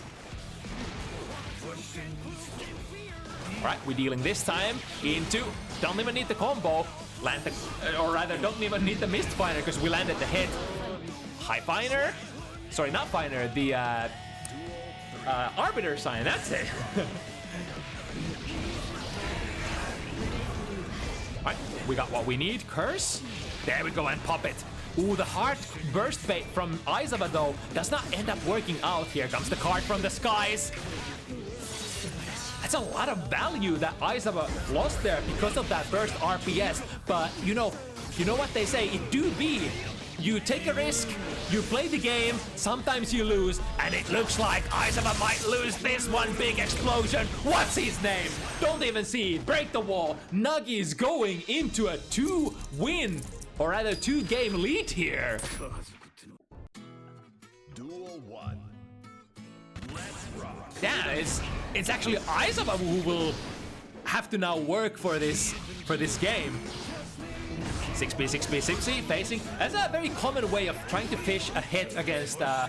All right, we're dealing this time into, don't even need the combo, land the, or rather don't even need the missed finer because we landed the hit. High finer. Sorry, not finer, the Arbiter sign, that's it. Alright, we got what we need. Curse. There we go, and pop it. Ooh, the heart burst bait from Aizawa though does not end up working out. Here comes the card from the skies. That's a lot of value that Aizawa lost there because of that burst RPS. But you know what they say, it do be. You take a risk, you play the game, sometimes you lose, and it looks like Aizawa might lose this one big explosion. What's his name? Don't even see. Break the wall. Nagi is going into a 2-win, or rather 2-game lead here. Duel 1. Let's rock. Yeah, it's actually Aizawa who will have to now work for this game. 6B, 6B, 6C, facing. That's a very common way of trying to fish a hit against the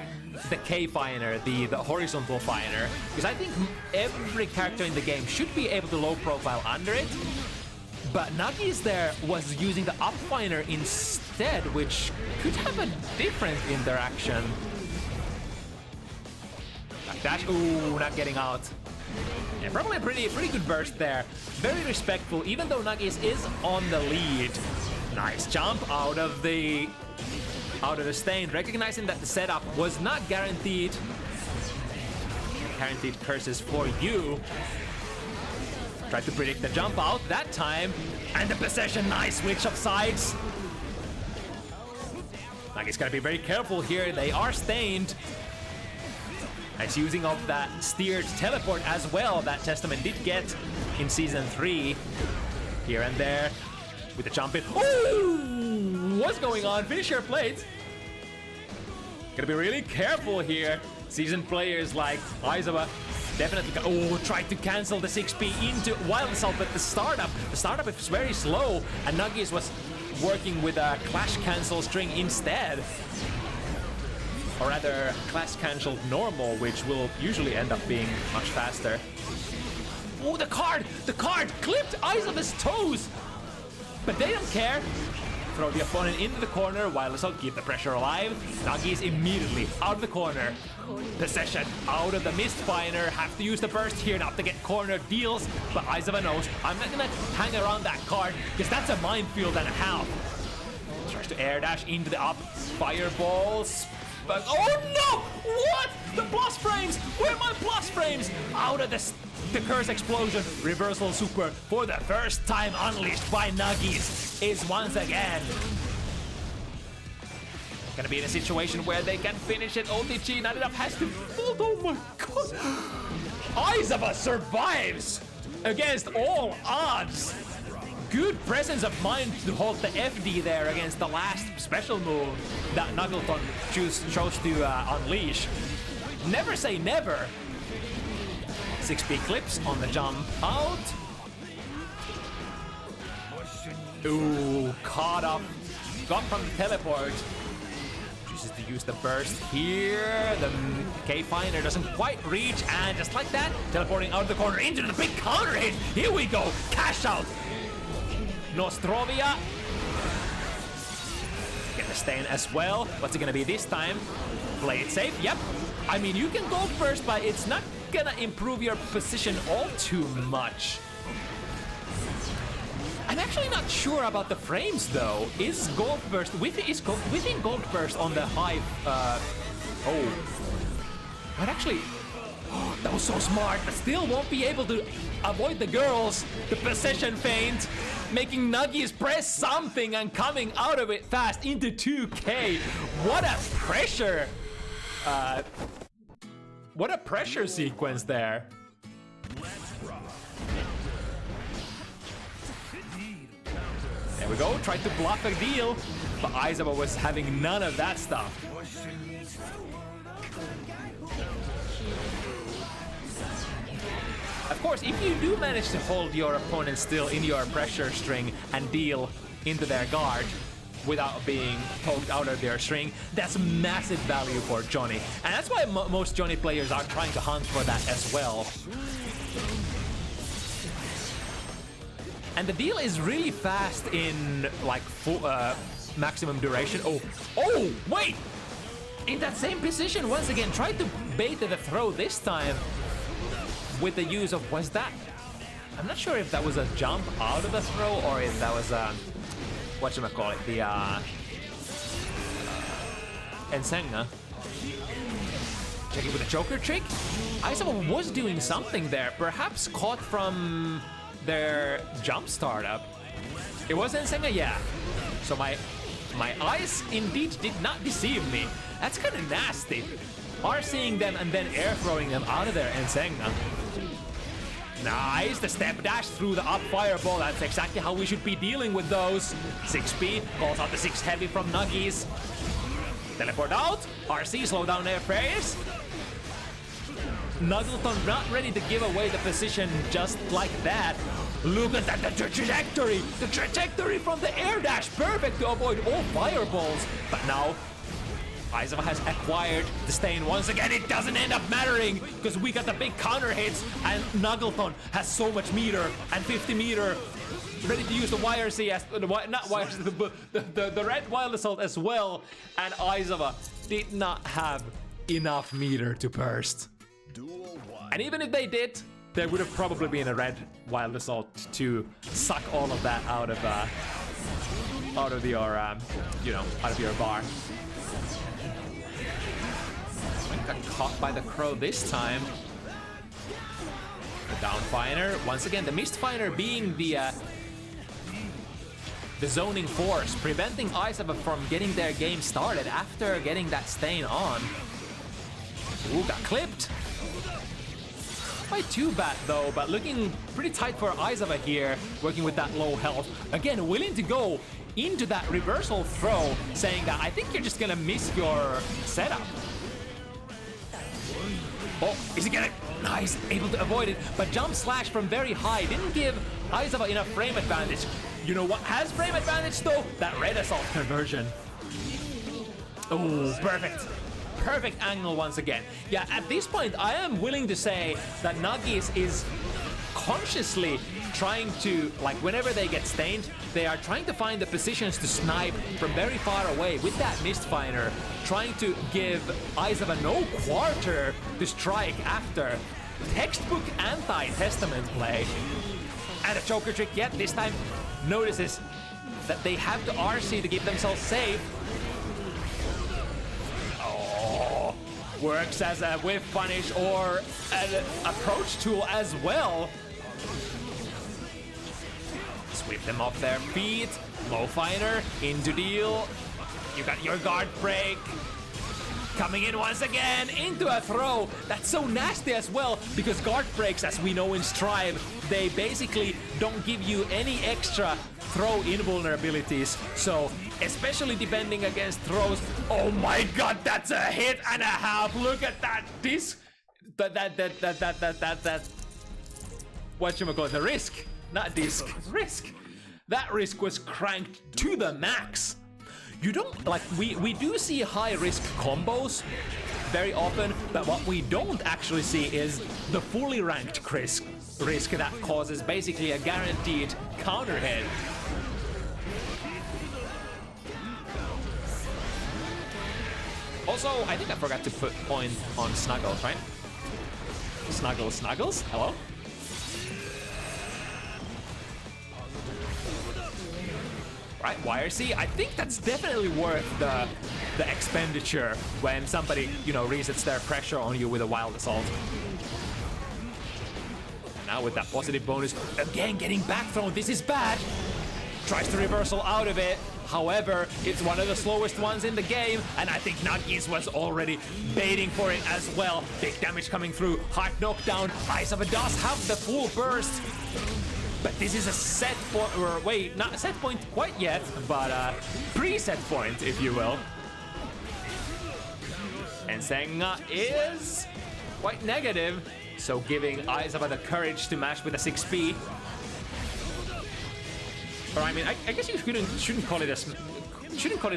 K Finer, the horizontal Finer. Because I think every character in the game should be able to low profile under it. But Nagi's there was using the up Finer instead, which could have a different interaction. Like that. Ooh, not getting out. Yeah, probably a pretty good burst there. Very respectful, even though Nagis is on the lead. Nice jump out of the stain, recognizing that the setup was not guaranteed. Guaranteed curses for you. Tried to predict the jump out that time, and the possession, nice switch of sides. Nagi's gotta be very careful here. They are stained. Nice using of that steered teleport as well that Testament did get in Season 3. Here and there. With the jump in. Oh! What's going on? Finish your plates. Gotta be really careful here. Seasoned players like Aizawa definitely. Oh, tried to cancel the 6P into Wild Assault, but the startup is very slow, and Nuggies was working with a Clash Cancel string instead. Or rather, Clash Cancelled normal, which will usually end up being much faster. Oh, the card clipped Aizawa's toes! But they don't care. Throw the opponent into the corner, Wild Assault, keep the pressure alive. Nagi is immediately out of the corner. Possession out of the Mist Finer. Have to use the burst here not to get corner deals. But Aizawa knows, I'm not gonna hang around that card, because that's a minefield and a half. Tries to air dash into the up. Fireballs. But oh no! What? The plus frames! Where are my plus frames? Out of the curse explosion. Reversal super for the first time unleashed by Nuggies is once again gonna be in a situation where they can finish it. OTG, not enough has to fold. Oh my god! Aizawa survives against all odds. Good presence of mind to hold the FD there against the last special move that McNuggleton chose to unleash. Never say never. 6B clips on the jump out. Ooh, caught up. Got from the teleport. Chooses to use the burst here. The K-Finer doesn't quite reach, and just like that, teleporting out of the corner into the big counter hit. Here we go. Cash out. Nostrovia. Get the stain as well. What's it gonna be this time? Play it safe. Yep. I mean, you can go first, but it's not gonna improve your position all too much. I'm actually not sure about the frames though. Is Gold Burst within Gold Burst on the high? Oh, but actually, that was so smart. But still won't be able to avoid the girls. The possession feint, making Nuggies press something and coming out of it fast into 2K. What a pressure! What a pressure sequence there. There we go, tried to block the deal, but Aizawa was having none of that stuff. Of course, if you do manage to hold your opponent still in your pressure string and deal into their guard without being poked out of their string, that's massive value for Johnny. And that's why most Johnny players are trying to hunt for that as well. And the deal is really fast in like full, maximum duration. Oh, wait! In that same position, once again, tried to bait the throw this time with the use of, was that? I'm not sure if that was a jump out of the throw or if that was a, whatchamacallit, the Ensenga. Checking with the Joker trick. Aizawa was doing something there, perhaps caught from their jump startup. It was Ensenga, yeah. So my eyes indeed did not deceive me. That's kind of nasty. RCing them and then air throwing them out of there, Ensenga. Nice, the step dash through the up fireball. That's exactly how we should be dealing with those. 6P calls out the 6 heavy from Nuggies. Teleport out. RC slow down air prayers. McNuggleton not ready to give away the position just like that. Look at that, the trajectory! The trajectory from the air dash, perfect to avoid all fireballs. But now, Aizawa has acquired the stain once again. It doesn't end up mattering because we got the big counter hits and McNuggleton has so much meter and 50 meter. Ready to use the YRC as the red wild assault as well. And Aizawa did not have enough meter to burst. And even if they did, there would have probably been a red wild assault to suck all of that out of your bar. Got caught by the crow this time. The down finer once again. The mist finer being the zoning force, preventing Aizawa from getting their game started after getting that stain on. Ooh, got clipped. Quite too bad though, but looking pretty tight for Aizawa here, working with that low health. Again, willing to go into that reversal throw, saying that I think you're just gonna miss your setup. Oh, is he gonna? Nice, able to avoid it, but jump slash from very high didn't give Aizawa enough frame advantage. You know what has frame advantage though? That red assault conversion. Oh, perfect. Perfect angle once again. Yeah, at this point, I am willing to say that Nuggies is consciously trying to, like, whenever they get stained, they are trying to find the positions to snipe from very far away with that Mistfinder, trying to give Aizawa no quarter to strike after. Textbook anti-Testament play. And a Joker trick yet, this time notices that they have to RC to keep themselves safe. Oh, works as a whiff punish or an approach tool as well. Sweep them off their feet. Low finer into deal. You got your guard break. Coming in once again into a throw. That's so nasty as well because guard breaks, as we know in Strive, they basically don't give you any extra throw invulnerabilities. So especially defending against throws. Oh my god, that's a hit and a half. Look at that disc. That whatchamacallit, the risk. Not disc, risk. That risk was cranked to the max. You don't, like, we do see high risk combos very often, but what we don't actually see is the fully ranked risk that causes basically a guaranteed counter hit. Also, I think I forgot to put point on Snuggles, right? Snuggles, hello? Right, YRC, I think that's definitely worth the expenditure when somebody, you know, resets their pressure on you with a wild assault. Now with that positive bonus, again getting back thrown, this is bad. Tries to reversal out of it. However, it's one of the slowest ones in the game, and I think Nuggies was already baiting for it as well. Big damage coming through, hard knockdown. Aizawa does have the full burst. But this is a set point, or wait, not a set point quite yet, but a pre-set point, if you will. And Senga is quite negative, so giving Aizawa the courage to mash with a 6P. Or I mean, I guess you shouldn't call it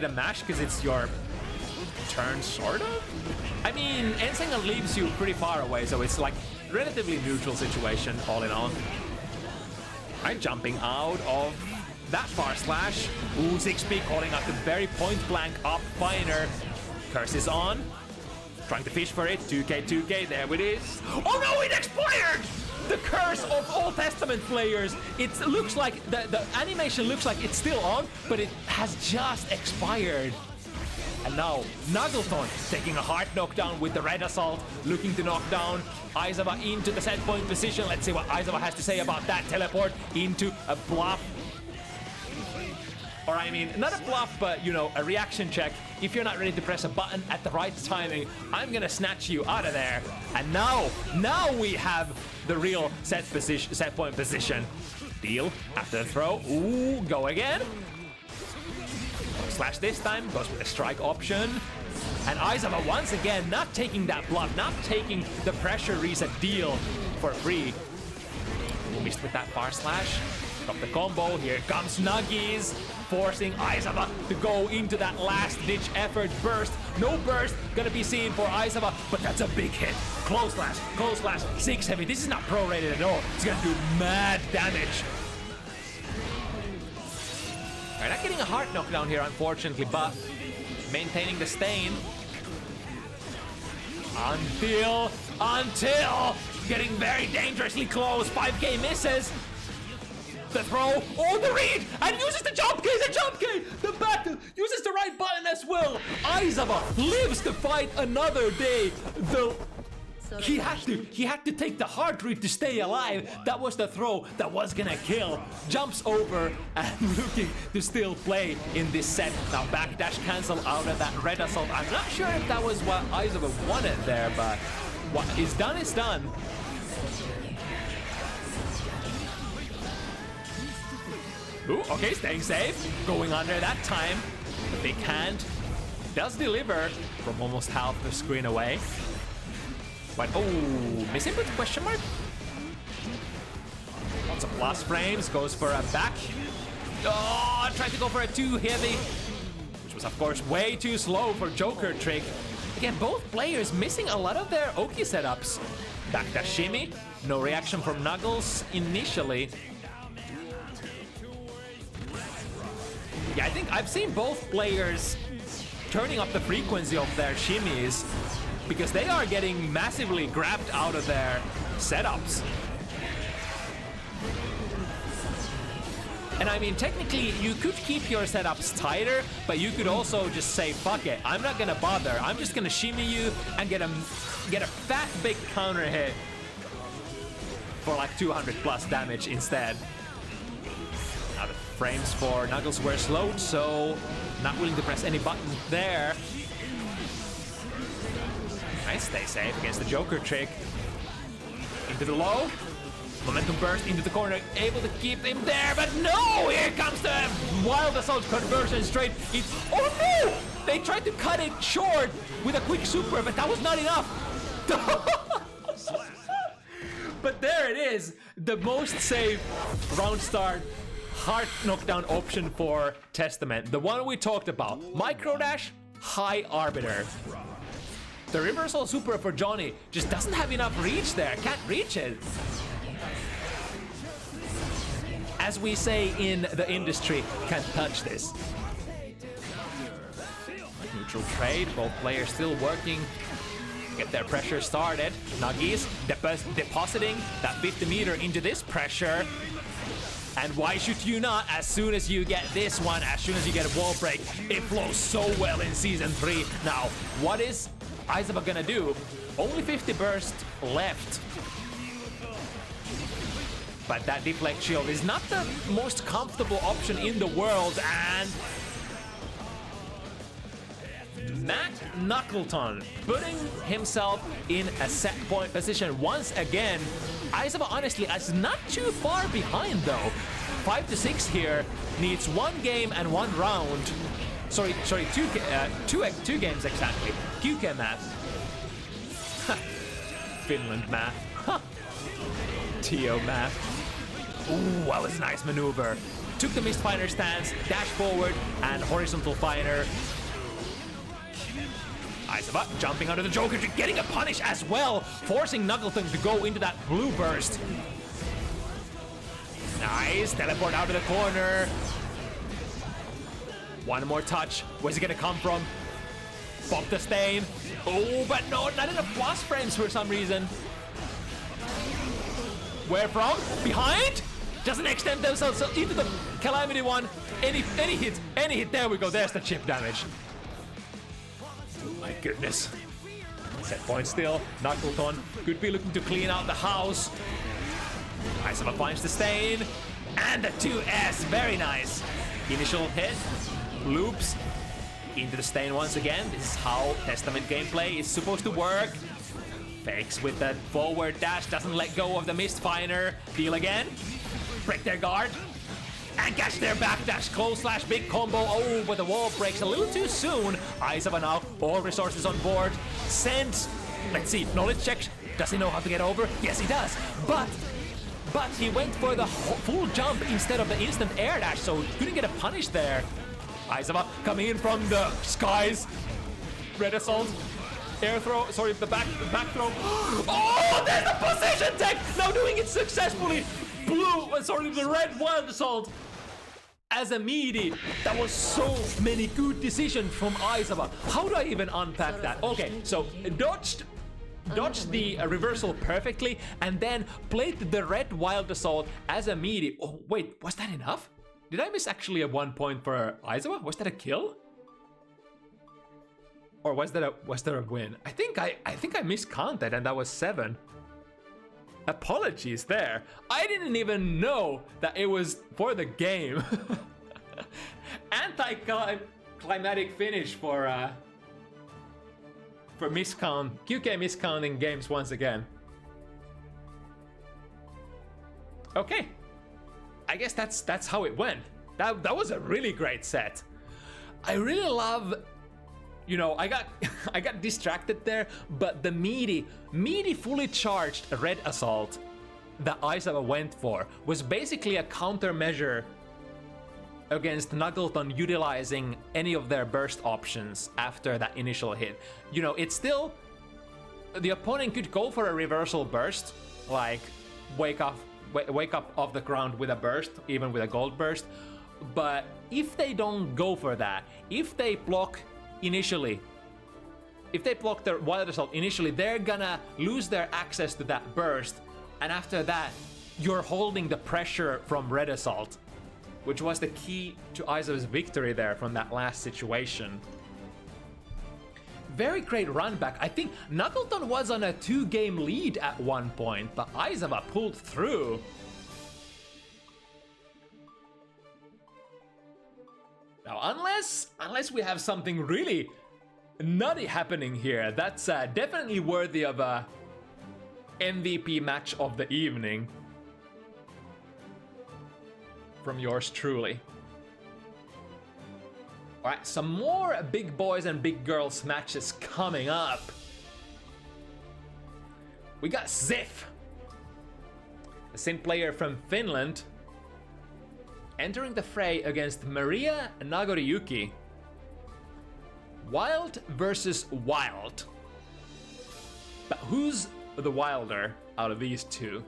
a mash because it's your turn, sort of. I mean, Ensenga leaves you pretty far away, so it's like relatively neutral situation, all in all. Right, jumping out of that far slash. Ooh, 6P calling out the very point blank up finer. Curse is on. Trying to fish for it. 2k, there it is. Oh no, it expired! The curse of all Testament players. It looks like the animation looks like it's still on, but it has just expired. And now Knuggleton taking a hard knockdown with the red assault, looking to knock down Aizawa into the set point position. Let's see what Aizawa has to say about that. Teleport into a bluff. Or I mean, not a bluff, but you know, a reaction check. If you're not ready to press a button at the right timing, I'm gonna snatch you out of there. And now we have the real set point position. Deal after the throw. Ooh, go again. Slash this time, goes with a strike option. And Aizawa once again not taking that bluff, not taking the pressure reset deal for free. Ooh, missed with that far slash. Drop the combo, here comes Nuggies, forcing Aizawa to go into that last-ditch effort burst. No burst gonna be seen for Aizawa, but that's a big hit. Close slash, 6 heavy. This is not prorated at all. It's gonna do mad damage. Alright, not getting a hard knockdown here, unfortunately, but maintaining the stain. Until getting very dangerously close. 5k misses. The throw, oh, the read, and uses the jump key, the battle, uses the right button as well. Aizawa lives to fight another day. He had to take the hard route to stay alive. That was the throw that was gonna kill. Jumps over and looking to still play in this set. Now backdash cancel out of that red assault. I'm not sure if that was what Aizawa wanted there, but what is done is done. Ooh, okay, staying safe. Going under that time. The big hand does deliver from almost half the screen away. But, oh, missing with question mark? Lots of plus frames, goes for a back. Oh, tried to go for a too heavy, which was, of course, way too slow for Joker trick. Again, both players missing a lot of their Oki setups. Backdash shimmy, no reaction from Knuggles initially. Yeah, I think I've seen both players turning up the frequency of their shimmies because they are getting massively grabbed out of their setups. And I mean, technically, you could keep your setups tighter, but you could also just say, fuck it, I'm not gonna bother. I'm just gonna shimmy you and get a fat, big counter hit for like 200 plus damage instead. Now the frames for Knuggles were slowed, so not willing to press any button there. Nice, stay safe against the Joker trick. Into the low. Momentum burst into the corner, able to keep him there, but no! Here comes the wild assault conversion straight. Oh no! They tried to cut it short with a quick super, but that was not enough. But there it is, the most safe round start hard knockdown option for Testament. The one we talked about. Micro dash, high arbiter. The reversal super for Johnny just doesn't have enough reach there. Can't reach it. As we say in the industry, can't touch this. Neutral trade, both players still working. Get their pressure started. Nuggies depositing that 50 meter into this pressure. And why should you not? As soon as you get this one, as soon as you get a wall break, it flows so well in Season 3. Now, what is Aizawa gonna do? Only 50 burst left. But that deflect shield is not the most comfortable option in the world, and McNuggleton putting himself in a set point position once again. Aizawa honestly is not too far behind though. 5 to 6 here, needs 1 game and 1 round. Sorry, two games exactly. QK math. Finland math. TO math. Ooh, that was a nice maneuver. Took the missed fighter stance, dash forward, and horizontal fighter. Aizawa jumping under the Joker, getting a punish as well, forcing Knuggleton to go into that blue burst. Nice, teleport out of the corner. One more touch. Where's he gonna come from? Pop the stain. Oh, but no, not enough plus frames for some reason. Where from? Behind? Doesn't extend themselves into the Calamity one. Any hit, there we go, there's the chip damage. My goodness. Set point still. Knuckleton could be looking to clean out the house. Aizawa finds the stain. And the 2S. Very nice. Initial hit. Loops. Into the stain once again. This is how Testament gameplay is supposed to work. Fakes with that forward dash. Doesn't let go of the Mistfinder. Deal again. Break their guard. And catch their backdash. Close slash big combo. Oh, but the wall breaks a little too soon. Aizawa now. All resources on board. Sends. Let's see. Knowledge check. Does he know how to get over? Yes, he does. But he went for the full jump instead of the instant air dash, so couldn't get a punish there. Aizawa coming in from the skies. Red assault. Air throw. Sorry, the back throw. Oh, there's the position tech. Now doing it successfully. The red wild assault. As a meaty, that was so many good decisions from Aizawa. How do I even unpack that? Okay, so dodged the reversal perfectly and then played the red wild assault as a meaty. Oh wait, was that enough? Did I miss actually a 1 point for Aizawa? Was that a kill? Or was that a win? I think I miscounted and that was 7. Apologies there. I didn't even know that it was for the game. Anti-climatic finish for miscount. QK miscounting games once again. Okay. I guess that's how it went. That was a really great set. I really love, you know, I got distracted there, but the meaty fully charged red assault that Aizawa went for was basically a countermeasure against Knuckleton utilizing any of their burst options after that initial hit. You know, it's still, the opponent could go for a reversal burst, like wake up off the ground with a burst, even with a gold burst. But if they don't go for that, if they block initially, if they block their wild assault initially, they're gonna lose their access to that burst. And after that, you're holding the pressure from red assault, which was the key to Aizawa's victory there from that last situation. Very great run back. I think Knuckleton was on a 2-game lead at one point, but Aizawa pulled through. Now, unless we have something really nutty happening here, that's definitely worthy of a MVP match of the evening. From yours truly. Alright, some more big boys and big girls matches coming up. We got Ziff, a Sin player from Finland, entering the fray against Maria Nagoriyuki. Wild versus wild. But who's the wilder out of these two?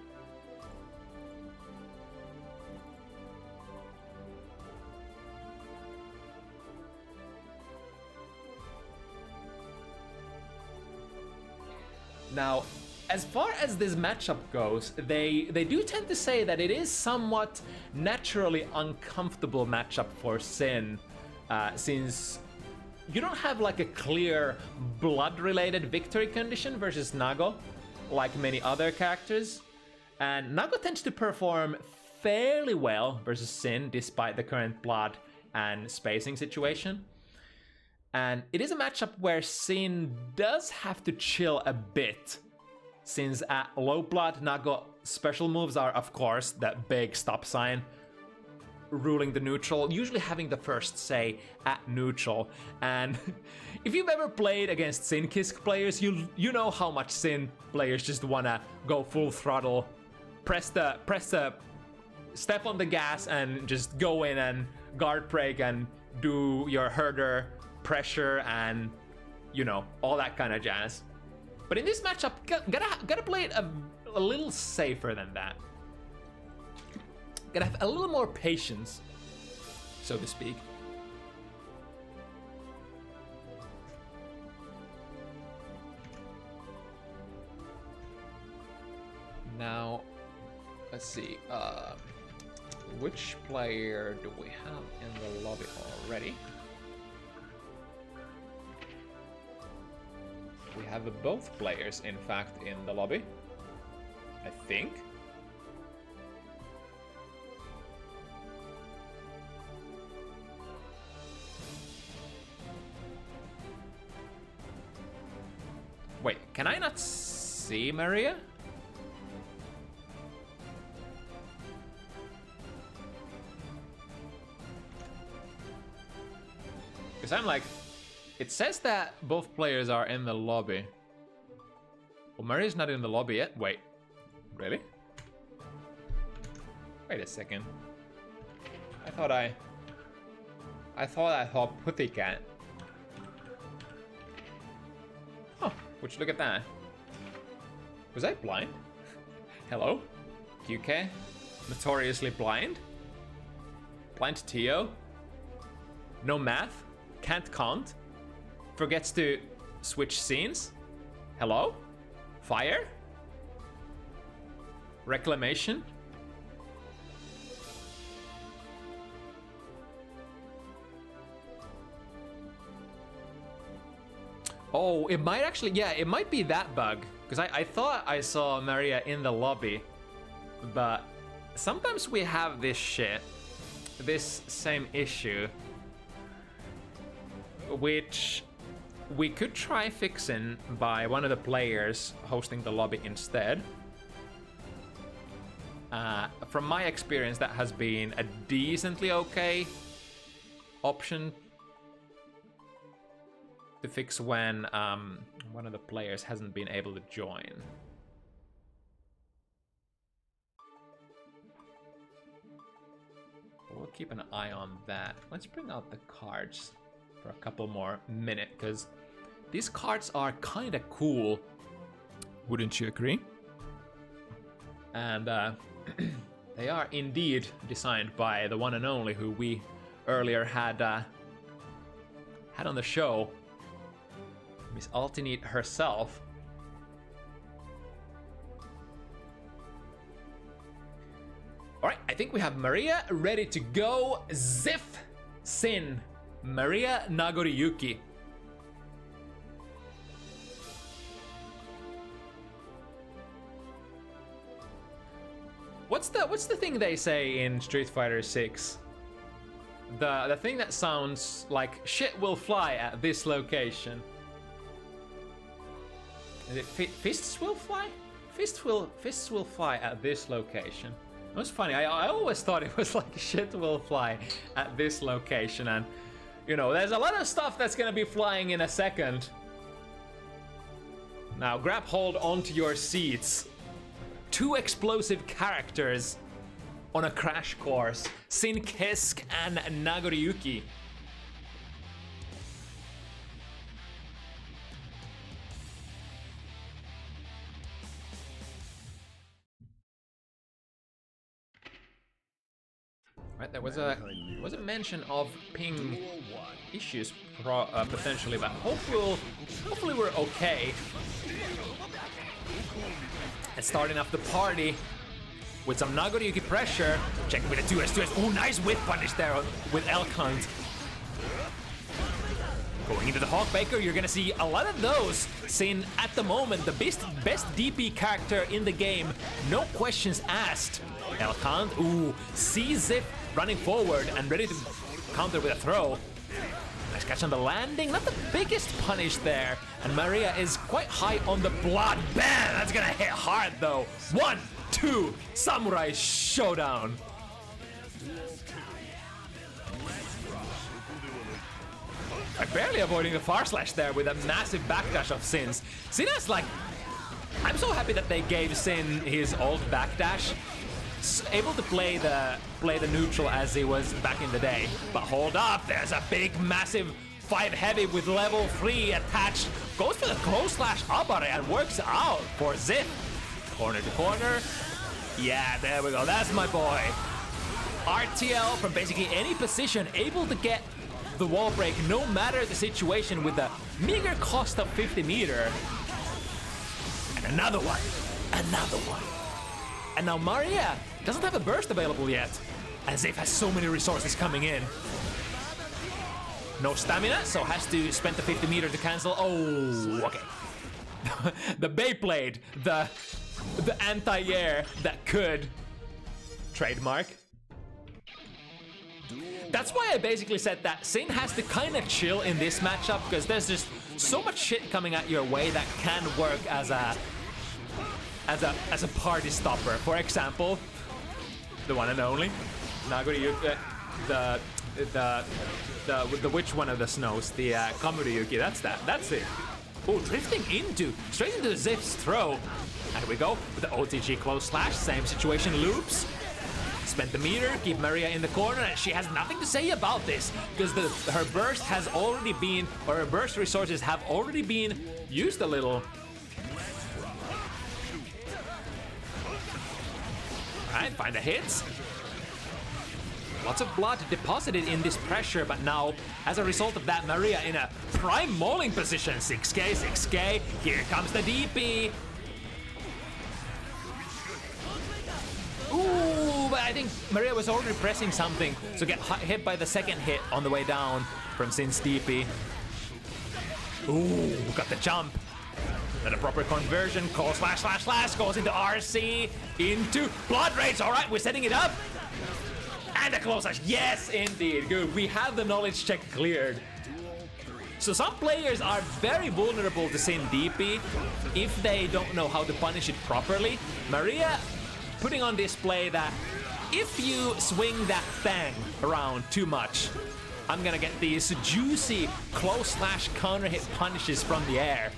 Now, as far as this matchup goes, they do tend to say that it is somewhat naturally uncomfortable matchup for Sin, since you don't have like a clear blood-related victory condition versus Nago, like many other characters. And Nago tends to perform fairly well versus Sin, despite the current blood and spacing situation. And it is a matchup where Sin does have to chill a bit, since at low blood, Nago special moves are, of course, that big stop sign, ruling the neutral, usually having the first say at neutral. And if you've ever played against Sin Kisk players, you know how much Sin players just wanna go full throttle, press the step on the gas and just go in and guard break and do your herder pressure and, you know, all that kind of jazz. But in this matchup, gotta play it a little safer than that. Gotta have a little more patience, so to speak. Now, let's see. Which player do we have in the lobby already? We have both players, in fact, in the lobby. I think. Wait, can I not see Maria? Because I'm like, it says that both players are in the lobby. Well, Maria's not in the lobby yet. Wait, really? Wait a second. I thought I saw Puthicat. Oh, would you look at that? Was I blind? Hello? QK? Notoriously blind? Blind to Tio? No math? Can't count? Forgets to switch scenes? Hello? Fire? Reclamation? Oh, it might actually, yeah, it might be that bug. Because I thought I saw Maria in the lobby. But sometimes we have this shit. This same issue. Which we could try fixing by one of the players hosting the lobby instead. From my experience, that has been a decently okay option to fix when one of the players hasn't been able to join. We'll keep an eye on that. Let's bring out the cards for a couple more minutes, because these cards are kind of cool. Wouldn't you agree? And they are indeed designed by the one and only who we earlier had on the show, Miss ULTINEET herself. All right, I think we have Maria ready to go. Ziff, Sin, Maria Nagoriyuki. What's the thing they say in Street Fighter 6? The thing that sounds like shit will fly at this location. Is it fists will fly? Fists will fly at this location. It was funny. I always thought it was like shit will fly at this location, and you know, there's a lot of stuff that's gonna be flying in a second. Now grab hold onto your seats. Two explosive characters on a crash course. Sin Kisk and Nagoriyuki. Right, there was a mention of ping issues potentially, but hopefully we're okay. And starting off the party with some Nagoriyuki pressure. Check with a 2S. Oh, nice whip punish there with Elkhunt. Going into the Hawkbaker, you're gonna see a lot of those. Sin, at the moment, the best DP character in the game. No questions asked. Elkhunt, ooh, sees Ziff running forward and ready to counter with a throw. Nice catch on the landing, not the biggest punish there. And Maria is quite high on the blood. Bam! That's gonna hit hard though. 1, 2, Samurai Showdown. Barely avoiding the far slash there with a massive backdash of Sin's. Sin's like, I'm so happy that they gave Sin his old backdash. Able to play the neutral as he was back in the day. But hold up, there's a big massive 5 heavy with level 3 attached. Goes for the close slash Abare and works out for Ziff. Corner to corner. Yeah, there we go. That's my boy. RTL from basically any position, able to get the wall break no matter the situation with the meager cost of 50 meter. And another one. Another one. And now Maria doesn't have a burst available yet, as Ziff has so many resources coming in. No stamina, so has to spend the 50 meter to cancel. Oh, okay. the Beyblade, the anti-air that could. Trademark. That's why I basically said that Sin has to kind of chill in this matchup, because there's just so much shit coming at your way that can work as a party stopper. For example, the one and only Nagoriyuki, the which one of the snows? The Kamuriyuki. That's it. Oh, drifting straight into Ziff's throw. And here we go with the OTG close slash. Same situation loops. Spent the meter, keep Maria in the corner, and she has nothing to say about this because her burst has already been, or her burst resources have already been used a little. Alright, find the hits. Lots of blood deposited in this pressure, but now, as a result of that, Maria in a prime mauling position. 6k, 6k, here comes the DP. Ooh, but I think Maria was already pressing something, so get hit by the second hit on the way down from Sin's DP. Ooh, got the jump. And a proper conversion, call slash slash slash, goes into RC, into Blood Rage. All right, we're setting it up. And a close slash, yes, indeed, good. We have the knowledge check cleared. So some players are very vulnerable to Sin DP if they don't know how to punish it properly. Maria putting on display that if you swing that thing around too much, I'm gonna get these juicy close slash counter hit punishes from the air.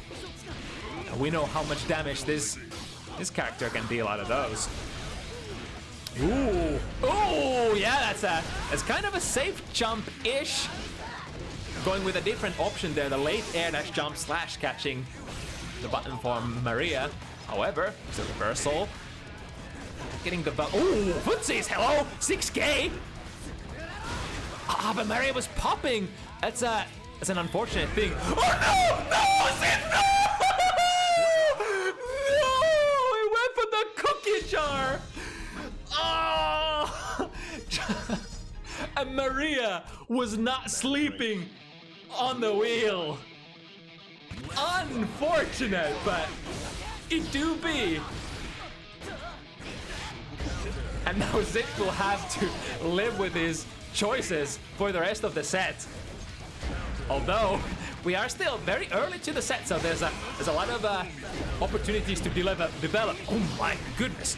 And we know how much damage this character can deal out of those. Ooh, ooh, yeah, that's kind of a safe jump-ish. Going with a different option there, the late air dash jump slash catching the button for Maria. However, it's a reversal. Getting the ooh, footsies, hello, 6k. Ah, but Maria was popping. That's an unfortunate thing. Oh no, no, Sin, no! No, he went for the cookie jar. Oh! And Maria was not sleeping on the wheel. Unfortunate, but it do be. And now Zip will have to live with his choices for the rest of the set. Although we are still very early to the set, so there's a lot of opportunities to develop. Oh my goodness.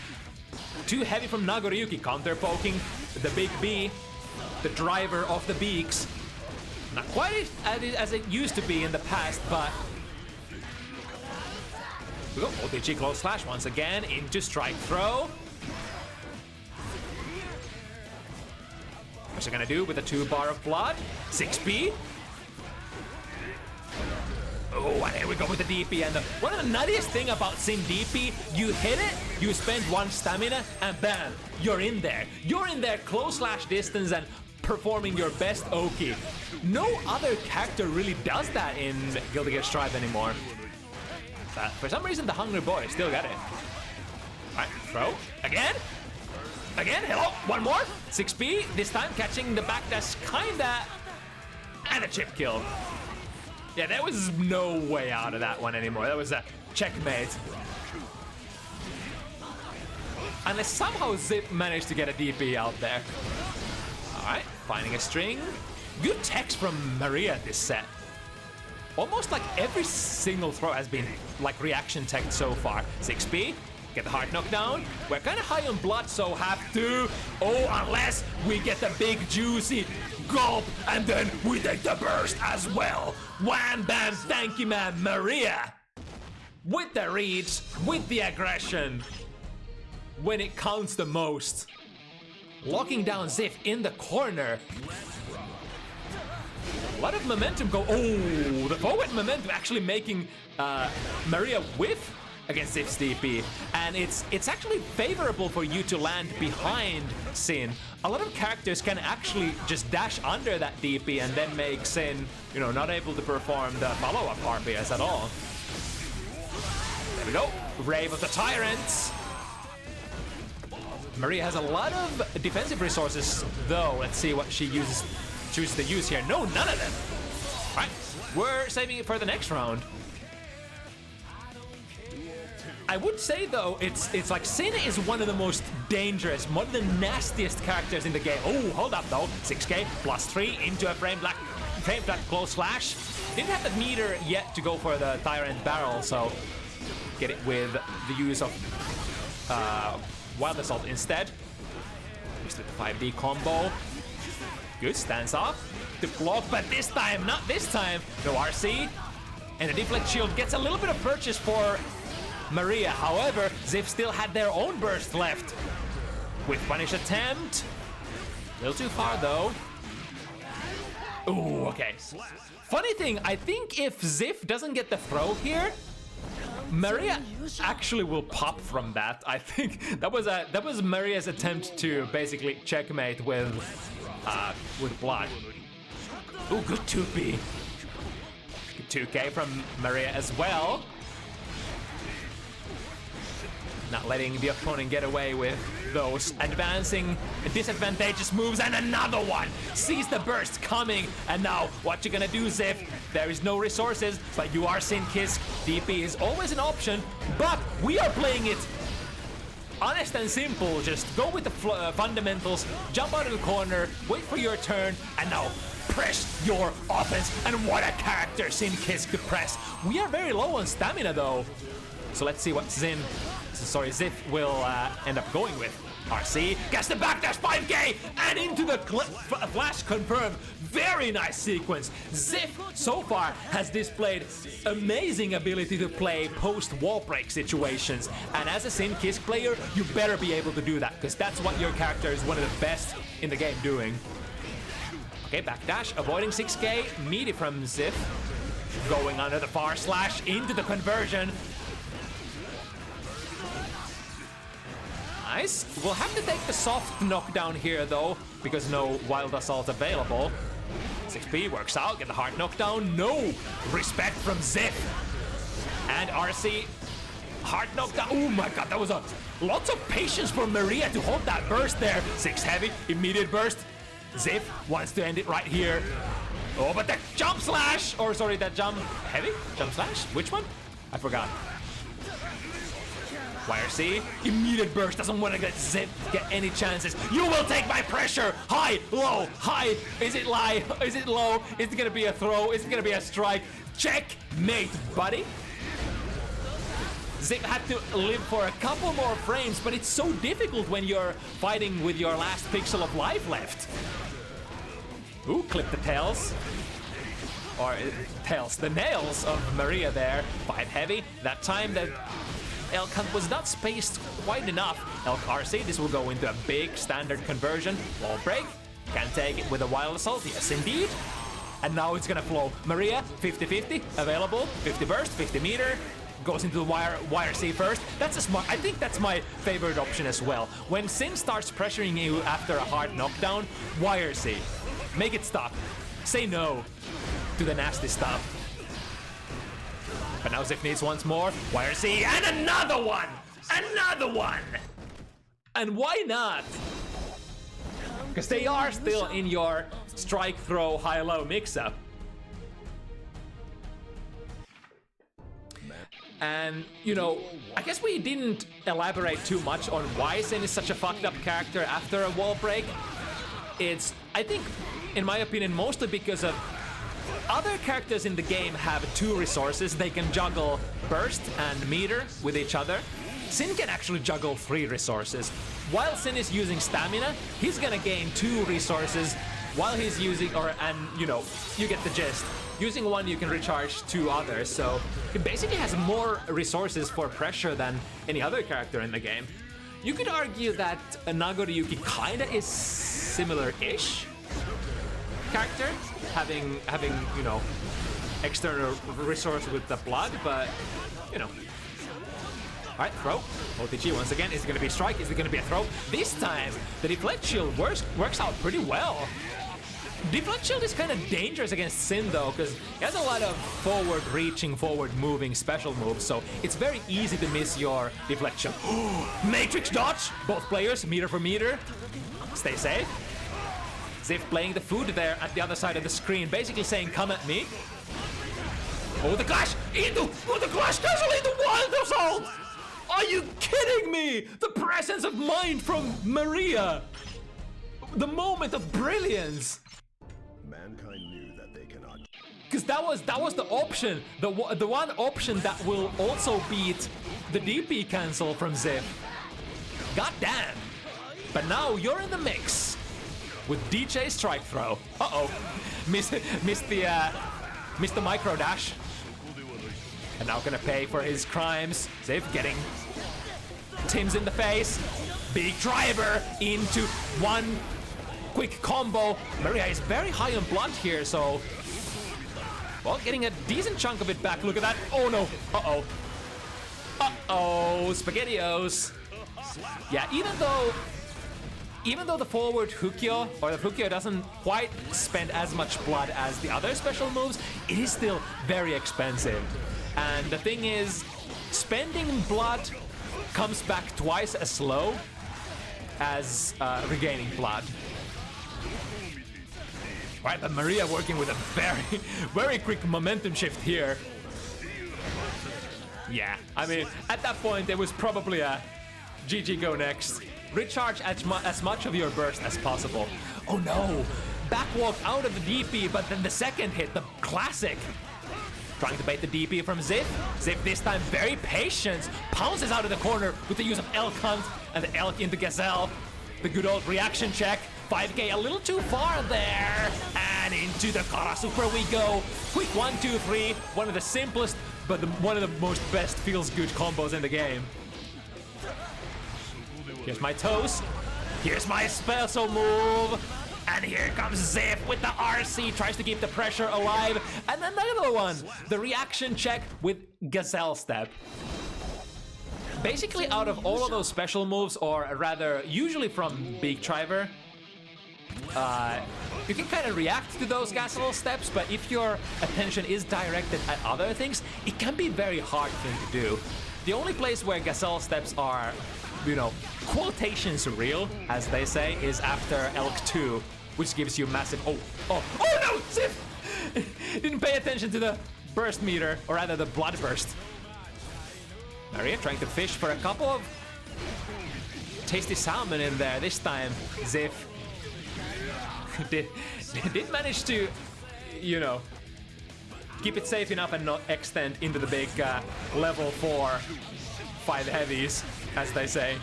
Too heavy from Nagoriyuki, counter poking the big B, the driver of the beaks. Not quite as it used to be in the past, but we go OTG close slash once again into strike throw. What's it gonna do with a 2 bar of blood? 6B. Oh, and here we go with the DP. And one of the nuttiest thing about Sin DP, you hit it, you spend 1 stamina, and bam, you're in there. You're in there close slash distance and performing your best Oki. No other character really does that in Guilty Gear Strive anymore. But for some reason, the Hungry Boy still got it. All right, throw again. Again, hello, one more. 6B, this time catching the backdash, kinda, and a chip kill. Yeah, there was no way out of that one anymore. That was a checkmate. Unless somehow Zip managed to get a DP out there. All right, finding a string. Good text from Maria this set. Almost like every single throw has been like reaction tech so far. 6B. Get the hard knockdown. We're kind of high on blood, so have to. Oh, unless we get the big juicy gulp, and then we take the burst as well. Wham, bam, thank you, man, Maria. With the reads, with the aggression, when it counts the most. Locking down Ziff in the corner. A lot of momentum go. Oh, the forward momentum actually making Maria whiff against Ziff's DP, and it's actually favorable for you to land behind Sin. A lot of characters can actually just dash under that DP and then make Sin, you know, not able to perform the follow-up RPS at all. There we go, Rave of the Tyrants. Maria has a lot of defensive resources, though. Let's see what she chooses to use here. No, none of them. All right, we're saving it for the next round. I would say though, it's like Sin is one of the most dangerous, one of the nastiest characters in the game. Oh, hold up though. 6k +3 into a frame flat close slash. Didn't have the meter yet to go for the Tyrant Barrel, so get it with the use of Wild Assault instead. Just with the 5D combo. Good, stands up to block, but this time, not this time. No RC. And the Deflect Shield gets a little bit of purchase for Maria. However, Ziv still had their own burst left. With Punish Attempt. A little too far though. Ooh, okay. Funny thing, I think if Ziv doesn't get the throw here, Maria actually will pop from that. I think that was Maria's attempt to basically checkmate with blood. Ooh, good 2P. Good 2k from Maria as well. Not letting the opponent get away with those advancing disadvantageous moves, and another one sees the burst coming. And now what you gonna do, Ziv? There is no resources, but you are Sin Kisk. DP is always an option, but we are playing it honest and simple. Just go with the fundamentals, jump out of the corner, wait for your turn, and now press your offense. And what a character Sin Kisk to press. We are very low on stamina though, so let's see what Ziv will end up going with. RC gets the backdash 5k and into the flash confirmed. Very nice sequence. Ziv so far has displayed amazing ability to play post wall break situations, and as a Sin Kisk player you better be able to do that, because that's what your character is one of the best in the game doing. Okay, backdash avoiding 6k. Meaty from Ziv, going under the far slash into the conversion. Nice. We'll have to take the soft knockdown here though, because no Wild Assault available. 6p works out, get the hard knockdown. No respect from Ziv. And RC, hard knockdown. Oh my god, that was lots of patience for Maria to hold that burst there. 6 heavy, immediate burst. Ziv wants to end it right here. Oh, but the jump slash, or sorry, that jump heavy? Jump slash? Which one? I forgot. YRC, immediate burst, doesn't want to get Ziv, get any chances. You will take my pressure! High, low, high, is it lie, is it low? Is it gonna be a throw, is it gonna be a strike? Checkmate, buddy! Ziv had to live for a couple more frames, but it's so difficult when you're fighting with your last pixel of life left. Ooh, clip the tails. Or tails, the nails of Maria there. 5 heavy, that time that Elk Hunt was not spaced quite enough. Elk RC, this will go into a big standard conversion. Wall break, can take it with a Wild Assault, yes indeed. And now it's gonna flow. Maria, 50-50, available, 50 burst, 50 meter. Goes into the YRC first. That's a smart, I think that's my favorite option as well. When Sin starts pressuring you after a hard knockdown, YRC. Make it stop. Say no to the nasty stuff. But now Ziv needs once more. YRC, and another one! Another one! And why not? Because they are still in your strike, throw, high-low mix-up. And, you know, I guess we didn't elaborate too much on why Sin is such a fucked up character after a wall break. It's, I think, in my opinion, mostly because of other characters in the game have 2 resources. They can juggle burst and meter with each other. Sin can actually juggle 3 resources. While Sin is using stamina, he's gonna gain 2 resources while he's using, and you know, you get the gist. Using one, you can recharge 2 others, so he basically has more resources for pressure than any other character in the game. You could argue that Nagoriyuki kinda is similar-ish character, having you know, external resource with the blood, but you know. Alright, throw. OTG once again. Is it gonna be a strike? Is it gonna be a throw? This time, the deflect shield works out pretty well. Deflect shield is kind of dangerous against Sin though, because he has a lot of forward-reaching, forward-moving special moves, so it's very easy to miss your deflect shield. Matrix dodge! Both players, meter for meter. Stay safe. Ziv playing the food there at the other side of the screen, basically saying, come at me. Oh, the clash! Oh, the clash cancel into Wild Assault! Are you kidding me? The presence of mind from Maria. The moment of brilliance. Mankind knew that they cannot. Because that was the option. The one option that will also beat the DP cancel from Ziv. God damn. But now you're in the mix with DJ Strike Throw. Uh-oh. Missed the micro dash. And now gonna pay for his crimes. Ziv getting Tim's in the face. Big driver into one quick combo. Maria is very high on blood here, so... Well, getting a decent chunk of it back. Look at that. Oh no. Uh-oh. Uh-oh. SpaghettiOs. Yeah, even though the forward Hukyo, or the Hukyo doesn't quite spend as much blood as the other special moves, it is still very expensive. And the thing is, spending blood comes back twice as slow as regaining blood. Right, but Maria working with a very quick momentum shift here. Yeah, I mean, at that point, it was probably a GG go next. Recharge as much of your burst as possible. Oh no! Backwalk out of the DP, but then the second hit, the classic. Trying to bait the DP from Ziv. Ziv this time very patient. Pounces out of the corner with the use of Elk Hunt and the Elk into Gazelle. The good old reaction check. 5k a little too far there. And into the Kara Super we go. Quick 1, 2, 3. One of the simplest, but one of the most best feels good combos in the game. Here's my toes. Here's my special move. And here comes Ziv with the RC. Tries to keep the pressure alive. And then another one. The reaction check with Gazelle Step. Basically out of all of those special moves, or rather usually from Big Driver, you can kind of react to those Gazelle Steps, but if your attention is directed at other things, it can be a very hard thing to do. The only place where Gazelle Steps are, you know, quotations real, as they say, is after Elk 2, which gives you massive... Oh no! Ziv! Didn't pay attention to the burst meter, or rather the blood burst. Maria trying to fish for a couple of tasty salmon in there. This time, Ziv did manage to, you know, keep it safe enough and not extend into the big level 4 5 heavies, as they say.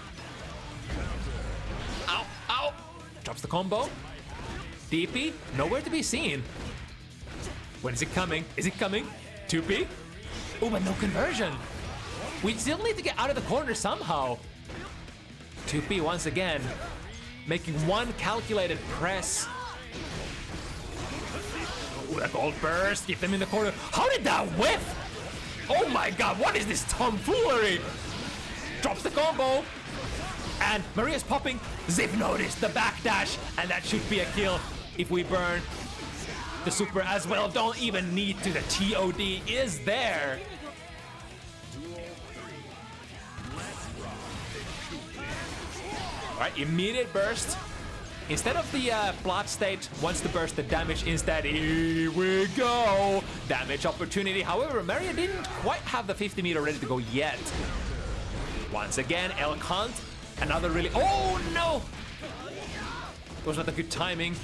Ow, ow! Drops the combo. DP, nowhere to be seen. When is it coming? Is it coming? 2P? Oh, but no conversion. We still need to get out of the corner somehow. 2P once again, making one calculated press. Ooh, that gold burst, keep them in the corner. How did that whiff? Oh my god, what is this tomfoolery? Drops the combo. And Maria's popping. Ziv noticed the backdash, and that should be a kill if we burn the super as well. Don't even need to. The TOD is there. Alright, immediate burst. Instead of the blood state, wants to burst the damage instead. Here we go. Damage opportunity. However, Maria didn't quite have the 50 meter ready to go yet. Once again, Elk Hunt. Another really... Oh no! It was not a good timing.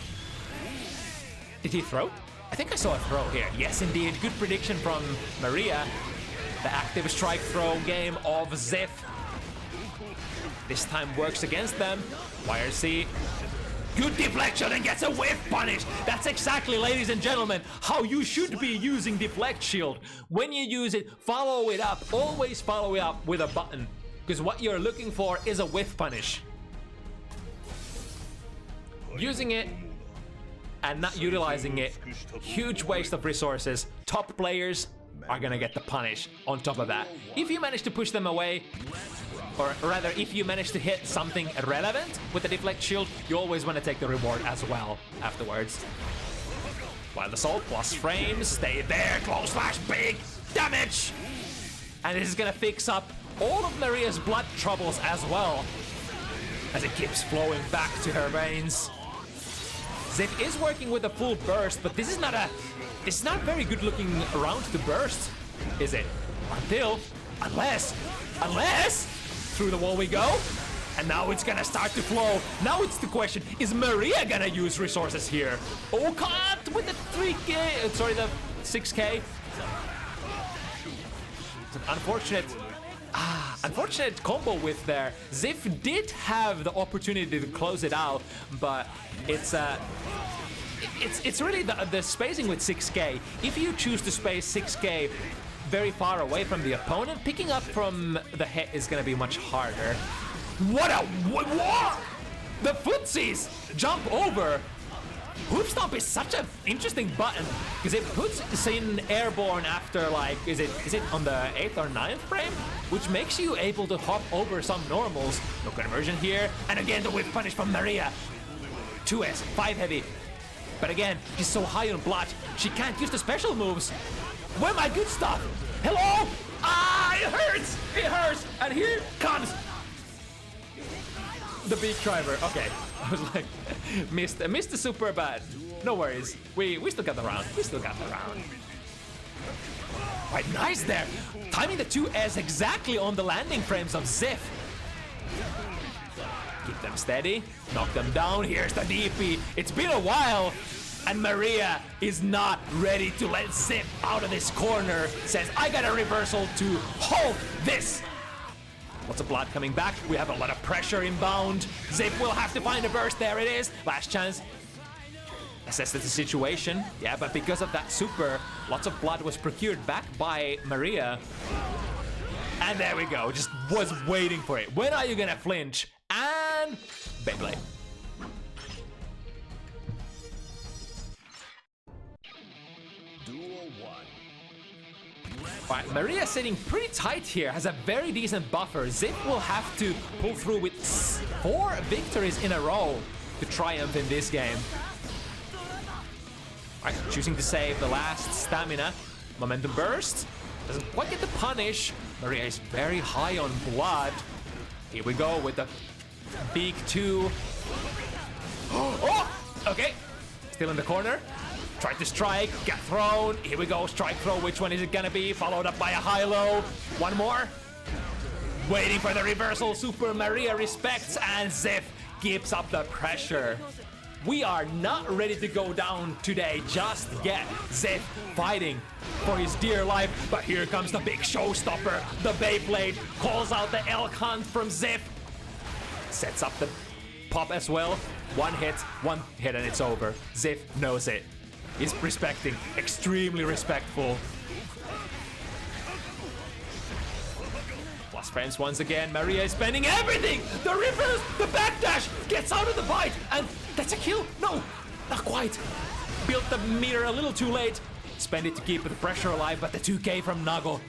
Did he throw? I think I saw a throw here. Yes, indeed. Good prediction from Maria. The active strike throw game of Ziv. This time works against them. YRC. Good deflection and gets a whiff punish. That's exactly, ladies and gentlemen, how you should be using Deflect Shield. When you use it, follow it up. Always follow it up with a button. Because what you're looking for is a whiff punish. Using it and not utilizing it, huge waste of resources. Top players are gonna get the punish on top of that. If you manage to push them away, or rather, if you manage to hit something relevant with the Deflect Shield, you always want to take the reward as well afterwards. Wild Assault plus frames, stay there, close slash, big damage! And this is gonna fix up all of Maria's blood troubles as well, as it keeps flowing back to her veins. Ziv is working with a full burst, but this is not very good looking round to burst, is it? Unless Through the wall we go. And now it's gonna start to flow. Now it's the question, is Maria gonna use resources here? Oh, caught with the 3k, sorry, the 6k. It's an unfortunate combo with there. Ziff did have the opportunity to close it out, but it's really the spacing with 6k. If you choose to space 6k very far away from the opponent, picking up from the hit is gonna be much harder. What? The footsies jump over. Hoop Stomp is such an interesting button because it puts in airborne after like, is it on the 8th or 9th frame? Which makes you able to hop over some normals. No conversion here. And again, the whip punish from Maria. 2S, 5 heavy. But again, she's so high on blood, she can't use the special moves. Where my good stuff? Hello? Ah, it hurts! It hurts! And here comes the big driver. Okay, I was like, missed the super bad. No worries, we still got the round. We still got the round. Right, nice there. Timing the 2S exactly on the landing frames of Ziff. Keep them steady, knock them down. Here's the DP. It's been a while, and Maria is not ready to let Ziff out of this corner. Says, I got a reversal to hold this. Lots of blood coming back. We have a lot of pressure inbound. Ziff will have to find a burst. There it is. Last chance. Assess the situation. Yeah, but because of that super, lots of blood was procured back by Maria. And there we go. Just was waiting for it. When are you gonna flinch? And Beyblade. Alright, Maria sitting pretty tight here, has a very decent buffer. Ziff will have to pull through with 4 victories in a row to triumph in this game. Alright, choosing to save the last stamina. Momentum burst. Doesn't quite get the punish. Maria is very high on blood. Here we go with the big 2. Oh! Okay. Still in the corner. Tried to strike, get thrown. Here we go, strike throw. Which one is it gonna be? Followed up by a high-low. One more. Waiting for the reversal. Super Maria respects, and Ziff keeps up the pressure. We are not ready to go down today just yet. Ziff fighting for his dear life, but here comes the big showstopper. The Beyblade calls out the elk hunt from Ziff. Sets up the pop as well. One hit, and it's over. Ziff knows it. He's respecting, extremely respectful. Plus frames once again. Maria is spending everything. The reverse, the backdash, gets out of the bite, and that's a kill. No, not quite. Built the meter a little too late. Spend it to keep the pressure alive, but the 2K from Nuggle.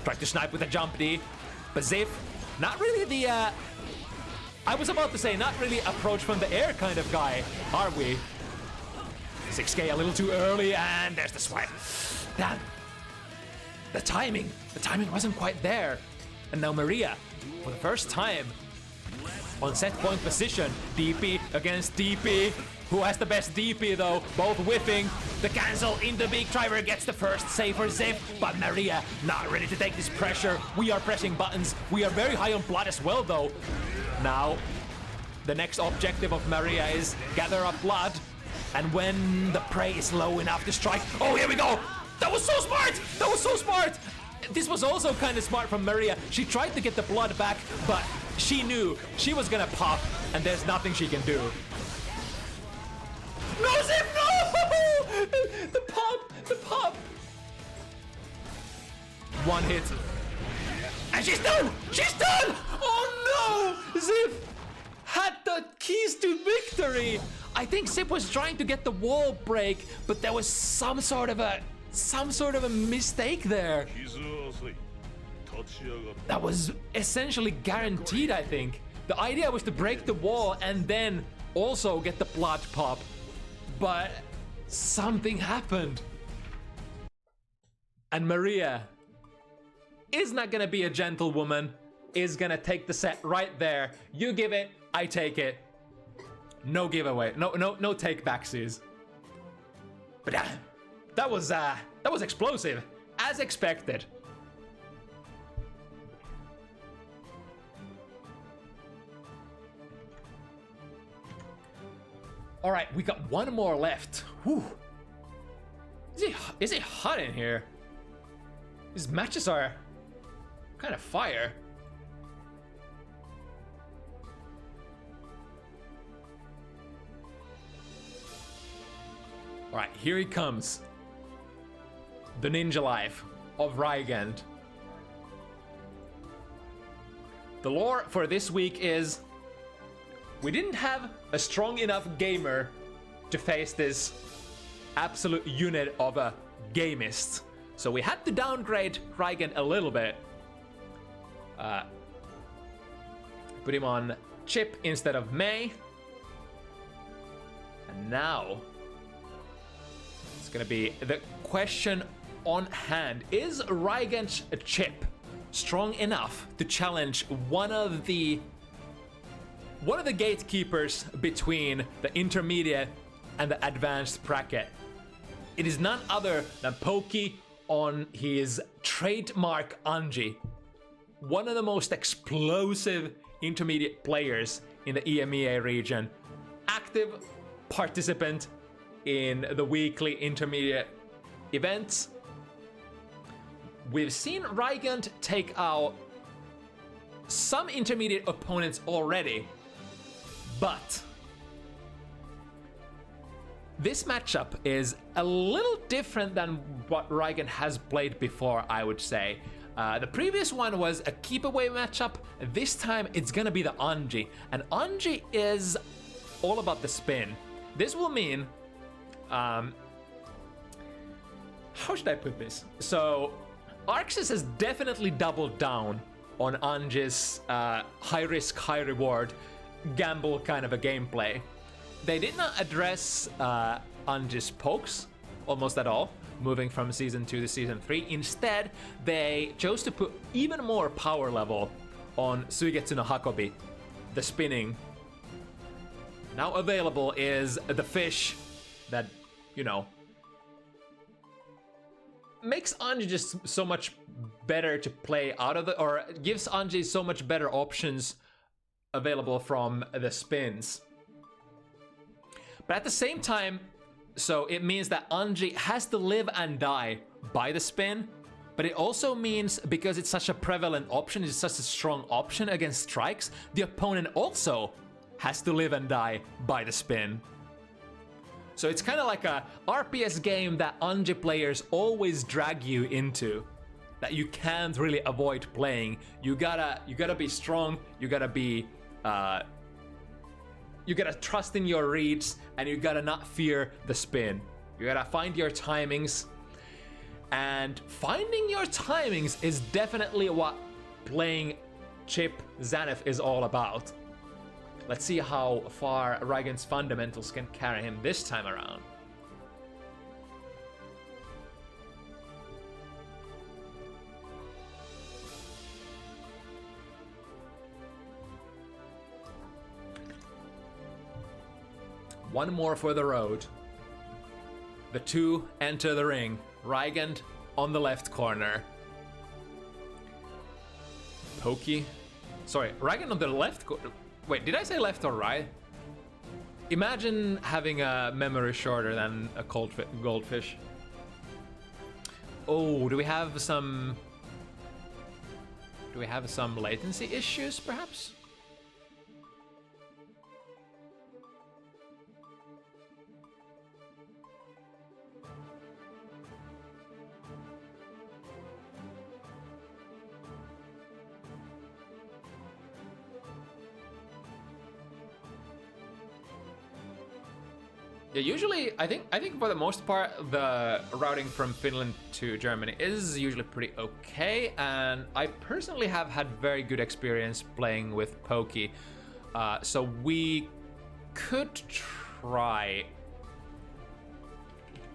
Tried to snipe with a jump D, but Ziff, not really the, I was about to say, not really approach from the air kind of guy, are we? 6K a little too early, and there's the swipe. Damn. The timing wasn't quite there. And now Maria, for the first time, on set point position. DP against DP. Who has the best DP though? Both whiffing. The cancel in the big driver gets the first save for Ziff, but Maria not ready to take this pressure. We are pressing buttons. We are very high on blood as well though. Now, the next objective of Maria is gather up blood. And when the prey is low enough to strike, oh, here we go! That was so smart! That was so smart! This was also kind of smart from Maria. She tried to get the blood back, but she knew she was gonna pop, and there's nothing she can do. No, Ziff, no! The pop! One hit. And she's done! She's done! Oh no! Ziff had the keys to victory! I think Ziff was trying to get the wall break, but there was some sort of a mistake there. That was essentially guaranteed, I think. The idea was to break the wall and then also get the blood pop. But something happened. And Maria is not gonna be a gentlewoman, is gonna take the set right there. You give it, I take it. No giveaway, no take backsies. But that was explosive, as expected. All right, we got one more left. Whew. Is it hot in here? These matches are kind of fire. All right, here he comes. The ninja life of Rygand. The lore for this week is we didn't have a strong enough gamer to face this absolute unit of a gamist. So we had to downgrade Rygand a little bit. Put him on Chip instead of Mei. And now it's gonna be the question on hand. Is Rygand's Chip strong enough to challenge one of the gatekeepers between the intermediate and the advanced bracket? It is none other than Pokey on his trademark Anji, one of the most explosive intermediate players in the EMEA region, active participant in the weekly intermediate events. We've seen Rygand take out some intermediate opponents already, but this matchup is a little different than what Rygand has played before, I would say. The previous one was a keep away matchup. This time it's gonna be the Anji, and Anji is all about the spin. This will mean, how should I put this? So Arxis has definitely doubled down on Anji's high risk, high reward gamble kind of a gameplay. They did not address Anji's pokes almost at all, moving from Season 2 to Season 3. Instead, they chose to put even more power level on Suigetsu no Hakobi, the spinning. Now available is the fish that, you know, makes Anji just so much better to play out of the, or gives Anji so much better options available from the spins. But at the same time, so it means that Anji has to live and die by the spin, but it also means, because it's such a prevalent option, it's such a strong option against strikes, the opponent also has to live and die by the spin. So it's kind of like a RPS game that Anji players always drag you into, that you can't really avoid playing. You gotta be strong, you gotta be you gotta trust in your reads, and you gotta not fear the spin. You gotta find your timings, and finding your timings is definitely what playing Chip Zaneth is all about. Let's see how far Rygand's fundamentals can carry him this time around. One more for the road. The two enter the ring. Rygand on the left corner. Pokey. Sorry, Rygand on the left corner. Wait, did I say left or right? Imagine having a memory shorter than a goldfish. Oh, do we have some latency issues, perhaps? Yeah, usually, I think for the most part, the routing from Finland to Germany is usually pretty okay, and I personally have had very good experience playing with Pokey, so we could try.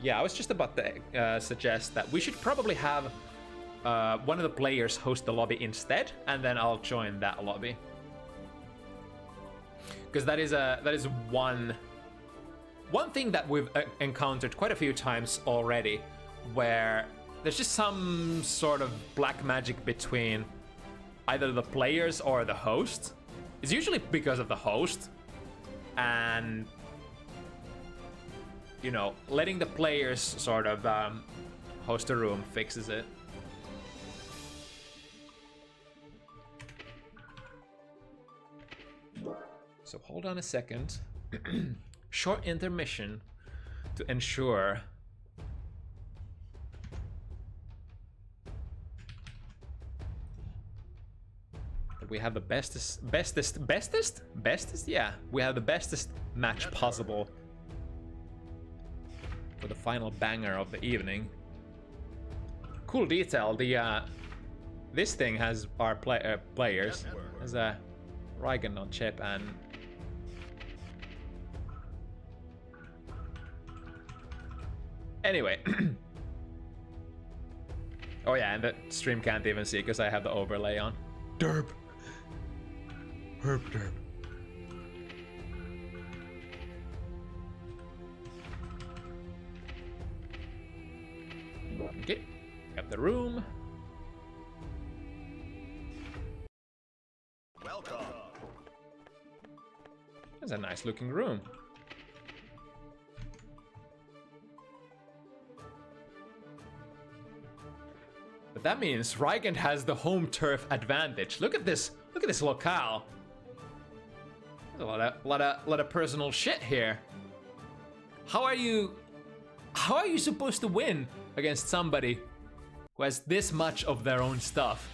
Yeah, I was just about to suggest that we should probably have one of the players host the lobby instead, and then I'll join that lobby, because that is one thing that we've encountered quite a few times already, where there's just some sort of black magic between either the players or the host. It's usually because of the host, and you know, letting the players sort of host a room fixes it. So hold on a second. Short intermission to ensure that we have the bestest? Yeah, we have the bestest match possible for the final banger of the evening. Cool detail, this thing has our players. There's a Rygand on chip and anyway. Oh yeah, and the stream can't even see because I have the overlay on. Derp. Herp derp. Okay, got the room. Welcome. That's a nice looking room. But that means Rygand has the home turf advantage. Look at this locale. There's a lot of personal shit here. How are you supposed to win against somebody who has this much of their own stuff?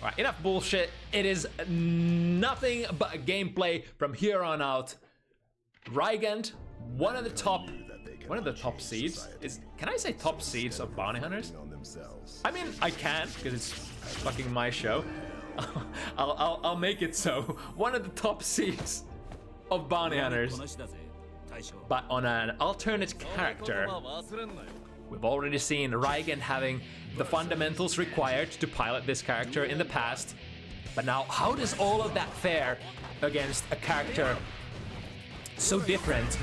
Alright, enough bullshit. It is nothing but a gameplay from here on out. Rygand, one of the top seeds. Can I say top seeds of bounty hunters? I mean, I can because it's fucking my show. I'll make it so. One of the top seeds of bounty hunters, but on an alternate character. We've already seen Rygand having the fundamentals required to pilot this character in the past, but now how does all of that fare against a character so different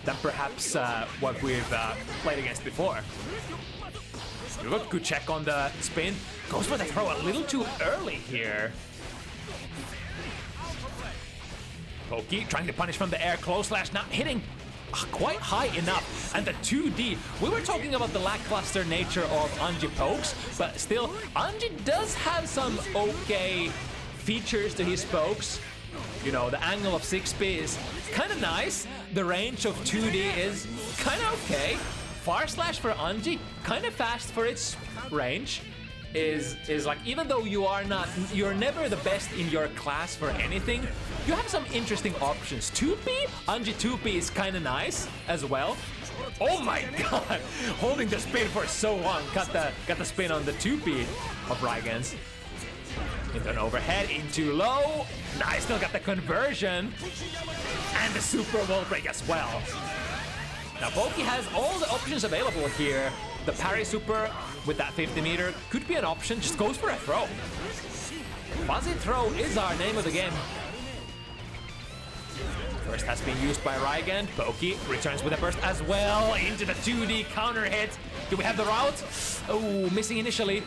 than perhaps what we've played against before? Look, good check on the spin. Goes for the throw a little too early here. Pokey trying to punish from the air, close slash not hitting quite high enough. And the 2D, we were talking about the lackluster nature of Anji pokes, but still, Anji does have some okay features to his pokes. You know, the angle of 6B is kind of nice. The range of 2D is kind of okay. Far slash for Anji, kind of fast for its range. Is like, even though you're never the best in your class for anything, you have some interesting options. 2P, Anji 2P is kind of nice as well. Oh my god, holding the spin for so long, got the spin on the 2P of Rygand's. Into an overhead, into low. Nice, still got the conversion. And the super wall break as well. Now Pokey has all the options available here. The parry super with that 50 meter could be an option, just goes for a throw. Fuzzy throw is our name of the game. Burst has been used by Rygand. Pokey returns with a burst as well into the 2D counter hit. Do we have the route? Oh, missing initially.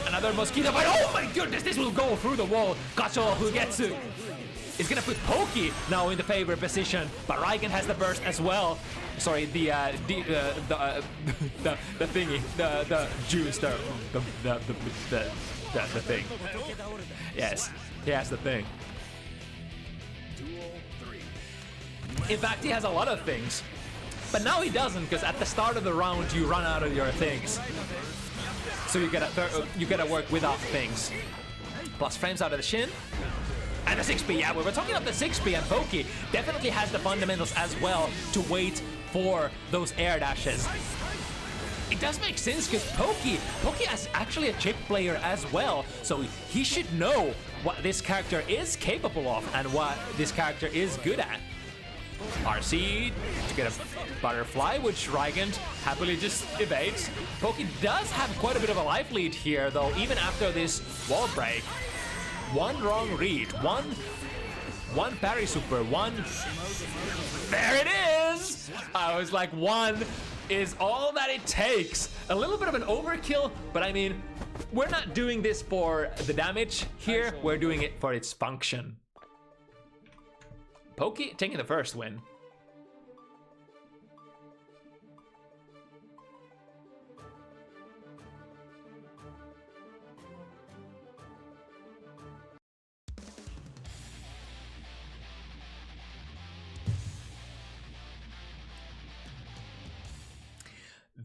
Another mosquito bite. Oh my goodness, this will go through the wall. Gacho who gets it. Is gonna put Pokey now in the favorite position, but Rygand has the burst as well. Sorry, the thingy, the juice, the thing. Yes, he has the thing. In fact, he has a lot of things, but now he doesn't, because at the start of the round you run out of your things, so you gotta work without things. Plus frames out of the shin. And the 6B, yeah, we were talking about the 6B, and Pokey definitely has the fundamentals as well to wait for those air dashes. It does make sense because Pokey is actually a chip player as well, so he should know what this character is capable of and what this character is good at. RC to get a butterfly, which Rygand happily just evades. Pokey does have quite a bit of a life lead here, though, even after this wall break. One wrong read, one parry super, one. There it is! I was like, one is all that it takes. A little bit of an overkill, but I mean, we're not doing this for the damage here, we're doing it for its function. Pokey taking the first win.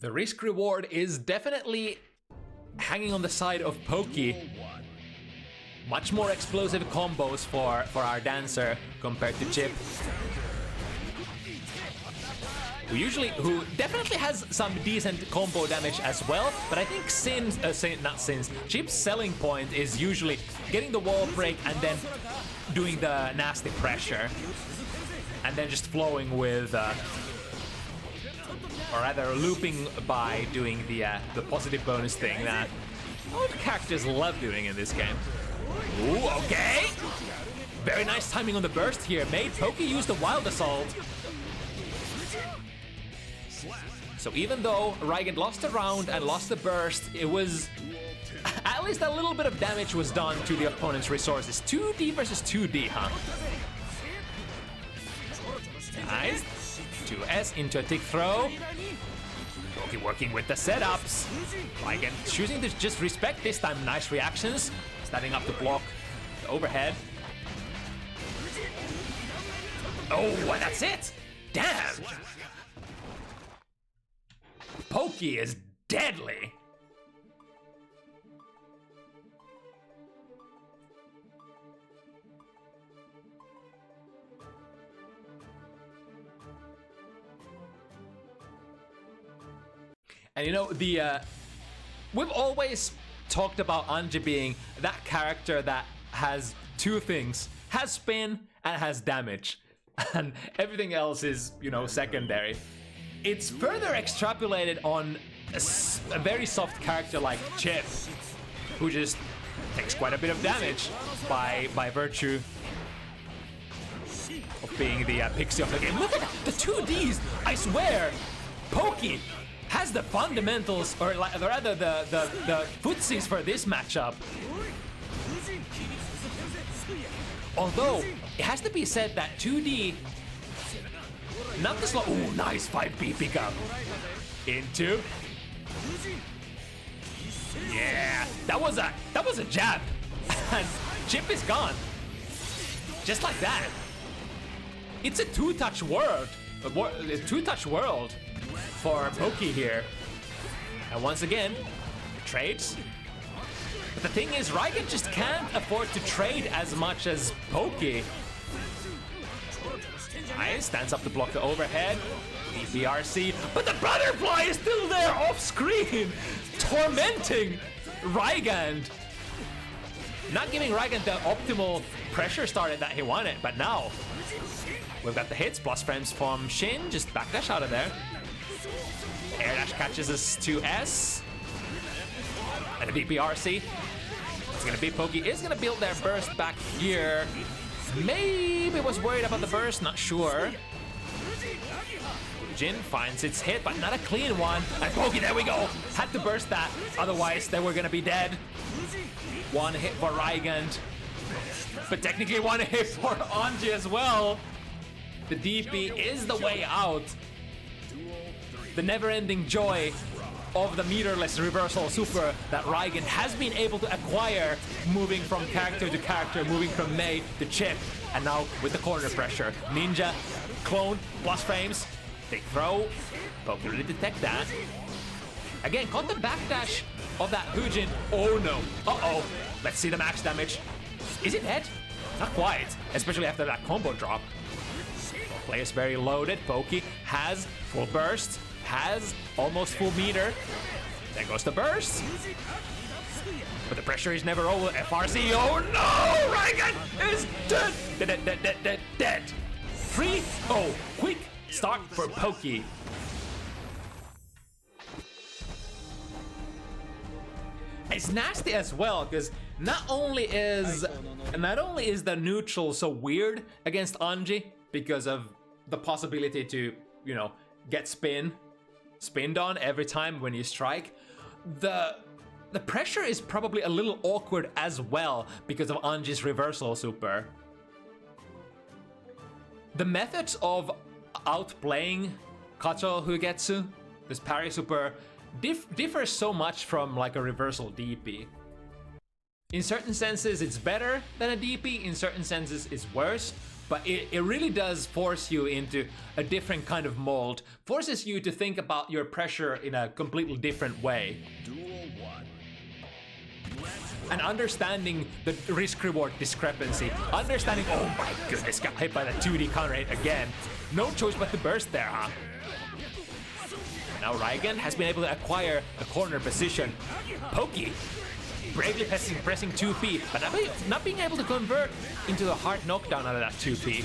The risk reward is definitely hanging on the side of Pokey. Much more explosive combos for our dancer compared to Chip, who definitely has some decent combo damage as well. But I think Chip's selling point is usually getting the wall break and then doing the nasty pressure, and then just flowing with. Or rather, looping by doing the positive bonus thing that all the characters love doing in this game. Ooh, okay! Very nice timing on the burst here. Made Pokey use the Wild Assault. So even though Rygand lost the round and lost the burst, it was... at least a little bit of damage was done to the opponent's resources. 2D versus 2D, huh? Nice. 2S into a tick throw. Pokey working with the setups. Rygand choosing to just respect this time. Nice reactions. Standing up to block the overhead. Oh, and that's it! Damn! Pokey is deadly. And you know, we've always talked about Anji being that character that has two things: has spin and has damage, and everything else is, you know, secondary. It's further extrapolated on a very soft character like Chip, who just takes quite a bit of damage by virtue of being the pixie of the game. Look at that, the 2Ds! I swear, Pokey has the fundamentals, or rather the footsies for this matchup. Although, it has to be said that 2D, not the slow, ooh, nice 5B pickup. Into. Yeah, that was a jab. And Chip is gone. Just like that. It's a two-touch world. A two-touch world for Pokey here. And once again, trades. But the thing is, Rygand just can't afford to trade as much as Pokey. Nice, stands up to block the overhead. BRC, but the butterfly is still there off screen, tormenting Rygand. Not giving Rygand the optimal pressure start that he wanted, but now we've got the hits, plus frames from Shin, just backdash out of there. Air dash catches us to S. And a BRC. It's gonna be Pokey is gonna build their burst back here. Maybe was worried about the burst, not sure. Jin finds its hit, but not a clean one. And Pokey, there we go. Had to burst that, otherwise they were gonna be dead. One hit for Rygand, but technically one hit for Anji as well. The DP is the way out. The never-ending joy of the meterless reversal super that Rygand has been able to acquire, moving from character to character, moving from Mei to Chip, and now with the corner pressure. Ninja, clone, plus frames, big throw. Pokey really detect that. Again, caught the backdash of that Hujin. Oh no, uh-oh. Let's see the max damage. Is it dead? Not quite, especially after that combo drop. Player's very loaded. Pokey has full burst, has almost full meter. There goes the burst. But the pressure is never over. FRC, oh no! Rygand is dead! Dead! 3-0. Quick start for Pokey. It's nasty as well, because not only is the neutral so weird against Anji because of the possibility to, you know, get spinned on every time when you strike, the pressure is probably a little awkward as well because of Anji's reversal super. The methods of outplaying Kacho Hugetsu, this parry super, differs so much from like a reversal DP. In certain senses it's better than a DP, in certain senses it's worse, but it really does force you into a different kind of mold, forces you to think about your pressure in a completely different way. And understanding the risk-reward discrepancy, understanding, oh my goodness, got hit by the 2D counter hit again. No choice but to burst there, huh? Now Rygand has been able to acquire the corner position. Pokey, bravely pressing 2P, but not being able to convert into the hard knockdown out of that 2P.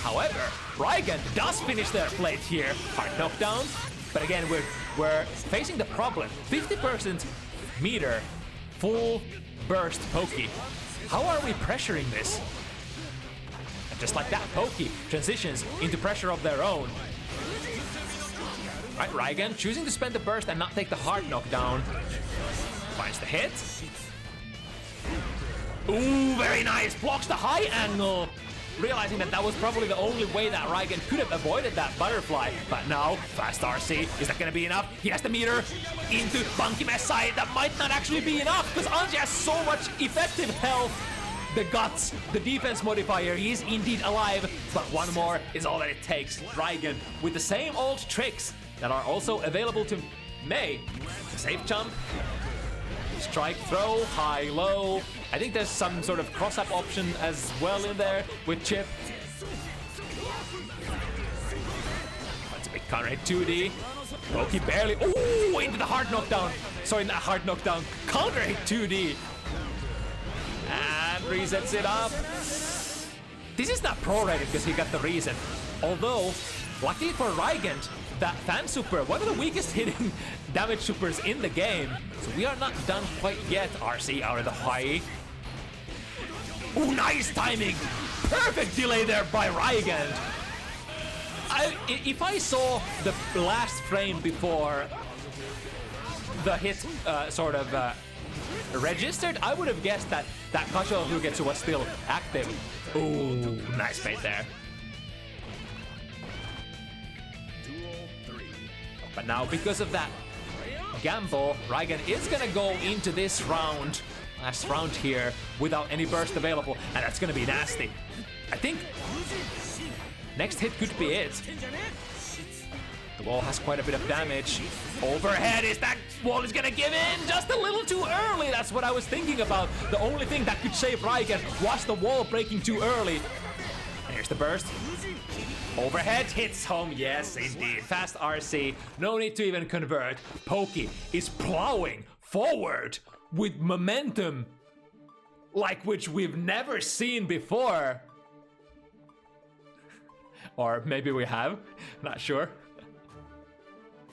However, Rygand does finish their plate here. Hard knockdown, but again, we're facing the problem. 50% meter, full burst Pokey. How are we pressuring this? And just like that, Pokey transitions into pressure of their own. Right, Rygand choosing to spend the burst and not take the hard knockdown. Finds the hit. Ooh, very nice. Blocks the high angle. Realizing that that was probably the only way that Rygand could have avoided that butterfly. But now, fast RC. Is that gonna be enough? He has the meter into Bankime's side. That might not actually be enough because Anji has so much effective health. The guts, the defense modifier, he is indeed alive. But one more is all that it takes. Rygand with the same old tricks that are also available to Mei. Safe jump. Strike throw, high, low. I think there's some sort of cross-up option as well in there with Chip. That's a big counter hit 2D. Pokey barely. Ooh, into the hard knockdown. Sorry, not hard knockdown. Counter hit 2D. And resets it up. This is not prorated because he got the reset. Although, luckily for Rygand, that fan super, one of the weakest hitting damage supers in the game. So we are not done quite yet. RC out of the high. Ooh, nice timing. Perfect delay there by Rygand. If I saw the last frame before the hit registered, I would have guessed that Kacho Hugetsu was still active. Ooh, nice bait there. But now, because of that gamble, Rygand is gonna go into this round, last round here, without any burst available, and that's gonna be nasty. I think next hit could be it. The wall has quite a bit of damage. Overhead, is that wall is gonna give in just a little too early. That's what I was thinking about. The only thing that could save Rygand was the wall breaking too early. And here's the burst. Overhead hits home, yes indeed. Fast RC, no need to even convert. Pokey is plowing forward with momentum like which we've never seen before. Or maybe we have, not sure.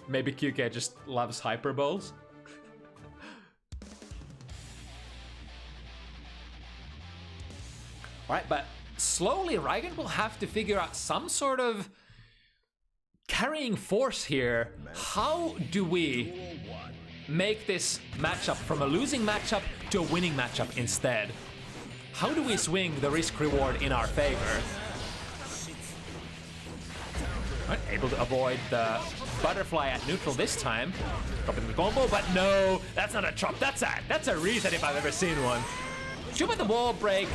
Maybe QK just loves hyperboles. Alright, but slowly Rygand will have to figure out some sort of carrying force here. How do we make this matchup from a losing matchup to a winning matchup instead? How do we swing the risk reward in our favor? Right, able to avoid the butterfly at neutral this time. Dropping the combo, but no, that's not a drop. That's a reset if I've ever seen one. Shoot at the wall break.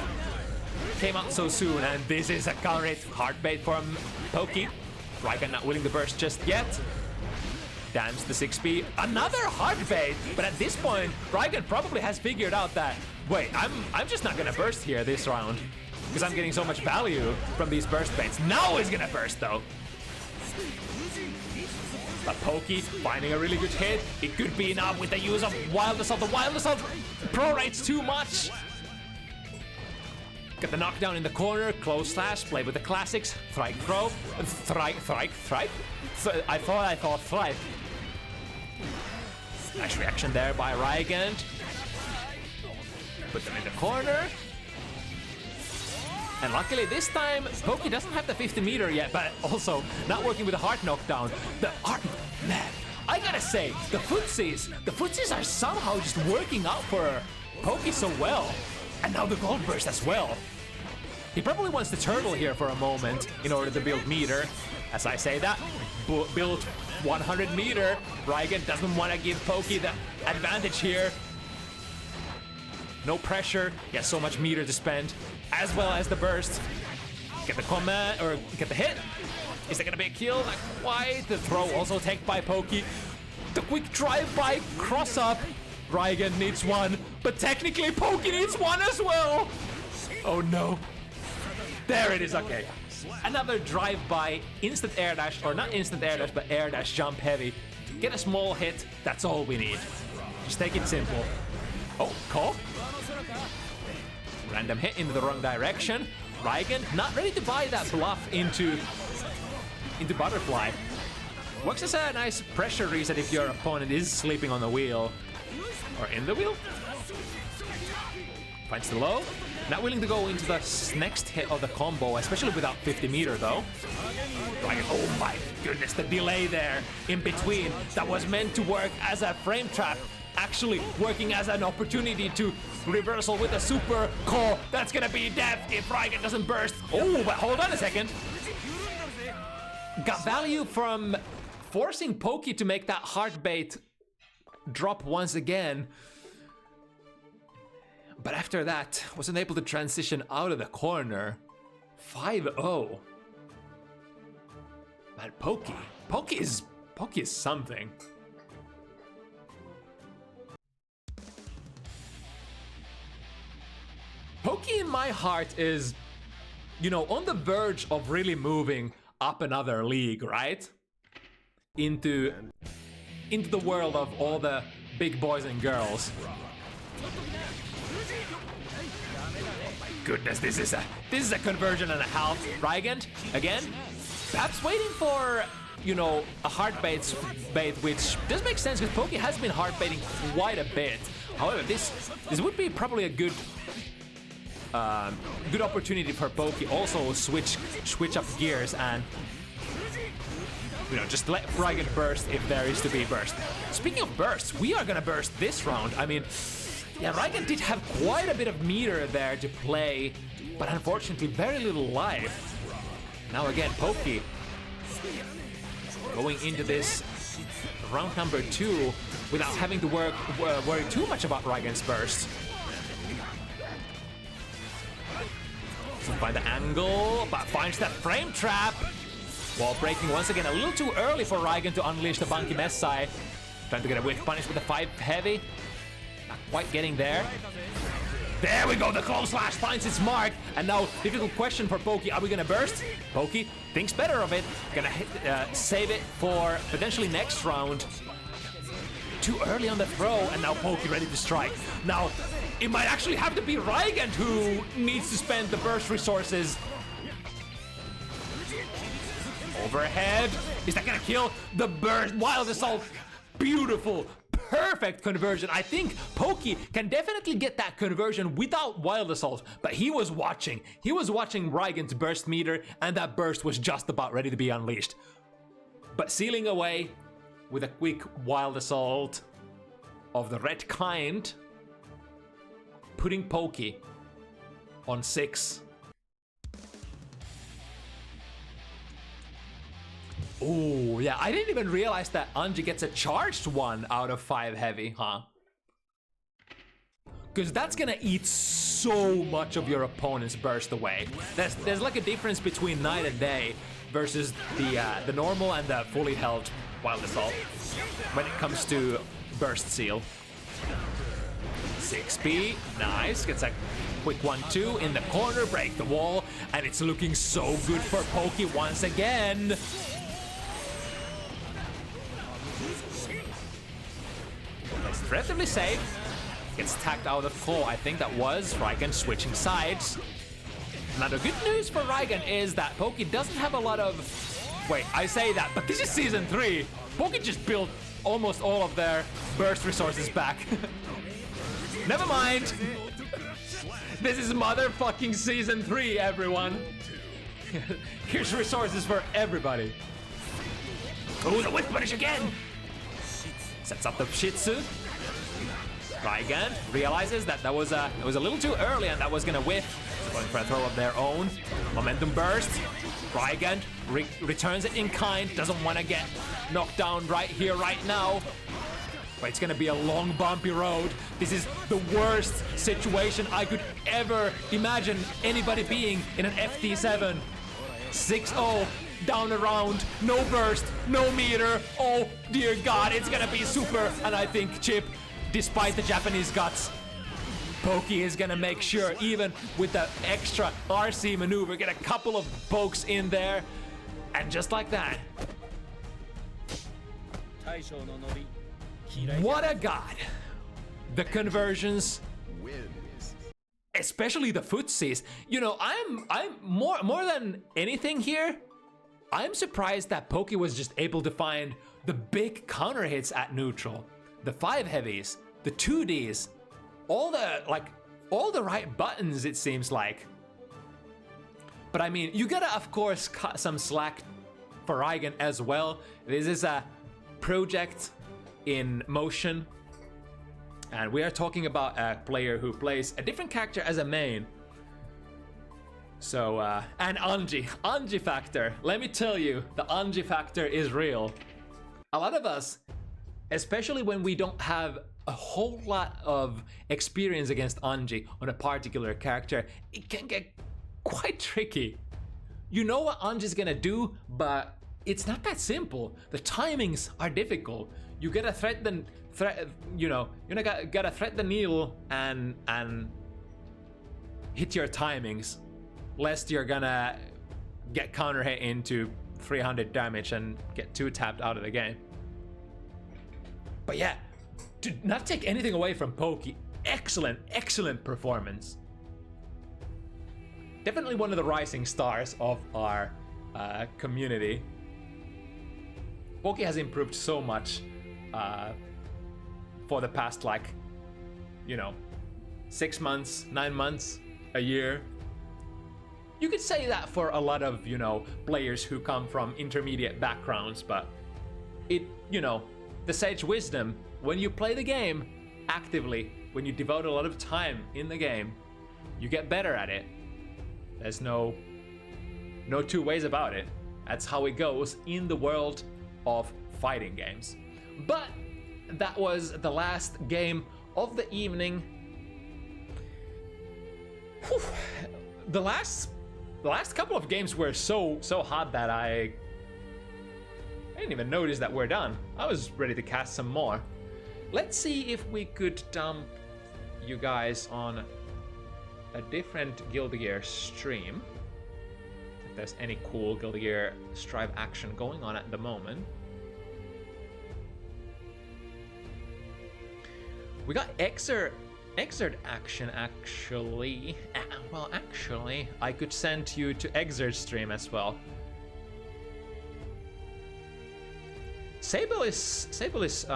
Came out so soon, and this is a counter hit. Hard bait from Pokey. Rygand not willing to burst just yet. Dance the 6P. Another hard bait, but at this point, Rygand probably has figured out that, wait, I'm just not gonna burst here this round because I'm getting so much value from these burst baits. Now he's gonna burst though. But Pokey finding a really good hit. It could be enough with the use of Wild Assault. The Wild Assault prorates too much. Get the knockdown in the corner, close slash, play with the classics, Thrike throw, Thrike. I thought Thrike. Nice reaction there by Rygand. Put them in the corner. And luckily this time, Pokey doesn't have the 50 meter yet, but also not working with the hard knockdown. Man, I gotta say, the footsies are somehow just working out for Pokey so well. And now the gold burst as well. He probably wants to turtle here for a moment in order to build meter. As I say that, build 100 meter. Rygand doesn't want to give Pokey the advantage here. No pressure. He has so much meter to spend, as well as the burst. Get the command, or get the hit. Is there gonna be a kill? Not quite. The throw also taken by Pokey. The quick drive-by cross-up. Rygand needs one, but technically Pokey needs one as well. Oh no. There it is, okay. Another drive-by, instant air dash, or not instant air dash, but air dash jump heavy. Get a small hit, that's all we need. Just take it simple. Oh, call. Random hit into the wrong direction. Rygand not ready to buy that bluff into Butterfly. Works as a nice pressure reset if your opponent is sleeping on the wheel. Or in the wheel. Finds the low. Not willing to go into the next hit of the combo, especially without 50 meter though. Rygand, oh my goodness, the delay there in between that was meant to work as a frame trap, actually working as an opportunity to reversal with a super call. That's gonna be death if Rygand doesn't burst. Oh, but hold on a second. Got value from forcing Pokey to make that heart bait drop once again. But after that, wasn't able to transition out of the corner. 5-0. Man, Pokey is something. Pokey in my heart is, you know, on the verge of really moving up another league, right? Into the world of all the big boys and girls. Goodness, this is a conversion and a half. Rygand again, perhaps waiting for, you know, a hard bait, which does make sense because Pokey has been hard baiting quite a bit. However, this would be probably a good opportunity for Pokey also switch up gears and, you know, just let Rygand burst if there is to be burst. Speaking of bursts, we are gonna burst this round. I mean, yeah, Rygand did have quite a bit of meter there to play, but unfortunately very little life. Now again, Pokey going into this round number 2 without having to worry too much about Rygand's burst. So find the angle, but finds that frame trap. Wall breaking once again, a little too early for Rygand to unleash the Bunky Messai. Trying to get a whiff punish with the 5 heavy. Not quite getting there. There we go, the clone slash finds its mark. And now, difficult question for Pokey, are we gonna burst? Pokey thinks better of it. Gonna save it for potentially next round. Too early on the throw, and now Pokey ready to strike. Now, it might actually have to be Rygand who needs to spend the burst resources. Overhead. Is that gonna kill? The burst, Wild Assault. Beautiful, perfect conversion. I think Pokey can definitely get that conversion without Wild Assault, but he was watching. He was watching Rygand's burst meter, and that burst was just about ready to be unleashed. But sealing away with a quick Wild Assault of the red kind, putting Pokey on 6. Oh, yeah, I didn't even realize that Anji gets a charged 1 out of 5 heavy, huh? Because that's gonna eat so much of your opponent's burst away. There's like a difference between night and day versus the normal and the fully held Wild Assault when it comes to burst seal. 6B, nice, gets a quick 1-2 in the corner, break the wall, and it's looking so good for Pokey once again. It's relatively safe. Gets tacked out of claw. I think that was Rygand switching sides. Now the good news for Rygand is that Pokey doesn't have a lot of... Wait, I say that, but this is Season 3. Pokey just built almost all of their burst resources back. Never mind. This is motherfucking Season 3, everyone. Here's resources for everybody. Oh, the whip punish again. Sets up the Shih Tzu. Rygand realizes that was a little too early and that was gonna whiff. Going for a throw of their own. Momentum burst. Rygand returns it in kind. Doesn't want to get knocked down right here, right now. But it's gonna be a long, bumpy road. This is the worst situation I could ever imagine anybody being in an FT7. 6-0, down a round, no burst, no meter. Oh dear God, it's gonna be super. And I think Chip, despite the Japanese guts, Pokey is gonna make sure, even with the extra RC maneuver, get a couple of pokes in there. And just like that. What a god. The conversions, especially the footsies. You know, I'm more than anything here, I'm surprised that Pokey was just able to find the big counter hits at neutral. The 5 heavies, the 2Ds, all the right buttons, it seems like. But I mean, you gotta of course cut some slack for Rygand as well. This is a project in motion, and we are talking about a player who plays a different character as a main. So and Anji factor, let me tell you, the Anji factor is real. A lot of us, especially when we don't have a whole lot of experience against Anji on a particular character, it can get quite tricky. You know what Anji's gonna do, but it's not that simple. The timings are difficult. You gotta thread the needle and hit your timings, lest you're gonna get counter hit into 300 damage and get 2-tapped out of the game. But yeah, to not take anything away from Pokey, excellent performance. Definitely one of the rising stars of our community. Pokey has improved so much for the past, 6 months, 9 months, a year. You could say that for a lot of, players who come from intermediate backgrounds, but the sage wisdom, when you play the game actively, when you devote a lot of time in the game, you get better at it. There's no two ways about it. That's how it goes in the world of fighting games. But that was the last game of the evening. Whew. The last couple of games were so hot that I didn't even notice that we're done. I was ready to cast some more. Let's see if we could dump you guys on a different Guilty Gear stream. If there's any cool Guilty Gear Strive action going on at the moment. We got Exert action, actually. Well, actually, I could send you to Exert stream as well. Sable is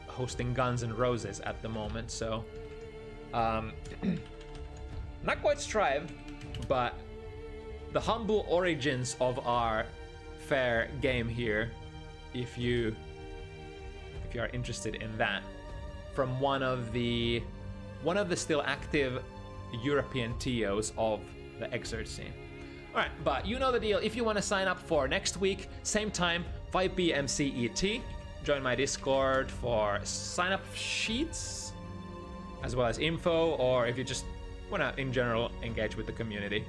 hosting Guns N' Roses at the moment, so not quite Strive, but the humble origins of our fair game here, if you are interested in that, from one of the still active European TOs of the Exert scene. All right, but you know the deal. If you want to sign up for next week, same time, 5 p.m. CET, join my Discord for sign-up sheets, as well as info, or if you just want to, in general, engage with the community.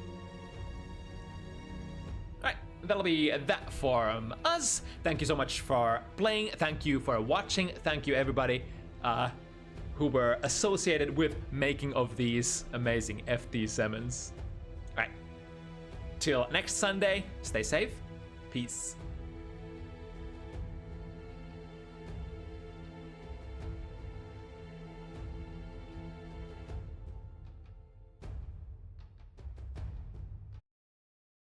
All right, that'll be that from us. Thank you so much for playing. Thank you for watching. Thank you, everybody who were associated with making of these amazing FT7s. All right, till next Sunday, stay safe, peace.